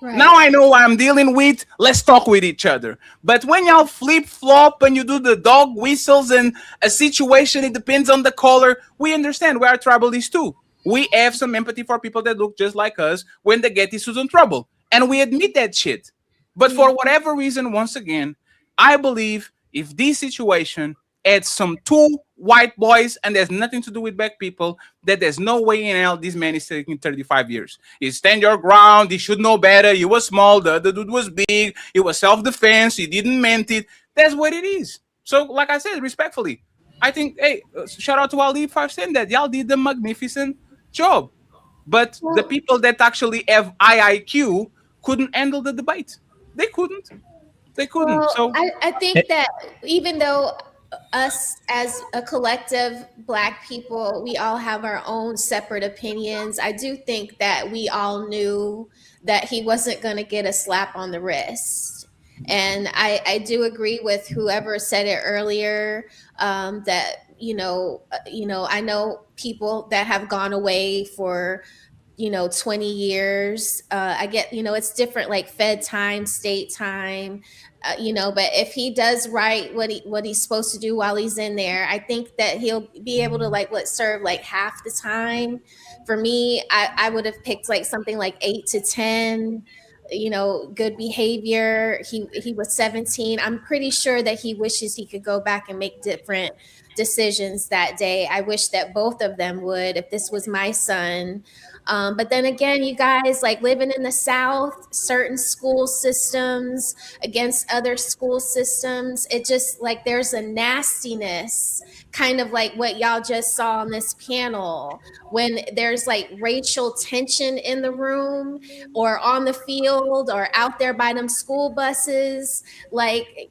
Right. Now I know what I'm dealing with. Let's talk with each other. But when y'all flip flop and you do the dog whistles and a situation, it depends on the color. We understand we are tribalists too. We have some empathy for people that look just like us when they get issues in trouble, and we admit that shit. But for whatever reason, once again, I believe if this situation adds some two white boys and there's nothing to do with black people, that there's no way in hell this man is taking 35 years. You stand your ground. He should know better. You were small. The other dude was big. It was self-defense. He didn't meant it. That's what it is. So, like I said, respectfully, I think, hey, shout out to Ali for saying that. Y'all did the magnificent job. But the people that actually have IIQ couldn't handle the debate. They couldn't. They couldn't. Well, So I think that even though us as a collective Black people, we all have our own separate opinions, I do think that we all knew that he wasn't going to get a slap on the wrist. And I do agree with whoever said it earlier, that, I know people that have gone away for 20 years. I get, it's different, like Fed time, state time, but if he does right what he's supposed to do while he's in there, I think that he'll be able to serve like half the time. For me, I would have picked like something like 8 to 10. Good behavior. He was 17. I'm pretty sure that he wishes he could go back and make different decisions that day. I wish that both of them would, if this was my son. But then again, you guys, like living in the South, certain school systems against other school systems, it just like there's a nastiness, kind of like what y'all just saw on this panel, when there's like racial tension in the room or on the field or out there by them school buses. Like,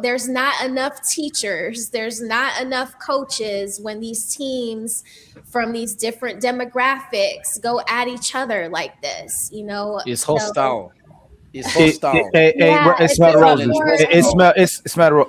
there's not enough teachers, there's not enough coaches when these teams from these different demographics go at each other like this, It's So- hostile. It's hostile.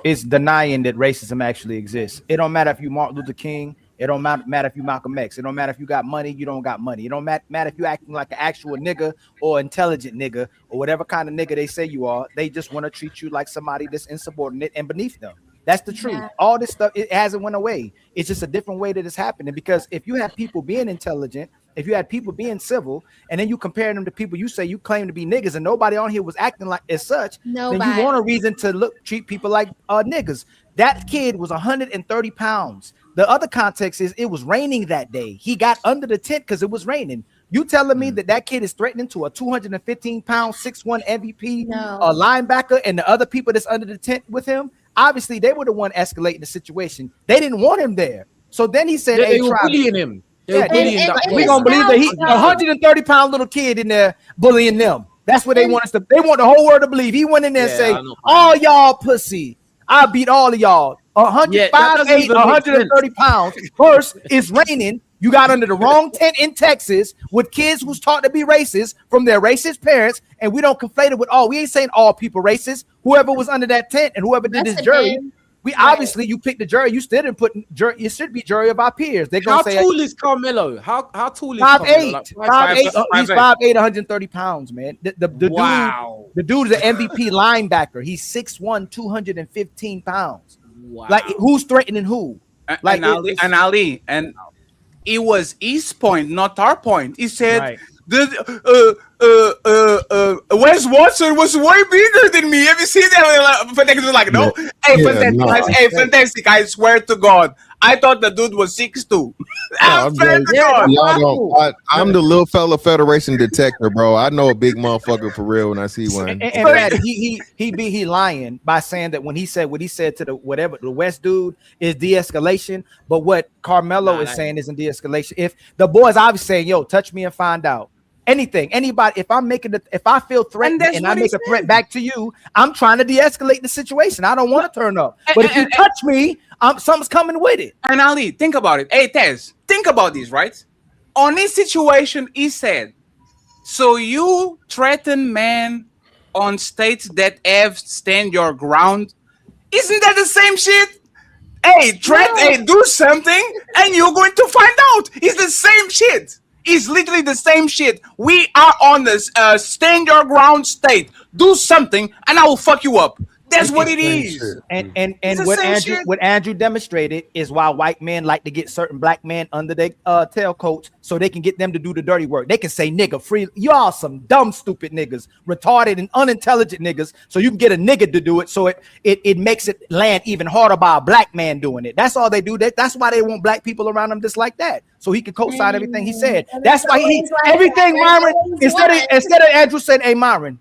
It's denying that racism actually exists. It don't matter if you Martin Luther King. It don't matter if you Malcolm X. It don't matter if you got money, you don't got money. It don't matter if you acting like an actual nigga or intelligent nigga or whatever kind of nigga they say you are. They just want to treat you like somebody that's insubordinate and beneath them. That's the truth. Yeah. All this stuff, it hasn't went away. It's just a different way that it's happening. Because if you have people being intelligent, if you had people being civil, and then you compare them to people you say you claim to be niggas, and nobody on here was acting like as such, then you want a reason to treat people like niggas. That kid was 130 pounds. The other context is it was raining that day. He got under the tent because it was raining. You telling me that kid is threatening to a 215-pound, 6'1" MVP linebacker, and the other people that's under the tent with him? Obviously, they were the one escalating the situation. They didn't want him there. So then he said, they were bullying him. We're going to believe that he's a 130-pound little kid in there bullying them. That's what they want us to. They want the whole world to believe. He went in there and say, all y'all pussy. I beat all of y'all. 105, 130 pounds. First, it's raining. You got under the wrong tent in Texas with kids who's taught to be racist from their racist parents, and we don't conflate it with all. We ain't saying all people racist. Whoever was under that tent and whoever did this jury, we obviously you picked the jury. You still didn't put jury. It should be jury of our peers. They're gonna say, how tall is Karmelo? How tall is 5'8"? Karmelo? 5'8". He's 5'8", 130 pounds, man. The Wow. dude, the dude is an MVP linebacker. He's 6'1", 215 pounds. Wow. Like who's threatening who? Like Ali, and it was his point, not our point. He said, Wes Watson was way bigger than me. Have you seen that? Fantastic was like, no. Fantastic. I swear to God. I thought the dude was 6'2". I'm the little fella Federation detector, bro. I know a big motherfucker for real when I see one. And he lying by saying that when he said what he said to the West dude is de-escalation, but what Karmelo is saying isn't de-escalation. If the boys obviously saying, yo, touch me and find out. Anything, anybody, if I feel threatened and I make a threat back to you, I'm trying to de-escalate the situation. I don't want to turn up. But if you touch me, something's coming with it. And Ali, think about it. Hey, Tez, think about this, right? On this situation, he said, so you threaten men on states that have stand your ground. Isn't that the same shit? Hey, do something and you're going to find out. It's the same shit. It's literally the same shit. We are on this stand your ground state. Do something, and I will fuck you up. That's what it is. And It's the what same shit. Andrew demonstrated is why white men like to get certain black men under their tailcoats so they can get them to do the dirty work. They can say nigga free. Y'all some dumb, stupid niggas, retarded and unintelligent niggas. So you can get a nigga to do it. So it makes it land even harder by a black man doing it. That's all they do. That's why they want black people around them just like that. So he can co-sign everything he said. That's why everything Myron instead of Andrew said, "Hey Myron,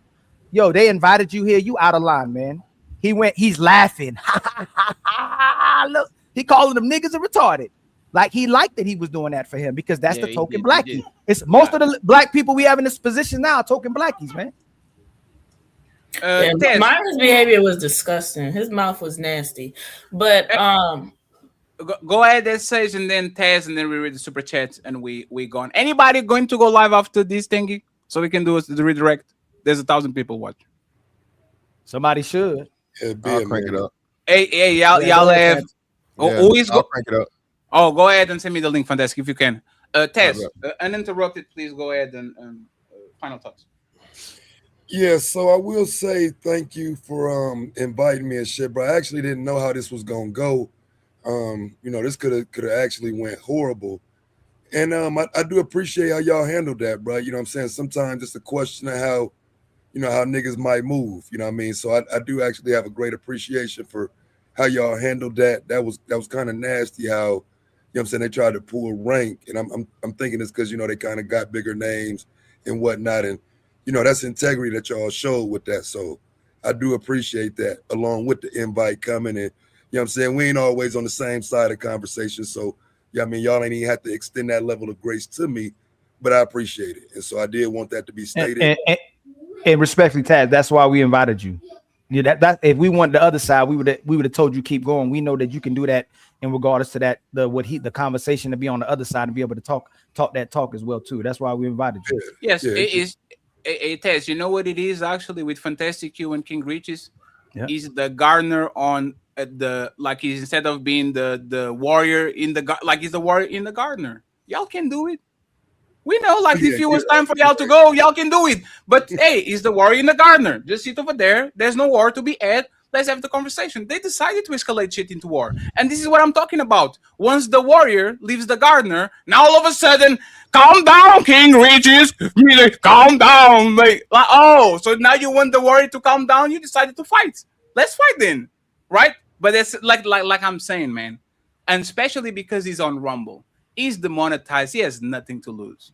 yo, they invited you here. You out of line, man." He's laughing. Look, he calling them niggas and retarded. Like he liked that he was doing that for him because that's the token blackie. It's most of the black people we have in this position now are token blackies, man. Myron's behavior was disgusting. His mouth was nasty. But go ahead, Sage, and then Taz, and then we read the super chats and we gone. Anybody going to go live after this thingy so we can do the redirect? There's 1,000 people watching. Somebody should. I'll crank it up. Hey, y'all have. Who is I'll crank it up. Oh, go ahead and send me the link, Fantastic, if you can. Tess, uninterrupted, please go ahead and final thoughts. Yeah, so I will say thank you for inviting me and shit, bro. I actually didn't know how this was gonna go. This could have actually went horrible. And I do appreciate how y'all handled that, bro. You know what I'm saying? Sometimes it's a question of how niggas might move. You know what I mean? So I do actually have a great appreciation for how y'all handled that. That was kind of nasty how, you know what I'm saying, they tried to pull rank. And I'm thinking it's because, they kind of got bigger names and whatnot. And, that's integrity that y'all showed with that. So I do appreciate that along with the invite coming. And, you know what I'm saying, we ain't always on the same side of conversation. So, yeah, I mean, y'all ain't even have to extend that level of grace to me, but I appreciate it. And so I did want that to be stated. And respectfully, Taz, that's why we invited you. Yeah, that if we want the other side, we would have told you keep going. We know that you can do that in regardless to that the conversation to be on the other side and be able to talk that talk as well too. That's why we invited you. Yes, it is. Taz, you know what it is actually with Fantastic Q and King Riches? Yeah. He's the gardener on he's instead of being the warrior in the he's the warrior in the gardener. Y'all can do it. We know, if it was time for y'all to go, y'all can do it. But hey, he's the warrior in the gardener. Just sit over there. There's no war to be had. Let's have the conversation. They decided to escalate shit into war. And this is what I'm talking about. Once the warrior leaves the gardener, now all of a sudden, calm down, King Regis. Calm down. So now you want the warrior to calm down? You decided to fight. Let's fight then. Right? But it's like I'm saying, man. And especially because he's on Rumble. He's demonetized. He has nothing to lose.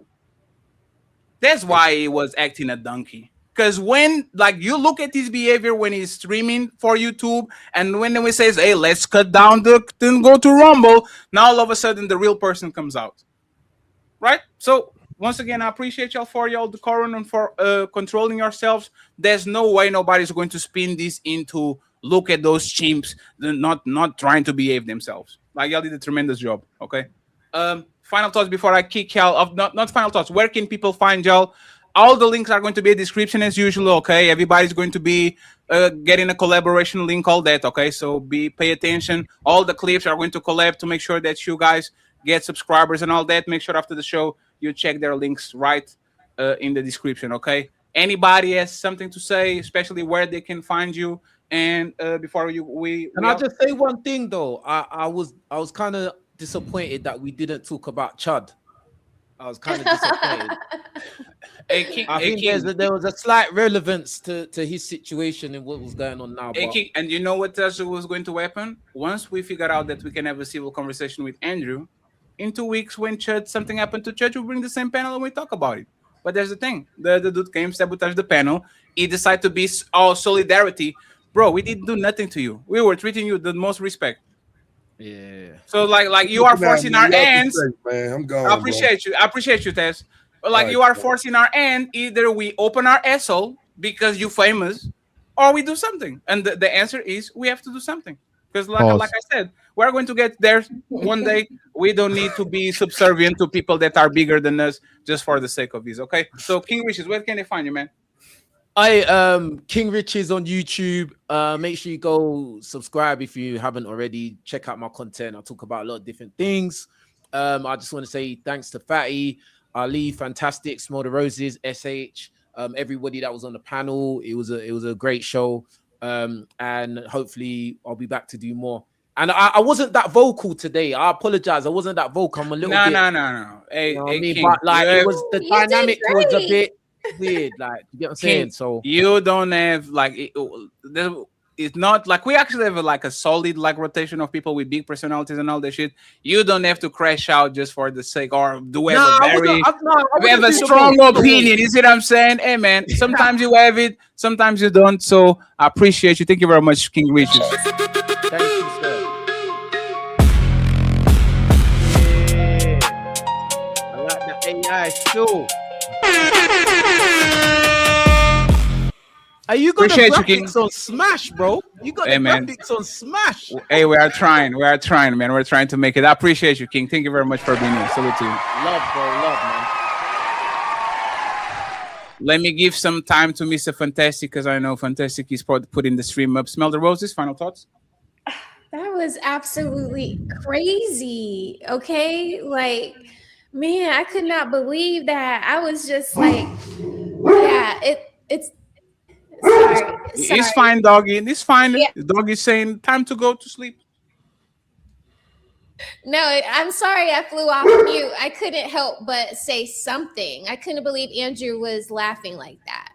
That's why he was acting a donkey. Because when you look at his behavior when he's streaming for YouTube, and when we says, "Hey, let's cut down then go to Rumble," now all of a sudden the real person comes out, right? So once again, I appreciate y'all for y'all decorum and for controlling yourselves. There's no way nobody's going to spin this into look at those chimps, not trying to behave themselves. Y'all did a tremendous job. Okay. Final thoughts before I kick y'all off. Not final thoughts. Where can people find y'all? All the links are going to be in the description as usual. Okay, everybody's going to be getting a collaboration link, all that. Okay, so pay attention. All the clips are going to collab to make sure that you guys get subscribers and all that. Make sure after the show you check their links right in the description. Okay. Anybody has something to say, especially where they can find you? And before I'll just say one thing though. I was kind of disappointed that we didn't talk about Chud. I was kind of disappointed. I think there was a slight relevance to his situation and what was going on now. And you know what else was going to happen? Once we figure out that we can have a civil conversation with Andrew, in 2 weeks when something happened to Chud, we'll bring the same panel and we talk about it. But there's the thing. The dude came, sabotaged the panel. He decided to be all solidarity. Bro, we didn't do nothing to you. We were treating you with the most respect. Yeah. So you are forcing our hands. Man, I'm going. I appreciate you. I appreciate you, Tess. But you are forcing our hand. Either we open our asshole because you're famous, or we do something. And the answer is we have to do something. Because like I said, we're going to get there one day. We don't need to be subservient to people that are bigger than us just for the sake of this. Okay. So King Riches, where can they find you, man? King Riches on YouTube. Make sure you go subscribe if you haven't already. Check out my content. I talk about a lot of different things. I just want to say thanks to Fatty. Ali, fantastic. Smell the Roses, SH, everybody that was on the panel. It was a great show. And hopefully I'll be back to do more. And I wasn't that vocal today. I apologize. I wasn't that vocal. I'm a little bit. No. Hey, You know what hey, I mean? King, But like it was the You dynamic did was a great. bit weird. Like, you get what I'm King, saying? So you don't have like it's not like we actually have a solid rotation of people with big personalities and all that shit. You don't have to crash out just for the sake, or do have a very we have a strong opinion. You see what I'm saying? Hey man, sometimes you have it, sometimes you don't. So I appreciate you. Thank you very much, King Richard. Thank you, sir. I like the AI still. Are you got the Appreciate you, King. graphics on Smash, bro? You got Hey, the man. graphics on Smash. Hey, we are trying, man. We're trying to make it. I appreciate you, King. Thank you very much for being here. Salute to you. Love, bro. Love, man. Let me give some time to Mr. Fantastic, because I know Fantastic is putting the stream up. Smell the Roses. Final thoughts? That was absolutely crazy. Okay. Like, man, I could not believe that. I was just like, yeah, it's sorry. It's fine, doggy. It's fine. Yeah. The dog is saying time to go to sleep. No, I'm sorry I flew off mute. I couldn't help but say something. I couldn't believe Andrew was laughing like that.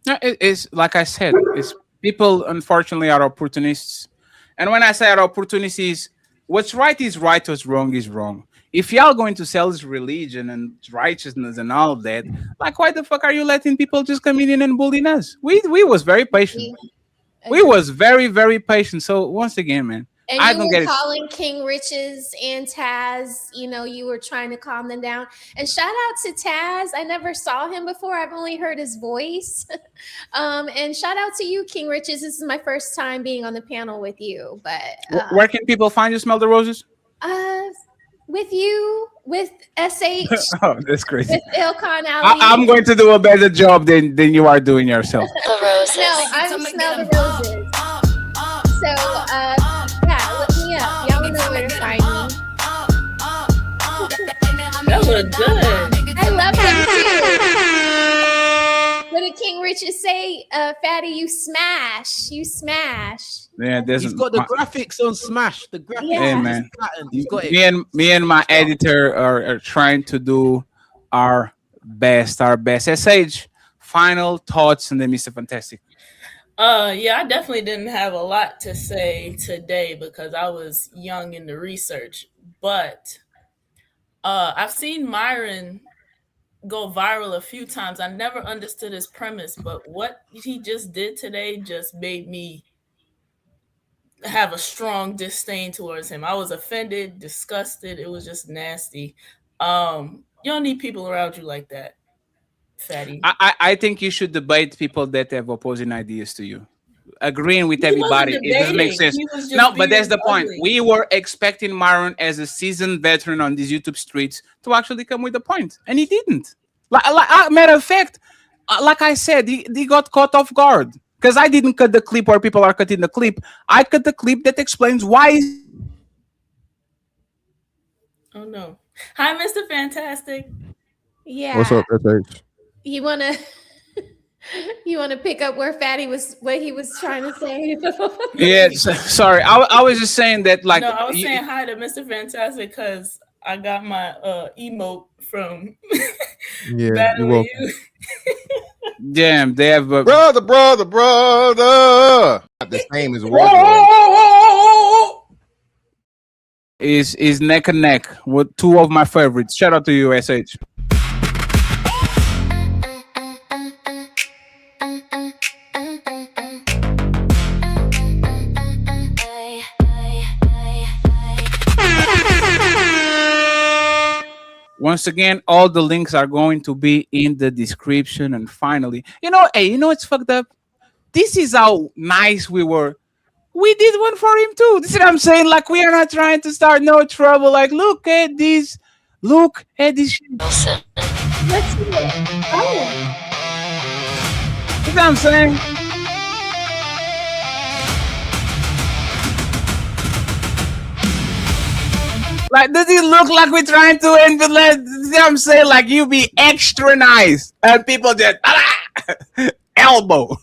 No, it's like I said, it's people unfortunately are opportunists. And when I say are opportunists, what's right is right, what's wrong is wrong. If y'all going to sell this religion and righteousness and all that, like why the fuck are you letting people just come in and bullying us? We was very patient. We was very, very patient. So once again, man, And I you don't were get it. calling King Riches and Taz, you were trying to calm them down. And shout out to Taz. I never saw him before. I've only heard his voice. And shout out to you, King Riches. This is my first time being on the panel with you. But Where can people find you, Smell the Roses? with you, with SH, Oh, that's crazy. with Ilkan Ali. I'm going to do a better job than you are doing yourself. No, I'm Smell the Roses. So, yeah, look me up. Y'all know where to find me. That was good. I love them too. What did King Richard say? Fatty, you smash. You smash. Yeah, He's got the graphics on Smash. The graphics. Yeah. Hey, on man. pattern. He's got it. Me and my editor are trying to do our best. SH, final thoughts, and then Mr. Fantastic. Yeah, I definitely didn't have a lot to say today because I was young in the research. But I've seen Myron go viral a few times. I never understood his premise, but what he just did today just made me have a strong disdain towards him. I was offended, disgusted. It was just nasty. You don't need people around you like that, Fatty. I think you should debate people that have opposing ideas to you. Agreeing with everybody, it doesn't make sense. No, but that's the point. We were expecting Myron as a seasoned veteran on these YouTube streets to actually come with a point, and he didn't. Matter of fact, like I said, he got caught off guard because I didn't cut the clip where people are cutting the clip. I cut the clip that explains why. Oh no! Hi, Mr. Fantastic. Yeah. What's up, SH? You wanna pick up where Fatty was, what he was trying to say? Yeah, sorry. I was just saying that, like, no, I was saying hi to Mr. Fantastic because I got my emote from Yeah, you welcome. Damn, they have a brother. Not the same as Warrior. Is neck and neck with two of my favorites. Shout out to you, SH. Once again, all the links are going to be in the description. And finally, it's fucked up. This is how nice we were. We did one for him too. This is what I'm saying. Like, we are not trying to start no trouble. Like, look at this. Look at this shit. Let's see it. Oh. You know what I'm saying? Like, does it look like we're trying to influence? You know what I'm saying? Like, you be extra nice, and people just elbow.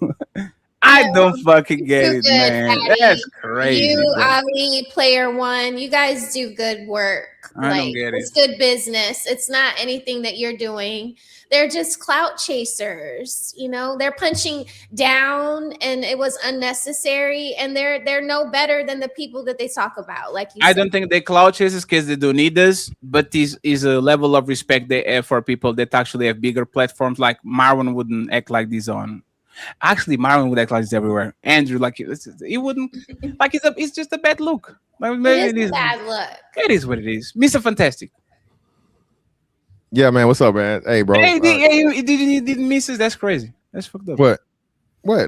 I don't fucking get do it, good, man. Patty. That's crazy, You, bro. Ali, Player One, you guys do good work. I don't get it. It's good business. It's not anything that you're doing. They're just clout chasers. You know, they're punching down, and it was unnecessary. And they're no better than the people that they talk about. Like you I said. don't think they cloud chasers because they do need this, but this is a level of respect they have for people that actually have bigger platforms. Like Marwan wouldn't act like this on. Actually, Marwan would act like this everywhere. Andrew, like he wouldn't. Like it's just a bad look. Like, maybe It is a bad look. It is what it is. Mr. Fantastic. Yeah, man. What's up, man? Hey, bro. Hey, didn't miss it. That's crazy. That's fucked up. What?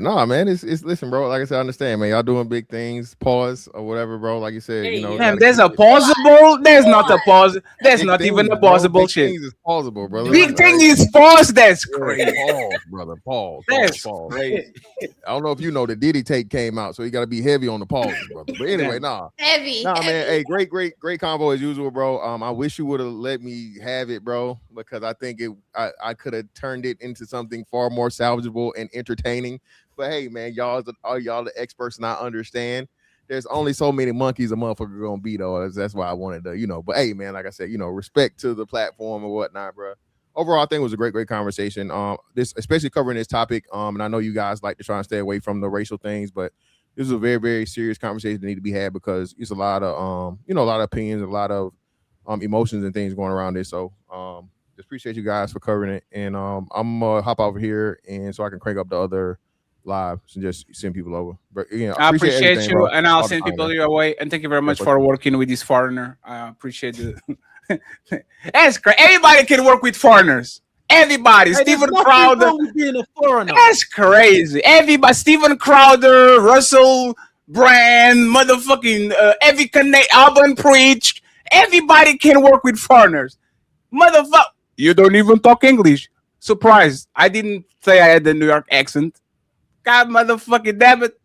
No, man. It's listen, bro. Like I said, I understand, man. Y'all doing big things. Pause or whatever, bro. Like you said, you know. Man, there's a pausable. There's not a pause. There's not even a pausable big shit. Things is pausable, brother. Big thing is pause. That's crazy. Pause, brother. Pause. That's Pause. crazy. I don't know if you know the Diddy tape came out, so you got to be heavy on the pauses, brother. But anyway, Heavy. man. Hey, great convo as usual, bro. I wish you would have let me have it, bro, because I think I could have turned it into something far more salvageable and entertaining. But hey, man, y'all the experts, and I understand. There's only so many monkeys a motherfucker gonna be, though. That's why I wanted to, you know. But hey, man, like I said, you know, respect to the platform and whatnot, bro. Overall, I think it was a great conversation. This, especially covering this topic. And I know you guys like to try and stay away from the racial things, but this is a very serious conversation that need to be had because it's a lot of a lot of opinions, a lot of emotions and things going around this. So just appreciate you guys for covering it. And I'm gonna hop over here and so I can crank up the other live and just send people over. But you know, I appreciate you, bro. and I'll send people your way. And thank you very much for working with this foreigner. I appreciate it. That's great. Everybody can work with foreigners. Everybody. Hey, Stephen there's nothing Crowder. wrong with being a foreigner. That's crazy. Everybody. Stephen Crowder, Russell Brand, motherfucking Evie Connect, Alban Preach. Everybody can work with foreigners. Motherfucker. You don't even talk English. Surprise. I didn't say I had the New York accent. God motherfucking damn it.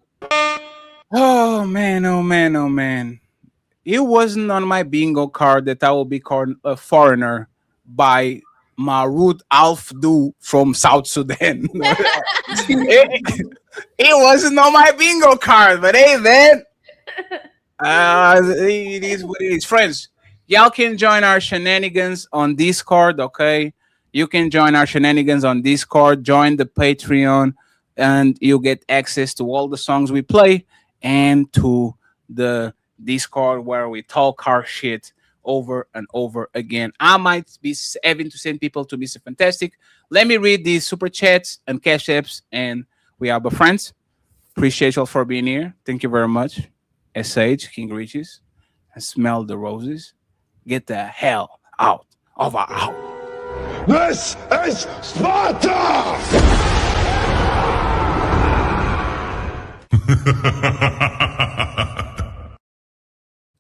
Oh man, oh man, oh man. It wasn't on my bingo card that I will be called a foreigner by Marut Alfdu from South Sudan. it wasn't on my bingo card, but hey, man. It is what it is. Friends, y'all can join our shenanigans on Discord, okay? You can join our shenanigans on Discord, join the Patreon, and you get access to all the songs we play and to the Discord where we talk our shit over and over again. I might be having to send people to Mr. Fantastic. Let me read these super chats and cash apps, and we are but friends. Appreciate y'all for being here. Thank you very much. SH, King Riches, and smell the roses. Get the hell out of our house. This is Sparta!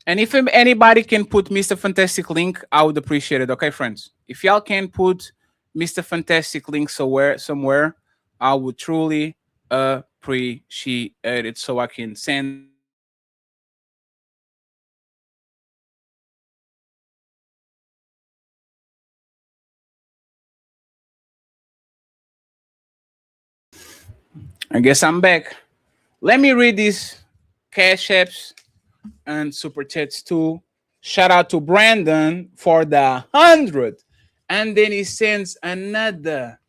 And if anybody can put Mr. Fantastic link, I would appreciate it. Okay, friends? If y'all can put Mr. Fantastic link somewhere, I would truly appreciate it so I can send. I guess I'm back. Let me read these cash apps and super chats too. Shout out to Brandon for the 100, and then he sends another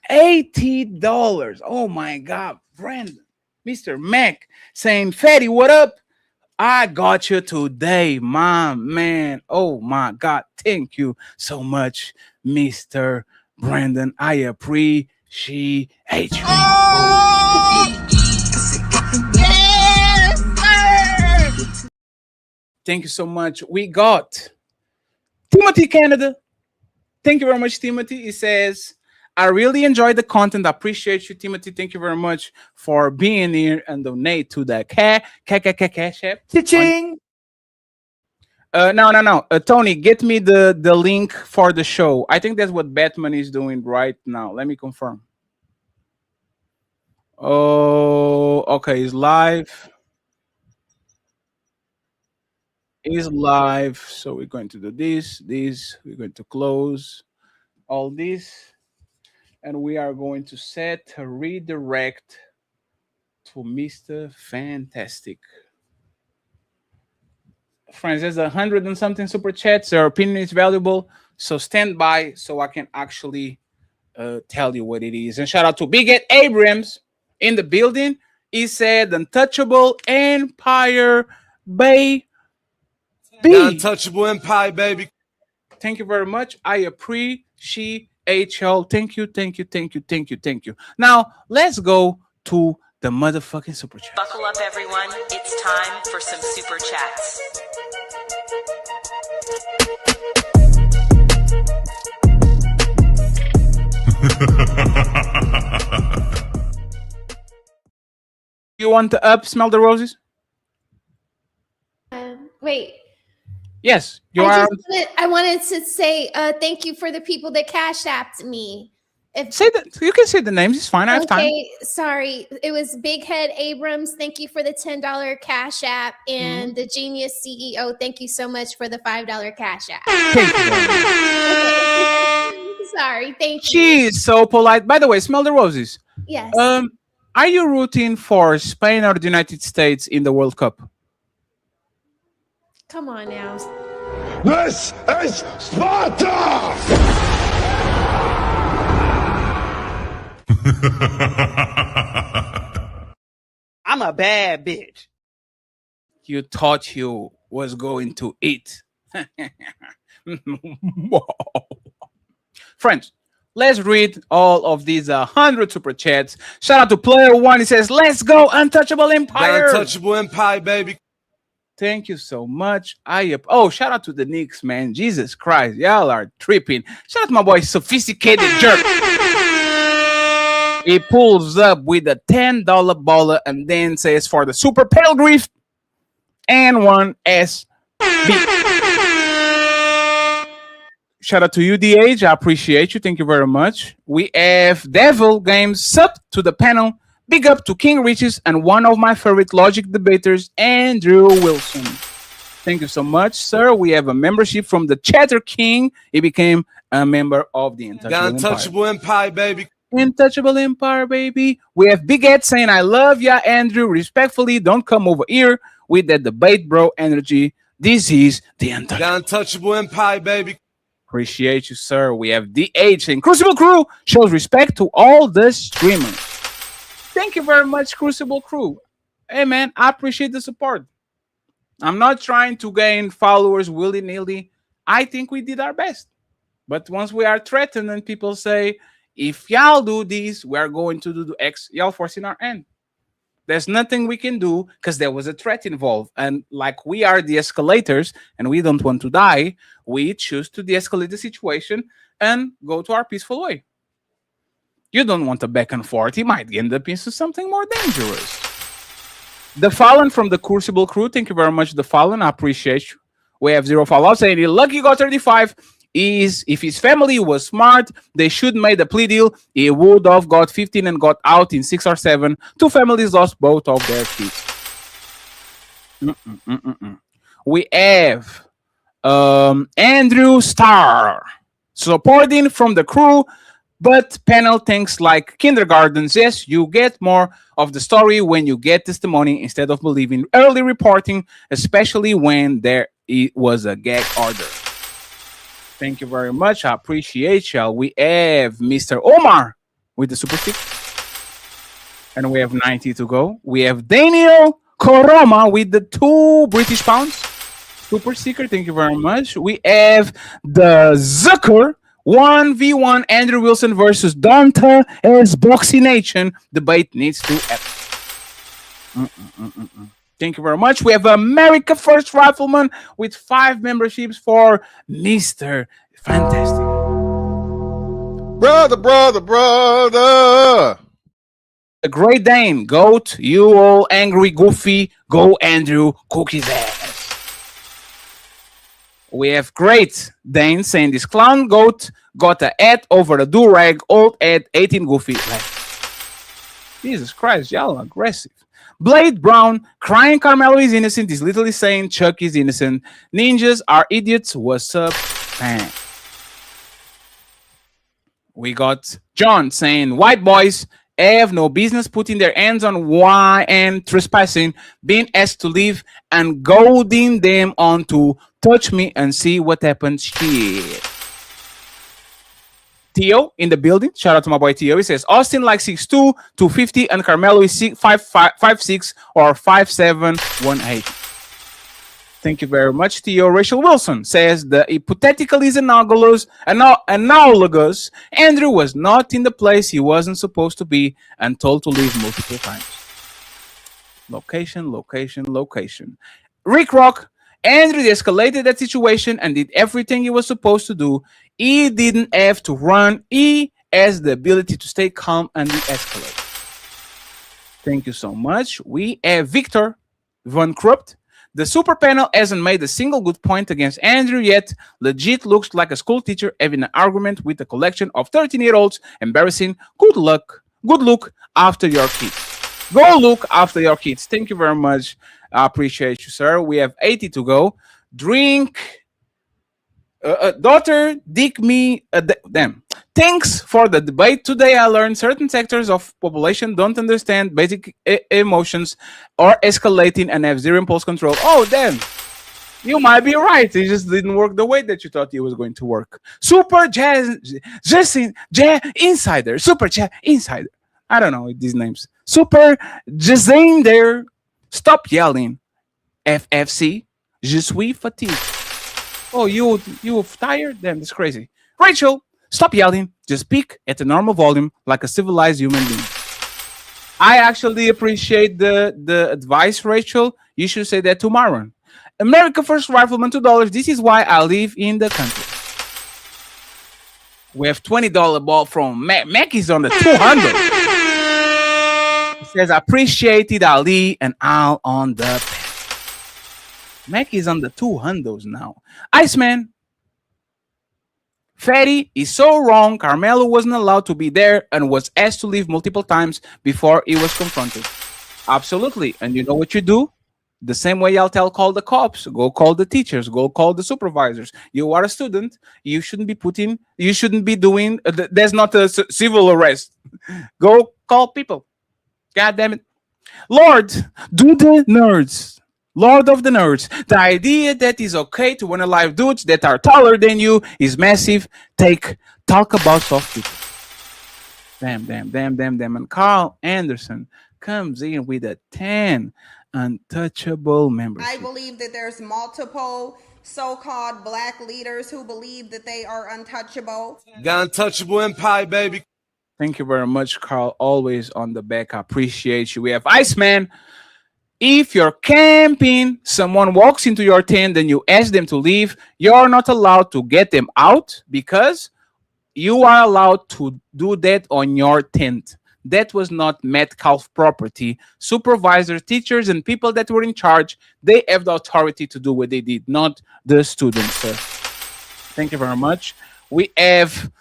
$80. Oh my God, Brandon, Mr. Mac saying, "Fatty, what up? I got you today, my man. Oh my God, thank you so much, Mr. Brandon. I appreciate you." Thank you so much. We got Timothy Canada. Thank you very much, Timothy. He says, "I really enjoyed the content. I appreciate you, Timothy. Thank you very much for being here and donate to the cash app." Cha-ching. No. Tony, get me the link for the show. I think that's what Batman is doing right now. Let me confirm. Oh, okay. It's live. is live. So we're going to do this. We're going to close all this, and we are going to set a redirect to Mr. Fantastic. Friends, there's 100 and something super chats. Their opinion is valuable, so stand by so I can actually tell you what it is. And shout out to Big Ed Abrams in the building. He said Untouchable Empire Bay B. The Untouchable Empire, baby. Thank you very much. I appreciate y'all. Thank you. Now let's go to the motherfucking super chat. Buckle up, everyone. It's time for some super chats. You want to smell the roses? Wait. Yes, you are. I wanted to say thank you for the people that cash apped me. Say that you can say the names. It's fine. I have time. Okay, sorry. It was Big Head Abrams. Thank you for the $10 cash app, and the Genius CEO. Thank you so much for the $5 cash app. Sorry, thank you. She's so polite. By the way, smell the roses. Yes. Are you rooting for Spain or the United States in the World Cup? Come on now. This is Sparta! I'm a bad bitch. You thought you was going to eat. Friends, let's read all of these 100 super chats. Shout out to Player One. He says, "Let's go, Untouchable Empire." The Untouchable Empire, baby. Thank you so much. Shout out to the Knicks, man. Jesus Christ, y'all are tripping. Shout out to my boy, Sophisticated Jerk. He pulls up with a $10 baller and then says for the Super Pale Grief and one SB. Shout out to you, DH. I appreciate you. Thank you very much. We have Devil Games sub to the panel. Big up to King Riches and one of my favorite logic debaters, Andrew Wilson. Thank you so much, sir. We have a membership from the Chatter King. He became a member of the Untouchable Empire, baby. Untouchable Empire, baby. We have Big Ed saying, "I love ya, Andrew. Respectfully, don't come over here with that debate, bro energy. This is the Untouchable Empire, baby." Appreciate you, sir. We have DH and Crucible Crew shows respect to all the streamers. Thank you very much, Crucible Crew. Hey, man, I appreciate the support. I'm not trying to gain followers willy-nilly. I think we did our best. But once we are threatened and people say, if y'all do this, we are going to do the X, y'all forcing our end. There's nothing we can do because there was a threat involved. And like we are the escalators and we don't want to die, we choose to de-escalate the situation and go to our peaceful way. You don't want a back and forth. He might end up into something more dangerous. The Fallen from the Crucible Crew. Thank you very much, The Fallen. I appreciate you. We have Zero Fallout saying, "Lucky got 35. If his family was smart, they should made a plea deal. He would have got 15 and got out in 6 or 7. Two families lost both of their kids." We have Andrew Starr supporting from the crew. But panel things like kindergartens, yes, you get more of the story when you get testimony instead of believing early reporting, especially when there was a gag order. Thank you very much. I appreciate y'all. We have Mr. Omar with the super stick. And we have 90 to go. We have Daniel Koroma with the 2 British pounds. Super sticker. Thank you very much. We have the Zucker 1v1 Andrew Wilson versus Dante as Boxing Nation. Debate needs to happen. Thank you very much. We have America First Rifleman with 5 memberships for Mr. Fantastic. Brother. The Great Dane, Goat, you all angry goofy, go Andrew, cookies ass. We have Great Dane saying this clown goat got a ad over a do-rag, old ad, 18 goofy. Like, Jesus Christ, y'all aggressive. Blade Brown crying Carmelo is innocent is literally saying Chuck is innocent. Ninjas are idiots. What's up, man? We got John saying white boys have no business putting their hands on why and trespassing, being asked to leave and goading them on to touch me and see what happens. Shit. Theo in the building. Shout out to my boy Theo. He says Austin like 6'2", 250, and Carmelo is 5'6" or 5'7", 180. Thank you very much, Theo. Rachel Wilson says the hypothetical is analogous. Andrew was not in the place he wasn't supposed to be and told to leave multiple times. Location. Rick Rock. Andrew escalated that situation and did everything he was supposed to do. He didn't have to run. He has the ability to stay calm and de-escalate. Thank you so much. We have Victor Von Krupt. The super panel hasn't made a single good point against Andrew yet. Legit looks like a school teacher having an argument with a collection of 13-year-olds. Embarrassing. Good look after your kids. Go look after your kids. Thank you very much. I appreciate you, sir. We have 80 to go. Drink. Daughter, dick me. Damn. Thanks for the debate. Today I learned certain sectors of population don't understand basic emotions or escalating and have zero impulse control. Oh, damn. You might be right. It just didn't work the way that you thought it was going to work. Super Jazz Insider. Super Jazz Insider. I don't know these names. Super Jazine there. Stop yelling. FFC. Je suis fatigué. Oh, you tired? Damn, that's crazy. Rachel, stop yelling. Just speak at a normal volume like a civilized human being. I actually appreciate the advice, Rachel. You should say that to Maron. America First Rifleman, $2. This is why I live in the country. We have $20 ball from Mac is on the 200. He says, appreciated Ali and Al on the pen. Mac is on the 200s now. Iceman. Fatty is so wrong. Carmelo wasn't allowed to be there and was asked to leave multiple times before he was confronted. Absolutely. And you know what you do? The same way I'll call the cops, go call the teachers, go call the supervisors. You are a student. You shouldn't be doing, there's not a civil arrest. Go call people. God damn it. Lord, do the nerds. Lord of the nerds. The idea that it's okay to want to live dudes that are taller than you is massive. Talk about soft people. Damn. And Carl Anderson comes in with a 10 untouchable membership. I believe that there's multiple so-called black leaders who believe that they are untouchable. Got untouchable empire, baby. Thank you very much, Carl. Always on the back. I appreciate you. We have Iceman. If you're camping, someone walks into your tent and you ask them to leave, you're not allowed to get them out because you are allowed to do that on your tent. That was not Metcalf property. Supervisors, teachers, and people that were in charge, they have the authority to do what they did, not the students, sir. Thank you very much. We have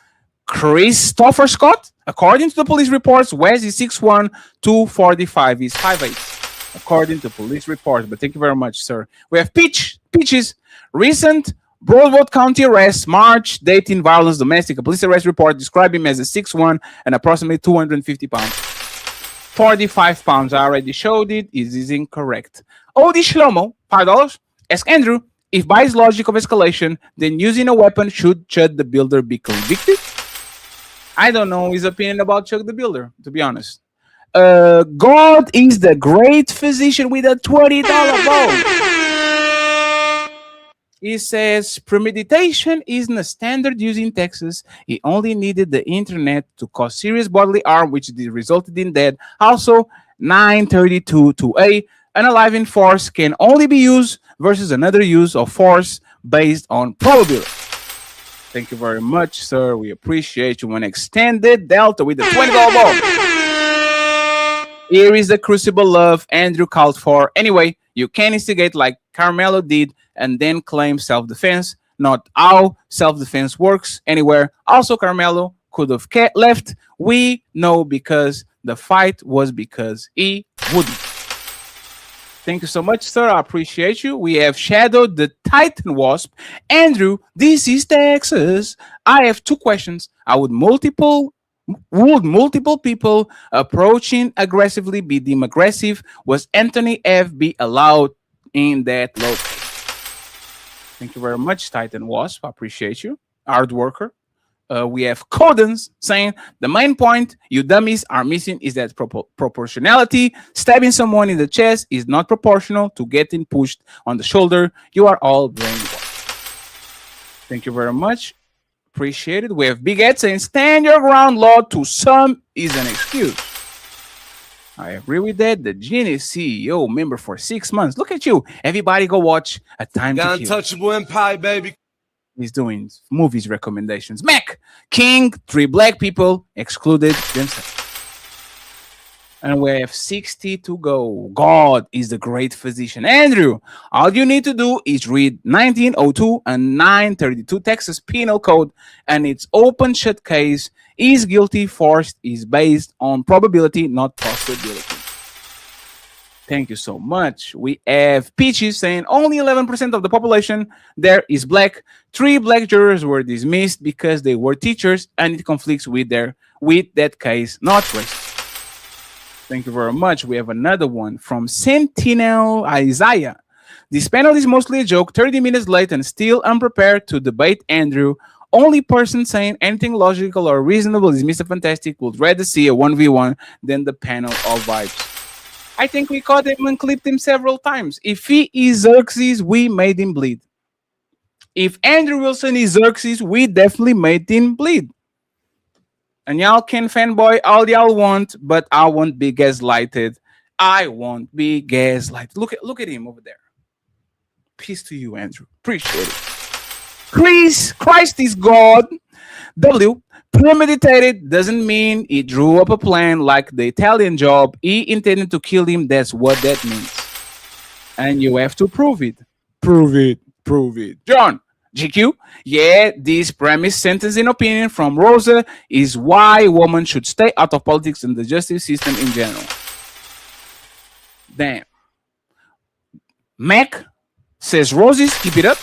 Christopher Scott. According to the police reports, Wes is 6'1", 245. He's 5'8". According to police reports, but thank you very much, sir. We have Peaches. Recent Broadwood County arrest, March, dating violence, domestic. A police arrest report described him as a 6'1" and approximately 250 pounds. 45 pounds. I already showed it. It is incorrect. Odie Shlomo, $5. Ask Andrew if by his logic of escalation, then using a weapon should Chud the Builder be convicted? I don't know his opinion about Chuck the Builder, to be honest. God is the great physician with a $20 vote. He says premeditation isn't a standard used in Texas. He only needed the internet to cause serious bodily harm, which resulted in death. Also, 932-2A, an alive in force can only be used versus another use of force based on probability. Thank you very much, sir. We appreciate you. An extended Delta with the $20 vote. Here is the crucible love Andrew called for. Anyway, you can instigate like Carmelo did and then claim self-defense. Not how self-defense works anywhere. Also, Carmelo could have left. We know because the fight was because he wouldn't. Thank you so much, sir. I appreciate you. We have Shadow the Titan Wasp. Andrew, this is Texas. I have two questions. Would multiple people approaching aggressively be deemed aggressive? Was Anthony F be allowed in that location? Thank you very much, Titan Wasp. I appreciate you. Hard worker. We have Codens saying the main point you dummies are missing is that proportionality. Stabbing someone in the chest is not proportional to getting pushed on the shoulder. You are all brainwashed. Thank you very much. Appreciate it. We have Big Ed saying stand your ground, Lord. To some is an excuse. I agree with that. The Genius CEO member for 6 months. Look at you. Everybody go watch A Time The to Kill. untouchable empire, baby. He's doing movies recommendations. Mac King, 3 black people excluded themselves. And we have 60 to go. God is the great physician. Andrew, all you need to do is read 1902 and 932 Texas Penal Code, and its open shut case is guilty forced is based on probability, not possibility. Thank you so much. We have Peaches saying only 11% of the population there is black. 3 black jurors were dismissed because they were teachers, and it conflicts with that case, not racist. Thank you very much. We have another one from Sentinel Isaiah. This panel is mostly a joke, 30 minutes late and still unprepared to debate Andrew. Only person saying anything logical or reasonable is Mr. Fantastic. Would rather see a 1v1 than the panel of vibes. I think we caught him and clipped him several times. If he is Xerxes, we made him bleed. If Andrew Wilson is Xerxes, we definitely made him bleed. And y'all can fanboy all y'all want, but I won't be gaslighted. I won't be gaslighted. Look at him over there. Peace to you, Andrew. Appreciate it. Christ is God. W. Premeditated doesn't mean he drew up a plan like the Italian job. He intended to kill him. That's what that means. And you have to prove it. Prove it. Prove it. John. GQ, yeah, this premise, sentence, and opinion from Rosa is why women should stay out of politics and the justice system in general. Damn. Mac says Roses, keep it up.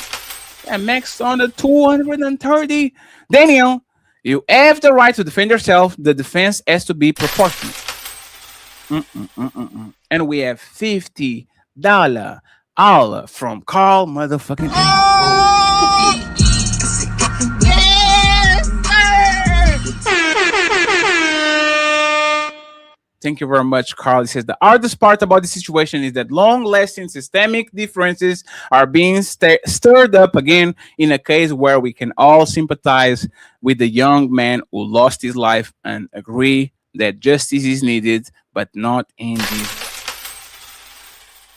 And Mac's on the 230. Daniel, you have the right to defend yourself. The defense has to be proportional. And we have $50 all from Carl motherfucking. Thank you very much, Carl. He says the hardest part about the situation is that long-lasting systemic differences are being stirred up again in a case where we can all sympathize with the young man who lost his life and agree that justice is needed, but not in this way.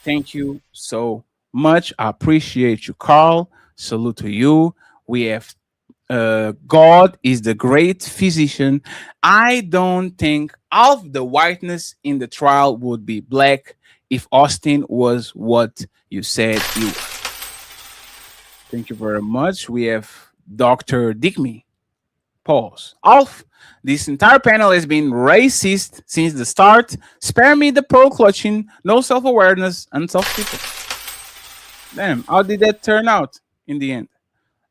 Thank you so much. I appreciate you, Carl. Salute to you. We have God is the great physician. I don't think half the whiteness in the trial would be black if Austin was what you said he was. Thank you very much. We have Dr. Dickme. Pause. Alf, this entire panel has been racist since the start. Spare me the pearl clutching, no self-awareness, and soft people. Damn, how did that turn out in the end?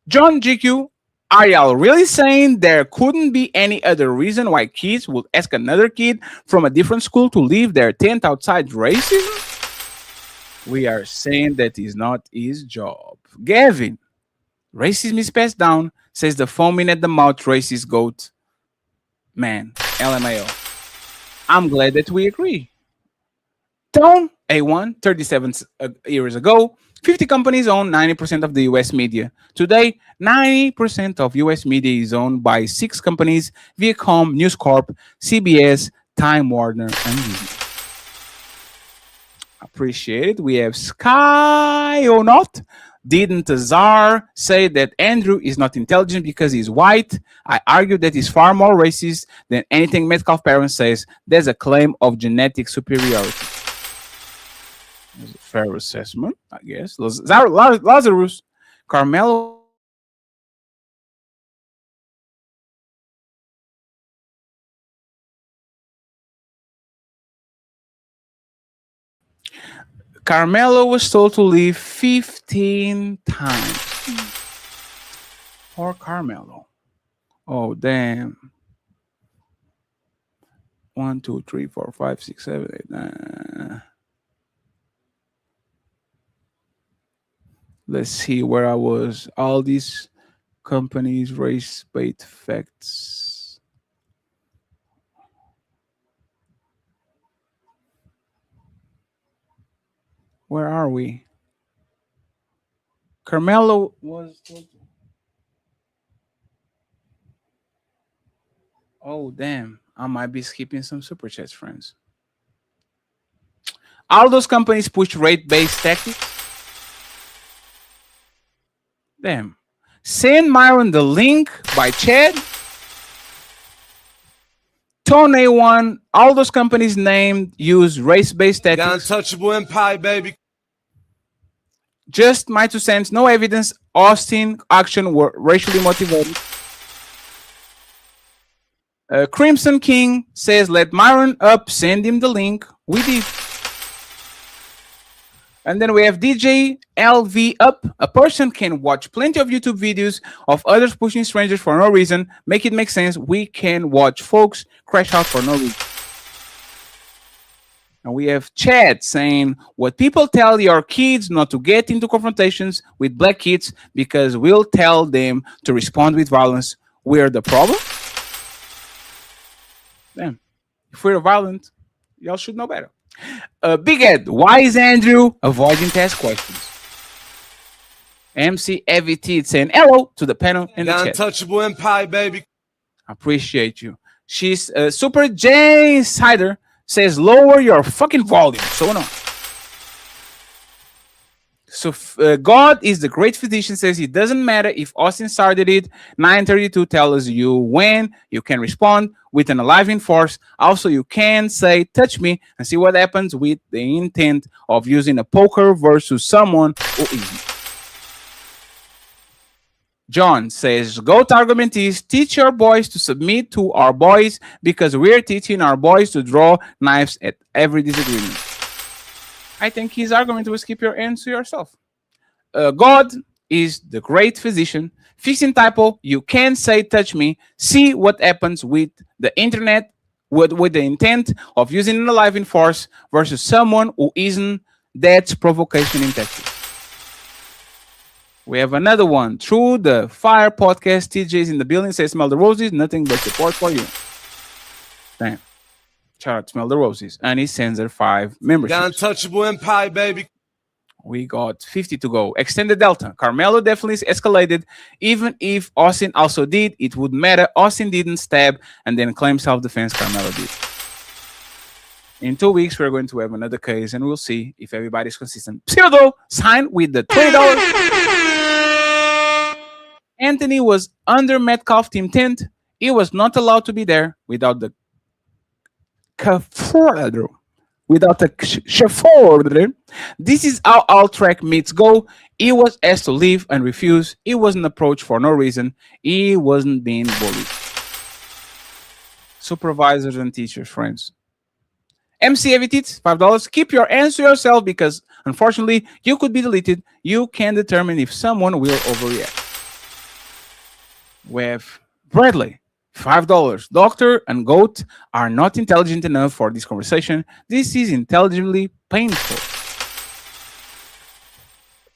John GQ, are y'all really saying there couldn't be any other reason why kids would ask another kid from a different school to leave their tent outside racism? We are saying that is not his job. Gavin, racism is passed down, says the foaming at the mouth racist goat. Man, LMAO. I'm glad that we agree. Tone, A1, 37 years ago, 50 companies own 90% of the US media. Today, 90% of US media is owned by 6 companies: Viacom, News Corp, CBS, Time Warner, and Disney. Appreciate it. We have Sky or not. Didn't Azar say that Andrew is not intelligent because he's white? I argue that he's far more racist than anything Metcalf parent says. There's a claim of genetic superiority. That's a fair assessment, I guess. Lazarus, Carmelo. Karmelo was told to leave 15 times. Poor Karmelo. Oh, damn. 1, 2, 3, 4, 5, 6, 7, 8, 9. Let's see where I was. All these companies race bait facts. Where are we? Karmelo was. Oh, damn. I might be skipping some super chats, friends. All those companies push rate-based tactics. Damn. Send Myron the link by Chad. Tone A1. All those companies named use race-based The tactics. untouchable empire, baby. Just my 2 cents. No evidence. Austin action were racially motivated. Crimson King says, let Myron up, send him the link. We did. And then we have DJ LV up. A person can watch plenty of YouTube videos of others pushing strangers for no reason. Make it make sense. We can watch folks crash out for no reason. And we have Chad saying, what people tell your kids not to get into confrontations with black kids because we'll tell them to respond with violence. We're the problem? Damn. If we're violent, y'all should know better. Big Ed, why is Andrew avoiding test questions? MC EVT saying hello to the panel in the chat. Untouchable empire, baby. Appreciate you. She's Super Jane Sider says lower your fucking volume. So on. So God is the great physician says it doesn't matter if Austin started it. 932 tells you when you can respond with an alive force. Also, you can say touch me and see what happens with the intent of using a poker versus someone who isn't. John says, GOAT argument is teach your boys to submit to our boys because we're teaching our boys to draw knives at every disagreement. I think his argument was keep your hands to yourself. God is the great physician. Fixing typo, you can say touch me. See what happens with the internet with the intent of using an alive force versus someone who isn't. That's provocation in Texas. We have another one. Through the Fire podcast, TJ's in the building. Says smell the roses. Nothing but support for you. Damn. Shout out to Smell the Roses. And he sends her 5 memberships. The untouchable empire, baby. We got 50 to go. Extended Delta. Karmelo definitely escalated. Even if Austin also did, it wouldn't matter. Austin didn't stab and then claim self-defense. Karmelo did. In 2 weeks, we're going to have another case and we'll see if everybody's consistent. Pseudo signed with the $20. Anthony was under Metcalf team tent. He was not allowed to be there without the without a chauffeur. This is how all track meets go. He was asked to leave and refused. He wasn't approached for no reason. He wasn't being bullied. Supervisors and teachers, friends. MC Evitits, $5. Keep your hands to yourself because unfortunately you could be deleted. You can determine if someone will overreact. We have Bradley. $5. Doctor and GOAT are not intelligent enough for this conversation. This is intelligently painful.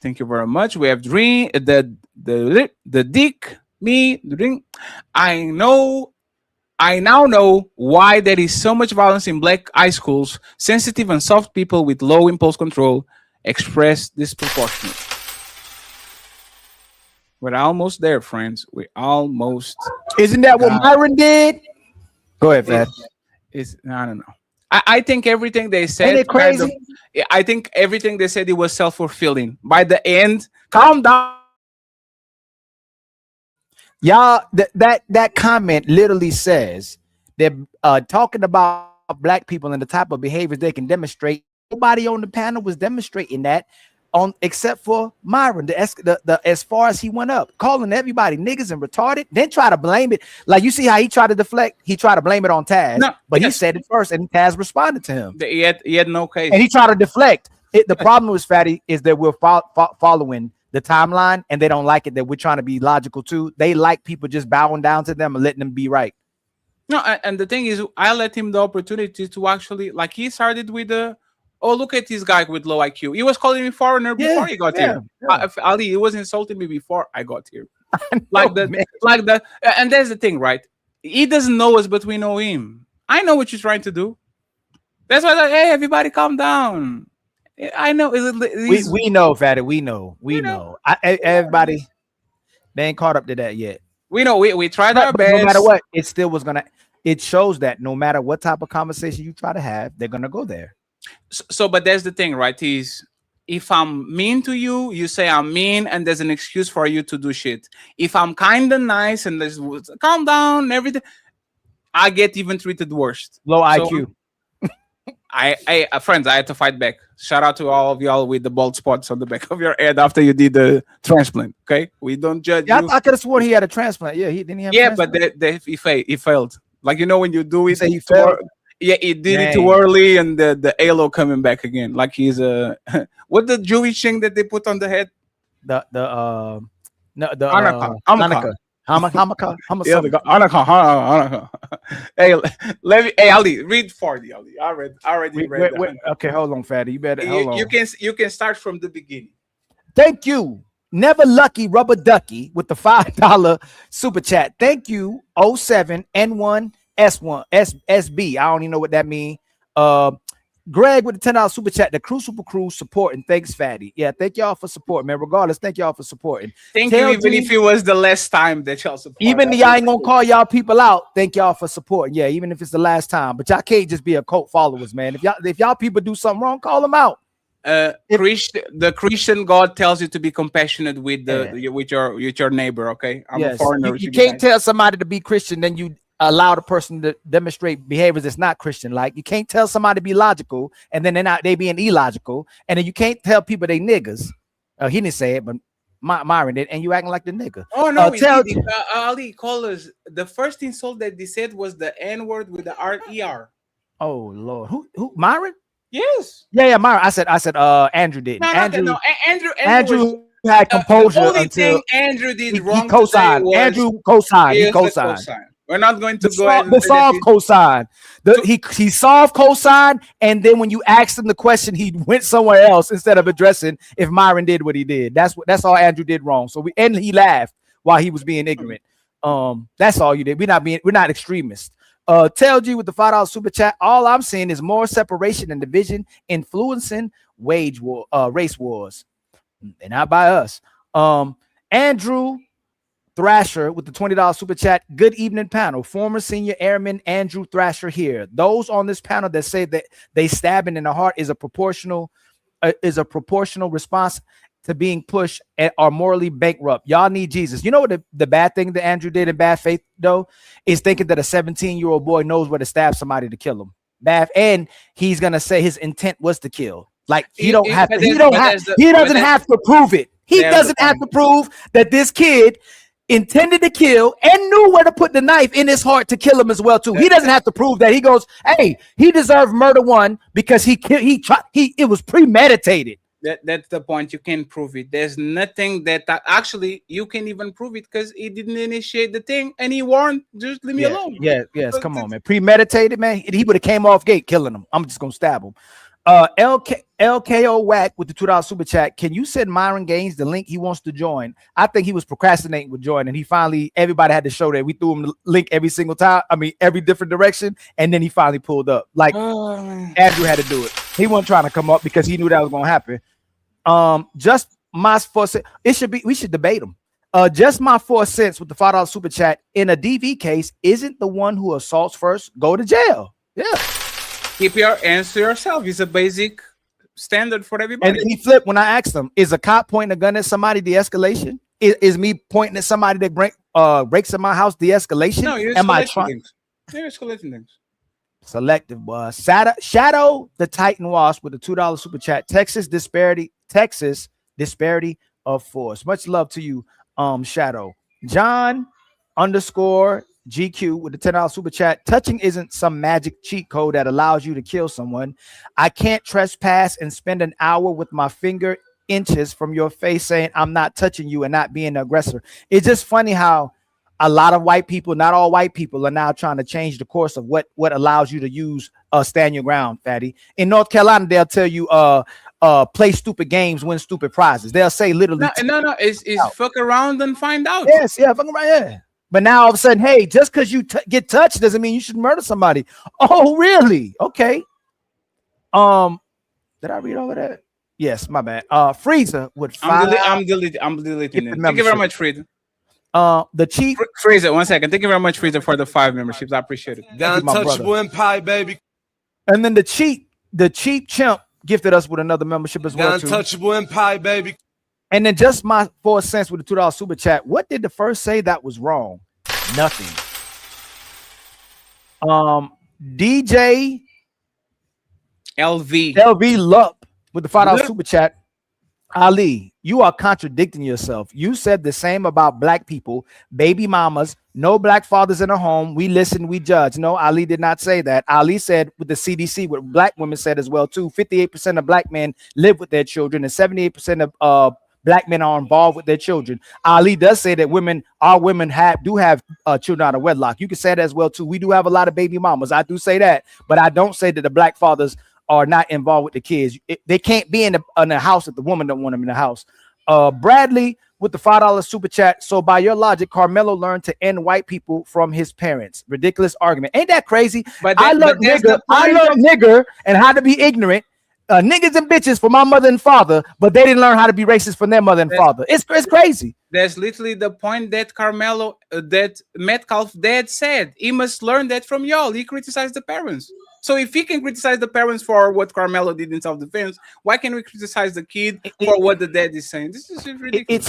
Thank you very much. We have Dream, the Dick, me, Dream. I now know why there is so much violence in black high schools. Sensitive and soft people with low impulse control express disproportionate. We're almost there, friends. We almost. Isn't that what Myron did? Go ahead, Fat. I don't know. I think everything they said. Ain't it crazy? I think everything they said it was self-fulfilling. By the end, calm down. Y'all, that comment literally says they're talking about black people and the type of behaviors they can demonstrate. Nobody on the panel was demonstrating that. Except for Myron, the as far as he went up, calling everybody niggas and retarded, then try to blame it. Like you see how he tried to deflect, he tried to blame it on Taz, but he said it first, and Taz responded to him. He had no case, and he tried to deflect. The problem with Fatty is that we're following the timeline, and they don't like it that we're trying to be logical too. They like people just bowing down to them and letting them be right. No, and the thing is, I let him the opportunity to actually, like, he started with the, oh, look at this guy with low IQ. He was calling me foreigner before he got here. Ali, he was insulting me before I got here. Like that, and that's the thing, right? He doesn't know us, but we know him. I know what you're trying to do. That's why, like, hey, everybody, calm down. I know. We know, Fatty. We know. Everybody, they ain't caught up to that yet. We know. We tried our best. No matter what, it still was gonna. It shows that no matter what type of conversation you try to have, they're gonna go there. So, but that's the thing, right? Is if I'm mean to you, you say I'm mean, and there's an excuse for you to do shit. If I'm kind of nice and there's calm down, and everything, I get even treated worse. Low IQ. Friends, I had to fight back. Shout out to all of y'all with the bald spots on the back of your head after you did the transplant. Okay, we don't judge. Yeah, you. I could have sworn he had a transplant. Yeah, he didn't have. Yeah, but he failed. Like, you know, when you do it, he failed. Yeah, he did it too early, and the halo coming back again. Like he's a what the Jewish thing that they put on the head? Hanukkah. Hey, let me. Hey, Ali, read 40. Ali, I already read. Wait, okay, hold on, Fatty. You better hold on. You can start from the beginning. Thank you. Never Lucky Rubber Ducky with the $5 super chat. Thank you. 07N1S1 SB. I don't even know what that means. Greg with the $10 super chat. The Super Crew supporting. Thanks, Fatty. Yeah, thank y'all for supporting, man. Regardless, thank y'all for supporting. Thank you, even if it was the last time that y'all support. Even y'all ain't gonna call y'all people out. Thank y'all for supporting. Yeah, even if it's the last time. But y'all can't just be a cult followers, man. If y'all people do something wrong, call them out. The Christian God tells you to be compassionate with your neighbor. Okay, I'm a foreigner. You can't tell somebody to be Christian, then you allow the person to demonstrate behaviors that's not Christian. Like, you can't tell somebody to be logical, and then they being illogical, and then you can't tell people they niggas. He didn't say it, but Myron did, and you acting like the nigga. Oh no, Ali called us. The first insult that they said was the N word with the R-E-R. Oh Lord, who Myron? Yes. Yeah, Myron. I said, Andrew didn't. No, Andrew had composure the only until thing Andrew did wrong. He co-signed. Andrew co-signed. He co-signed. We're not going to the soft cosign. He soft cosign, and then when you asked him the question, he went somewhere else instead of addressing if Myron did what he did. That's all Andrew did wrong. So he laughed while he was being ignorant. That's all you did. We're not extremists. Tell G with the $5 super chat. All I'm seeing is more separation and division influencing race wars, and not by us. Andrew Thrasher with the $20 super chat. Good evening, panel. Former senior airman Andrew Thrasher here. Those on this panel that say that they stabbing in the heart is a proportional response to being pushed and are morally bankrupt. Y'all need Jesus. You know what the bad thing that Andrew did in bad faith though is thinking that a 17-year-old boy knows where to stab somebody to kill him. And he's gonna say his intent was to kill. Like he doesn't have to prove it. He doesn't have to prove that this kid intended to kill and knew where to put the knife in his heart to kill him as well too. He doesn't have to prove that. He goes, hey, he deserved murder one because it was premeditated. That's the point. You can't prove it. There's nothing that actually you can even prove it because he didn't initiate the thing and he warned. Just leave me alone. Yes. Come on, man. Premeditated, man. He would have came off gate killing him. I'm just gonna stab him. LKO Whack with the $2 super chat. Can you send Myron Gaines the link he wants to join? I think he was procrastinating with joining. Everybody had to show that we threw him the link every single time. I mean, every different direction, and then he finally pulled up. Like Andrew had to do it. He wasn't trying to come up because he knew that was gonna happen. Just my 4 cents. We should debate him. Just my 4 cents with the $5 super chat. In a DV case, isn't the one who assaults first go to jail? Yeah. Keep your answer yourself. It's a basic standard for everybody. And then he flipped when I asked him, is a cop pointing a gun at somebody de-escalation? Is me pointing at somebody that breaks in my house de-escalation? No, you're escalating things. Selective, boy. Shadow the Titan Wasp with the $2 super chat. Texas disparity of force. Much love to you, Shadow. John _ GQ with the $10 super chat. Touching isn't some magic cheat code that allows you to kill someone. I can't trespass and spend an hour with my finger inches from your face saying I'm not touching you and not being an aggressor. It's just funny how a lot of white people, not all white people, are now trying to change the course of what allows you to use stand your ground, fatty. In North Carolina, they'll tell you play stupid games, win stupid prizes. They'll say literally no, it's fuck around and find out. Yes, yeah, fuck around, yeah. But now all of a sudden, hey, just because you get touched doesn't mean you should murder somebody. Oh, really? Okay. Did I read all of that? Yes, my bad. Freezer with five. I'm deleting it. Thank you very much, Freezer. The chief Freezer, 1 second. Thank you very much, Freezer, for the 5 memberships. I appreciate it. The untouchable empire, baby. And then the cheap chimp gifted us with another membership as well. The untouchable empire, baby. And then just my 4 cents with the $2 super chat. What did the first say that was wrong? Nothing. DJ LV Lup with the $5 super chat. Ali, you are contradicting yourself. You said the same about black people, baby mamas, no black fathers in a home. We listen, we judge. No, Ali did not say that. Ali said with the CDC, what black women said as well too. 58% of black men live with their children, and 78% of black men are involved with their children. Ali does say that our women do have children out of wedlock. You can say that as well too. We do have a lot of baby mamas. I do say that, but I don't say that the black fathers are not involved with the kids. They can't be in the house if the woman don't want them in the house. Bradley with the $5 super chat. So by your logic, Karmelo learned to end white people from his parents. Ridiculous argument. Ain't that crazy? I learned nigger and how to be ignorant. Niggas and bitches for my mother and father, but they didn't learn how to be racist from their mother and father. It's crazy. That's literally the point that Karmelo, that Metcalf's dad said. He must learn that from y'all. He criticized the parents. So if he can criticize the parents for what Karmelo did in self-defense, why can't we criticize the kid for what the dad is saying? This is ridiculous. It's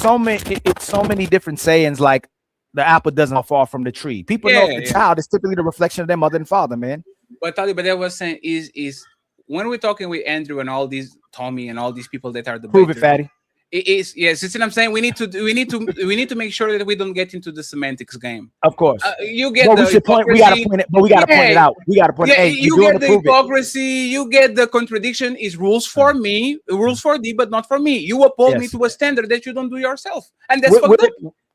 so many different sayings, like the apple doesn't fall from the tree. People know the child is typically the reflection of their mother and father, man. But Tali, but I was saying is when we're talking with Andrew and all these Tommy and all these people that are the prove it, fatty. It is, yes. You see what I'm saying? We need to make sure that we don't get into the semantics game. Of course, you get we gotta point it, but we gotta point it out. We gotta point it. Hey, you get the hypocrisy. You get the contradiction. Is rules for me, rules for thee, but not for me. You uphold me to a standard that you don't do yourself, and that's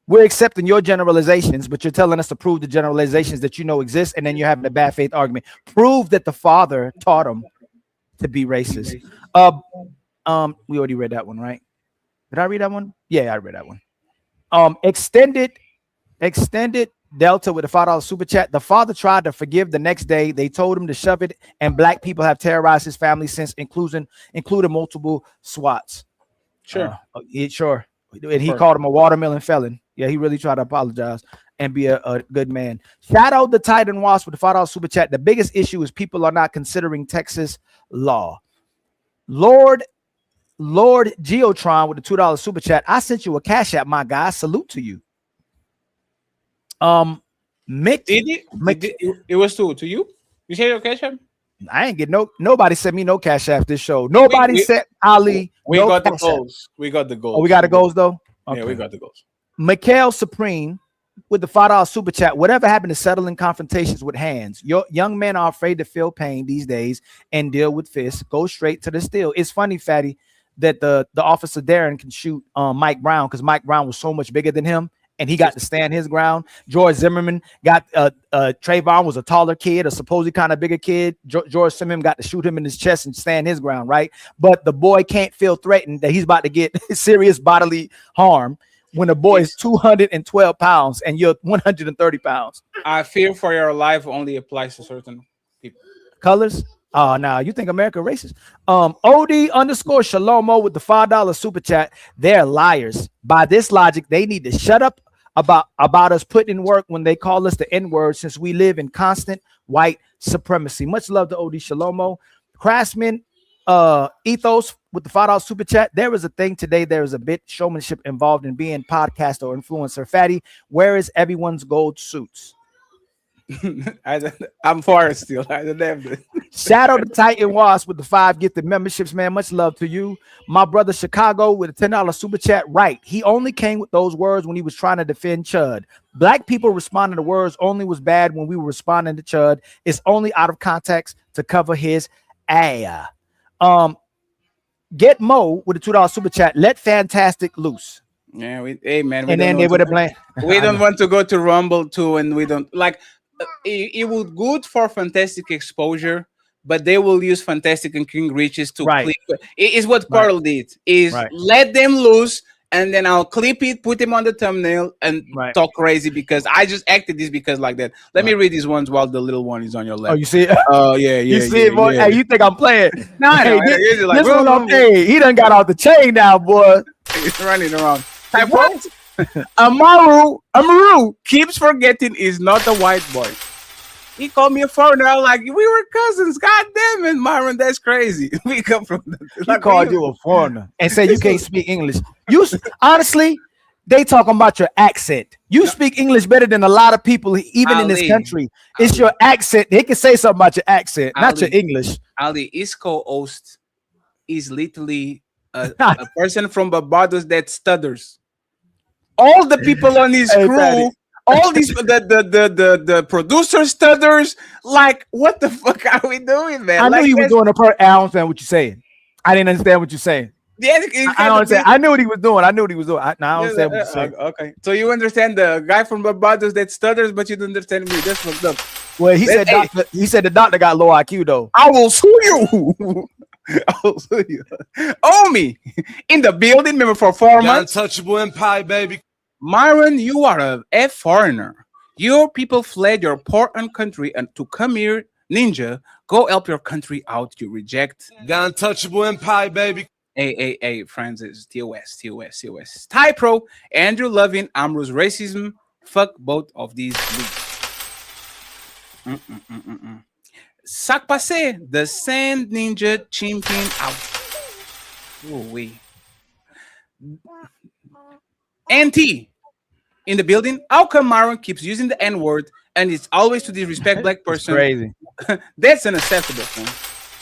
we're accepting your generalizations, but you're telling us to prove the generalizations that you know exist, and then you're having a bad faith argument. Prove that the father taught him to be racist. We already read that one, right? Did I read that one? Yeah, I read that one. Extended Delta with a $5 super chat. The father tried to forgive the next day. They told him to shove it, and black people have terrorized his family since, including multiple swats. Sure. Sure. And he called him a watermelon felon. Yeah, he really tried to apologize and be a good man. Shadow the Titan Wasp with the $5 super chat. The biggest issue is people are not considering Texas law. Lord Geotron with the $2 super chat. I sent you a cash app, my guy. Salute to you. Mick, it was to you? You said your cash app? I ain't get nobody sent me no cash app this show. Nobody sent Ali. We got the goals. We got the goals. Oh, we got the goals though? Okay. Yeah, we got the goals. Mikhail Supreme with the $5 super chat. Whatever happened to settling confrontations with hands? Your young men are afraid to feel pain these days and deal with fists. Go straight to the steel. It's funny, fatty, that the officer Darren can shoot Mike Brown because Mike Brown was so much bigger than him and he got to stand his ground. George Zimmerman got Trayvon was a taller kid, a supposedly kind of bigger kid. George Zimmerman got to shoot him in his chest and stand his ground, right? But the boy can't feel threatened that he's about to get serious bodily harm when the boy is 212 pounds and you're 130 pounds. I fear for your life only applies to certain people. Colors? Oh, now you think America racist? OD_Shalomo with the $5 super chat. They're liars. By this logic, they need to shut up about us putting in work when they call us the N-word, since we live in constant white supremacy. Much love to OD Shalomo. Craftsman Ethos with the $5 super chat. There is a thing today. There is a bit showmanship involved in being podcast or influencer. Fatty, where is everyone's gold suits? I'm for it still. I don't have it. Shout out to Titan Wasp with the 5 gifted memberships, man. Much love to you. My brother Chicago with a $10 super chat. Right. He only came with those words when he was trying to defend Chud. Black people responding to words only was bad when we were responding to Chud. It's only out of context to cover his ass. Get Mo with a $2 super chat. Let Fantastic loose. Yeah, hey man, we and then they would have blamed. We don't want to go to Rumble too, and we don't like. It would good for Fantastic exposure, but they will use Fantastic and King Riches to clip. It is what Carl did. Is let them loose, and then I'll clip it, put them on the thumbnail, and talk crazy because I just acted this because like that. Let me read these ones while the little one is on your left. Oh, you see it? Oh yeah. You see it, boy? Yeah. Hey, you think I'm playing? No, hey, this like, hey, he done got off the chain now, boy. He's running around. What? Amaru keeps forgetting he's not a white boy. He called me a foreigner. I was like, we were cousins. God damn it, Myron, that's crazy. We come from he called you a foreigner and say you can't speak English. You honestly, they talking about your accent. You speak English better than a lot of people, even in this country. It's your accent. They can say something about your accent, not your English. Ali, East Coast is literally a person from Barbados that stutters. All the people on his crew, all these the producer stutters. Like, what the fuck are we doing, man? I knew you were doing a part. I don't understand what you're saying. I didn't understand what you're saying. Yeah, I don't understand. I knew what he was doing. I don't understand what you're saying. Okay, so you understand the guy from Barbados that stutters, but you don't understand me. That's fucked up. Well, he said the doctor got low IQ though. I will sue you. I'll sue you. Omi in the building, member for 4 months. Untouchable Empire, baby. Myron, you are a foreigner. Your people fled your important country and to come here, Ninja. Go help your country out. You reject. The Untouchable Empire, baby. Hey, friends, it's TOS. Ty Pro, Andrew Loving, Amro's racism. Fuck both of these leagues. Sac Passe, the Sand Ninja champion out. Oh, wait. NT in the building. How come Myron keeps using the N-word and it's always to disrespect black person? Crazy. That's unacceptable, man.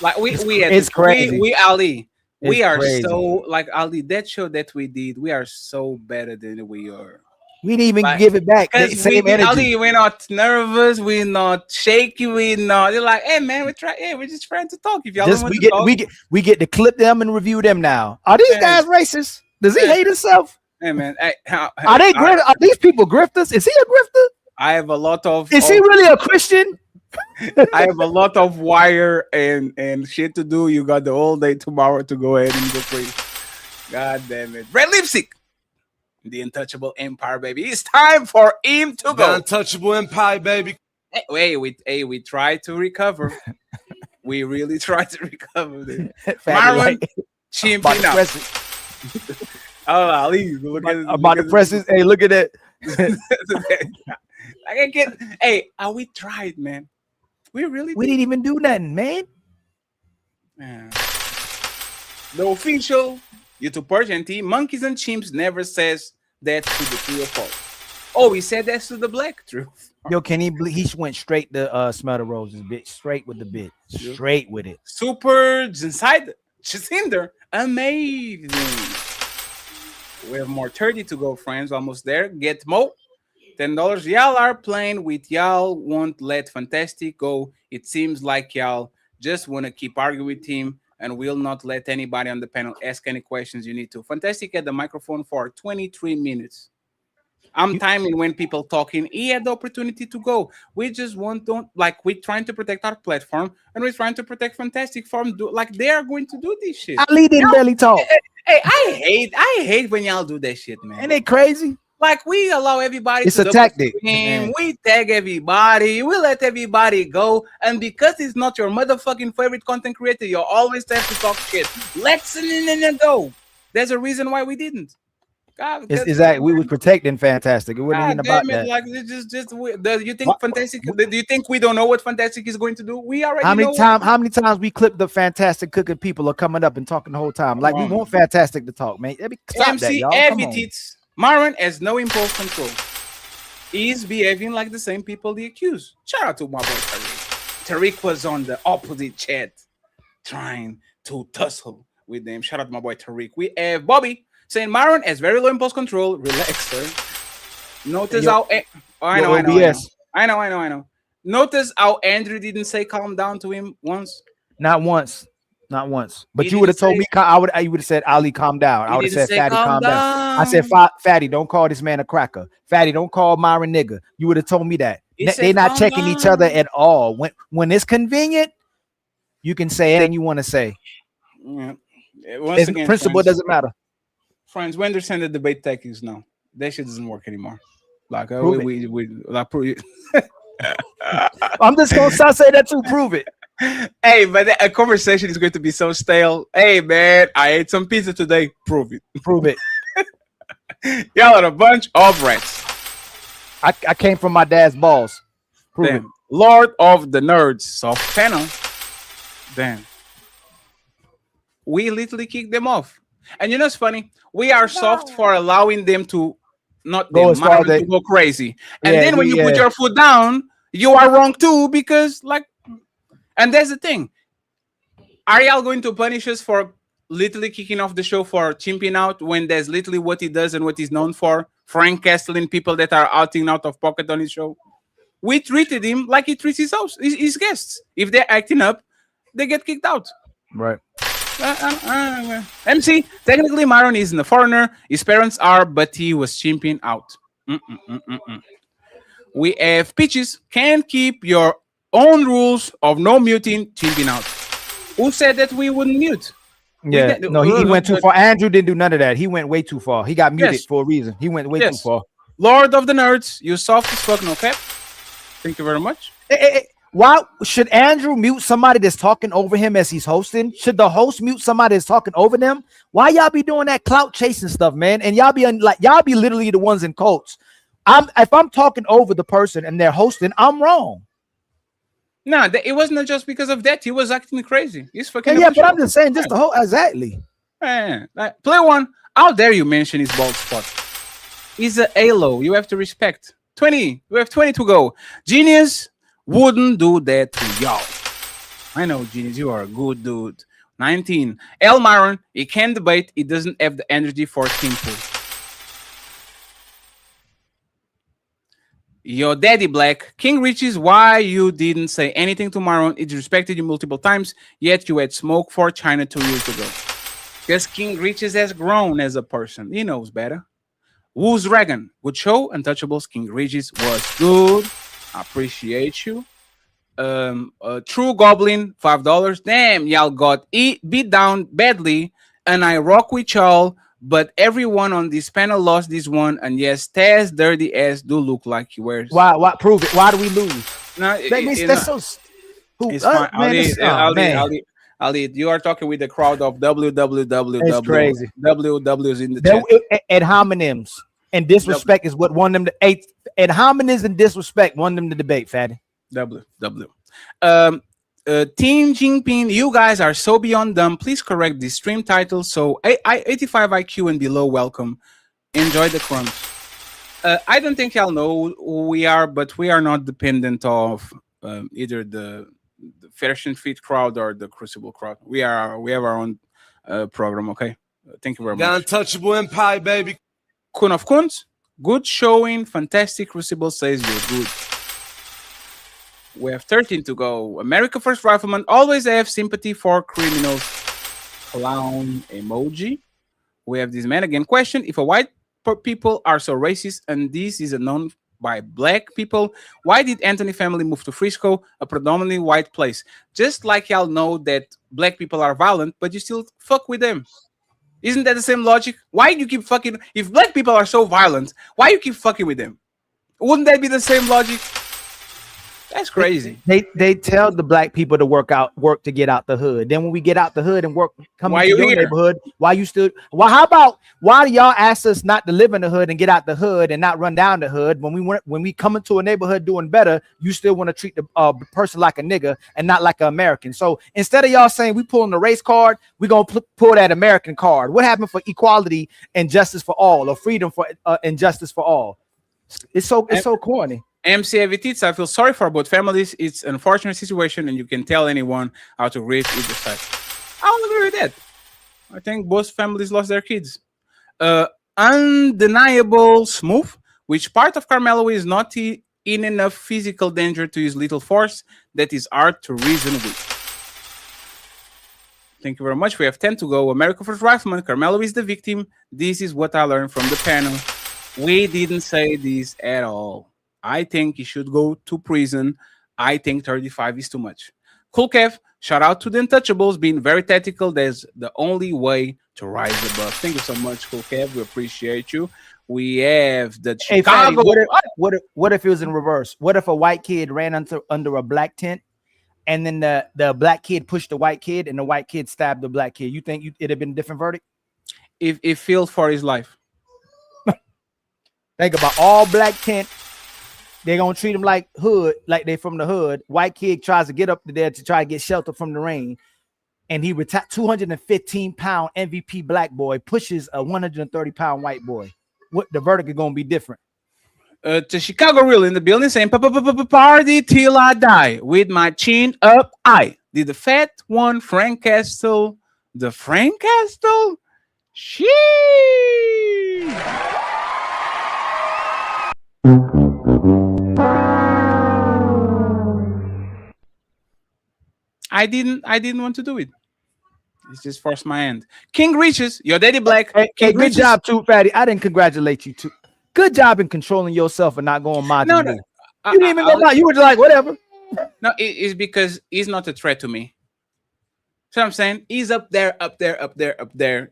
Like we it's crazy. We Ali. We are crazy. So like Ali, that show that we did, we are so better than we are. We didn't even give it back. Same energy. Ali, we're not nervous, we're not shaky, we're not. They're like, hey man, we're just trying to talk. If y'all don't want to talk, we get to clip them and review them now. Are these guys racist? Does he hate himself? Hey man, are these people grifters? Is he a grifter? I have a lot of. Is he really a Christian? I have a lot of wire and shit to do. You got the whole day tomorrow to go ahead and go free. God damn it, Red Lipstick, the Untouchable Empire, baby. It's time for him to go. The Untouchable Empire, baby. We try to recover. We really try to recover. Marlon, champion out. Oh, Ali, look at about the presses. Hey, look at that. I can get. Hey, we tried, man. We didn't even do nothing, man. The official YouTube Persian team, Monkeys and Chimps, never says that to the true or false. Oh, he said that to the black truth. Yo, can he went straight to smell the roses, bitch. Straight with the bit. Straight with it. Super inside Jacinder. Amazing. We have more 30 to go, friends. Almost there. Get Mo. $10. Y'all are playing with y'all. Won't let Fantastic go. It seems like y'all just want to keep arguing with him and will not let anybody on the panel ask any questions you need to. Fantastic had the microphone for 23 minutes. I'm timing when people talking. He had the opportunity to go. We just we're trying to protect our platform and we're trying to protect Fantastic from like they are going to do this shit. Ali didn't barely talk. Hey, I hate when y'all do that shit, man. Ain't it crazy? Like we allow everybody. It's a tactic. We tag everybody. We let everybody go, and because it's not your motherfucking favorite content creator, you always have to talk shit. Let's go. There's a reason why we didn't. God, exactly. We was protecting Fantastic. It wasn't even about that. Like do you think Fantastic? Do you think we don't know what Fantastic is going to do? We already know. How many times we clip the Fantastic cooking people are coming up and talking the whole time? Like we want Fantastic to talk, man. Stop that, y'all. Come on. Myron has no impulse control. He's behaving like the same people they accuse. Shout out to my boy Kyrie. Tariq was on the opposite chat trying to tussle with them. Shout out to my boy Tariq. We have Bobby saying Myron has very low impulse control. Relax, sir. Notice how I know. Notice how Andrew didn't say calm down to him once. Not once. But you would have told me. You would have said, Ali, calm down. I would have said, Fatty, calm down. I said, Fatty, don't call this man a cracker. Fatty, don't call Myron nigga. You would have told me that. They're not checking each other at all. When it's convenient, you can say anything you want to say. Yeah. Principle doesn't matter. Friends, when they're sending the debate tactics now, that shit doesn't work anymore. Like prove I'm just gonna start saying that to prove it. Hey, but a conversation is going to be so stale. Hey, man, I ate some pizza today. Prove it. Y'all are a bunch of rats. I came from my dad's balls. Prove it. Lord of the Nerds, soft panel. Damn. We literally kicked them off. And you know what's funny? We are soft for allowing them to not go to go crazy. And then when you put your foot down, you are wrong too, because and that's the thing. Are y'all going to punish us for literally kicking off the show for chimping out when there's literally what he does and what he's known for? Frank Castling, people that are outing out of pocket on his show. We treated him like he treats his guests. If they're acting up, they get kicked out. Right. MC, technically Myron isn't a foreigner. His parents are, but he was chimping out. We have Peaches. Can't keep your own rules of no muting, chimping out. Who said that we wouldn't mute? Yeah, no, he went too far. Andrew didn't do none of that. He went way too far. He got muted for a reason. He went way too far. Lord of the Nerds, you soft as fuck, no cap. Thank you very much. Why should Andrew mute somebody that's talking over him as he's hosting? Should the host mute somebody that's talking over them? Why y'all be doing that clout chasing stuff, man? And y'all be literally the ones in cults. If I'm talking over the person and they're hosting, I'm wrong. No, it wasn't just because of that. He was acting crazy. He's fucking. Yeah, but I'm just saying, just the whole exactly. Man, play one. How dare you mention his bald spot? He's a halo. You have to respect. 20. We have 20 to go. Genius wouldn't do that to y'all. I know, Genius, you are a good dude. 19. El Myron, he can't debate. He doesn't have the energy for simple. Your daddy Black. King Riches, why you didn't say anything to Myron? He disrespected you multiple times, yet you had smoke for China 2 years ago. Because King Riches has grown as a person. He knows better. Woo's Dragon. Good show. Untouchables. King Riches was good. Appreciate you. True Goblin, $5. Damn, y'all got beat down badly, and I rock with y'all, but everyone on this panel lost this one, and yes, Taz dirty ass do look like he wears. Why? Prove it. Why do we lose? No, that's so. It's fine. Ali, you are talking with the crowd of www. It's crazy. WW's in the chat. Ad hominems and disrespect is what won them to eight. Ad hominems and disrespect won them to debate, Fatty. W. Team Jinping, you guys are so beyond dumb. Please correct the stream title. So 85 IQ and below, welcome. Enjoy the crumbs. I don't think y'all know who we are, but we are not dependent of either the Fashion Feet crowd or the Crucible crowd. We have our own program, okay? Thank you very much. Untouchable Empire, baby. Kun of Kuns, good showing. Fantastic. Crucible says you're good. We have 13 to go. America First Rifleman, always have sympathy for criminals. Clown emoji. We have this man again. Question: if a white people are so racist and this is known by black people, why did Anthony family move to Frisco, a predominantly white place? Just like y'all know that black people are violent, but you still fuck with them. Isn't that the same logic? Why do you keep fucking? If black people are so violent, why you keep fucking with them? Wouldn't that be the same logic? That's crazy. They tell the black people to work to get out the hood. Then when we get out the hood and come into your neighborhood, why do y'all ask us not to live in the hood and get out the hood and not run down the hood? When we come into a neighborhood doing better, you still want to treat the person like a nigga and not like an American. So instead of y'all saying we pulling the race card, we're gonna pull that American card. What happened for equality and justice for all, or freedom for and justice for all? It's so corny. MCAVTs, I feel sorry for both families. It's an unfortunate situation, and you can tell anyone how to reach either side. I'll agree with that. I think both families lost their kids. Undeniable smooth. Which part of Carmelo is not in enough physical danger to use lethal force? That is hard to reason with. Thank you very much. We have 10 to go. America First Rifleman. Carmelo is the victim. This is what I learned from the panel. We didn't say this at all. I think he should go to prison. I think 35 is too much. Cool Kev, shout out to the Untouchables being very tactical. That's the only way to rise above. Thank you so much, Cool Kev. We appreciate you. We have the Chicago. Fatty, what if it was in reverse? What if a white kid ran under a black tent, and then the black kid pushed the white kid, and the white kid stabbed the black kid? You think it'd have been a different verdict? If it feels for his life. Think about all black tent. They're gonna treat him like hood, like they from the hood. White kid tries to get up there to try to get shelter from the rain, and he 215-pound MVP black boy pushes a 130-pound white boy. What the verdict is gonna be different. To Chicago Real in the building saying party till I die with my chin up. I did the fat one Frank Castle. The Frank Castle? Sheesh. I didn't want to do it. It's just forced my hand. King reaches your daddy black. Hey, good job too, Fatty. I didn't congratulate you too. Good job in controlling yourself and not going Majin. No, you didn't even go out. You were just like whatever. No, it's because he's not a threat to me. So I'm saying he's up there.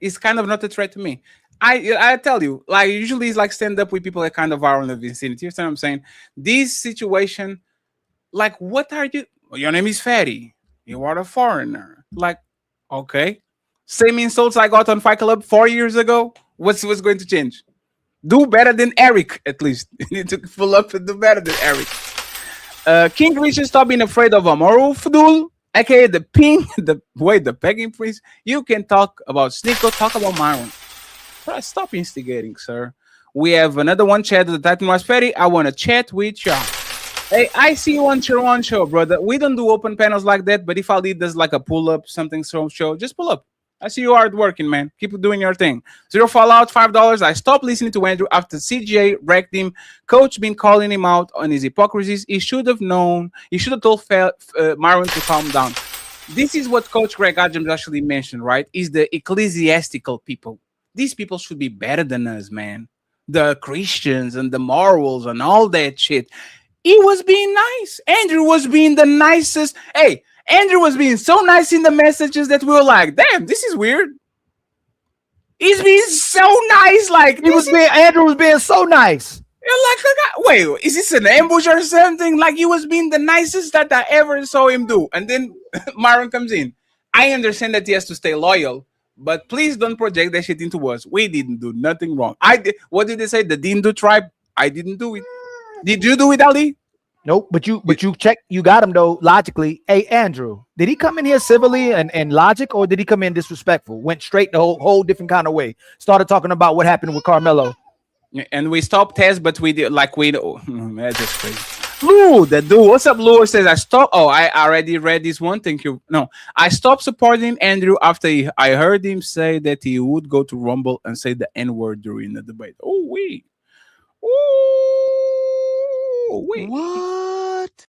He's kind of not a threat to me. I tell you, like usually it's like stand up with people that kind of are in the vicinity. You know what I'm saying? This situation, like, what are you? Your name is Fatty. You are a foreigner. Like, okay. Same insults I got on Fight Club 4 years ago. What's going to change? Do better than Eric, at least. You need to pull up and do better than Eric. King Richard, stop being afraid of Amaru Fudul, aka the pegging priest. You can talk about Sneeko, talk about Myron. Stop instigating, sir. We have another one chat. The Titan was Ferry. I want to chat with y'all. Hey, I see you on your own show, brother. We don't do open panels like that, but if Ali does like a pull-up, something show, just pull up. I see you hard working, man. Keep doing your thing. Zero Fallout, $5. I stopped listening to Andrew after CJ wrecked him. Coach been calling him out on his hypocrisies. He should have known. He should have told Myron to calm down. This is what Coach Greg Adams actually mentioned, right? Is the ecclesiastical people. These people should be better than us, man. The Christians and the morals and all that shit. He was being nice. Andrew was being the nicest. Hey, Andrew was being so nice in the messages that we were like, damn, this is weird. He's being so nice. Like Andrew was being so nice. Like, wait, is this an ambush or something? Like he was being the nicest that I ever saw him do. And then Myron comes in. I understand that he has to stay loyal, but please don't project that shit into us. We didn't do nothing wrong. What did they say? The Dindu tribe? I didn't do it. Did you do it, Ali? Nope, but you got him though logically. Hey, Andrew, did he come in here civilly and logic, or did he come in disrespectful? Went straight the whole different kind of way. Started talking about what happened with Karmelo. And we stopped Tez, but we did that's just crazy. Lou, the dude, what's up? Lou says I stopped. Oh, I already read this one. Thank you. No, I stopped supporting Andrew after I heard him say that he would go to Rumble and say the N-word during the debate. Oh, wait. Ooh, wait. What?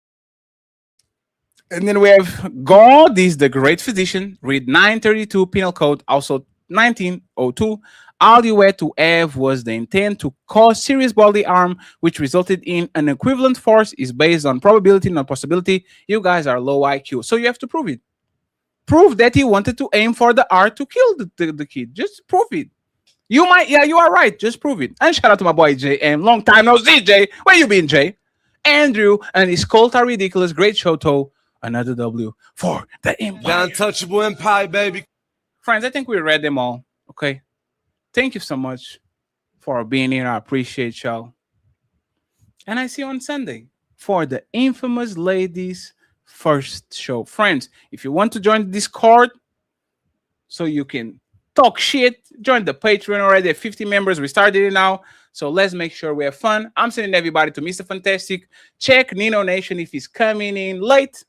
And then we have God is the great physician. Read 932 penal code, also 1902. All you had to have was the intent to cause serious bodily harm, which resulted in an equivalent force is based on probability, not possibility. You guys are low IQ, so you have to prove it. Prove that he wanted to aim for the R to kill the kid. Just prove it. You might, yeah, you are right. Just prove it. And shout out to my boy JM. Long time no see, Jay. Where you been, Jay? Andrew and his cult are ridiculous. Great show, Toe. Another W for the Empire. The untouchable Empire, baby. Friends, I think we read them all. Okay. Thank you so much for being here. I appreciate y'all. And I see you on Sunday for the infamous ladies first show. Friends, if you want to join the Discord so you can talk shit. Join the Patreon already at 50 members. We started it now. So let's make sure we have fun. I'm sending everybody to Mr. Fantastic. Check Nino Nation if he's coming in late.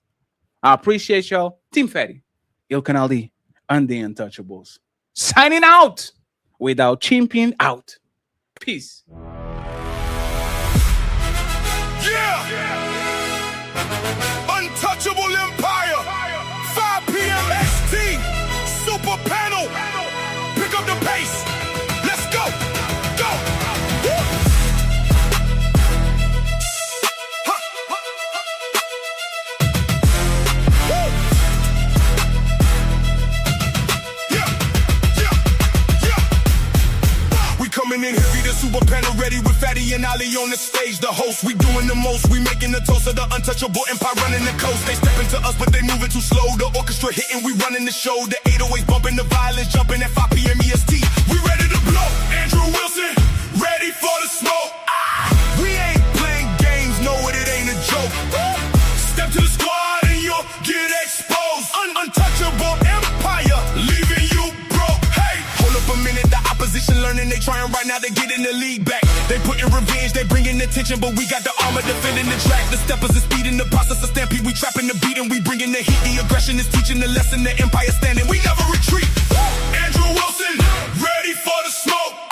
I appreciate y'all. Team Fatty, Ilkan Ali, and the Untouchables. Signing out without chimping out. Peace. Yeah! Untouchable Empire. 5 p.m. ST. Super panel. Pick up the pace. Let's go. Go. Woo. Ha. Woo. Yeah. We coming in heavy, the super panel ready with Fatty and Ali on the stage. The host, we doing the most. We making the toast of the untouchable empire running the coast. They stepping to us, but they moving too slow. The orchestra hitting, we running the show. The 808s bumping, the violence jumping at 5 p.m. EST. We ready to blow. Andrew Wilson, ready for the smoke. We ain't playing games, no, it ain't a joke. Step to the squad and you'll get exposed. Untouchable empire, leaving you broke. Hey, hold up a minute, the opposition learning, they trying right now to get in the league back. They putting revenge, they bringing attention, but we got the armor defending the track. The steppers is speeding, the process of stampede, we trapping the beat and we bringing the heat. The aggression is teaching the lesson, the empire standing, we never retreat. Andrew Wilson, ready for the smoke.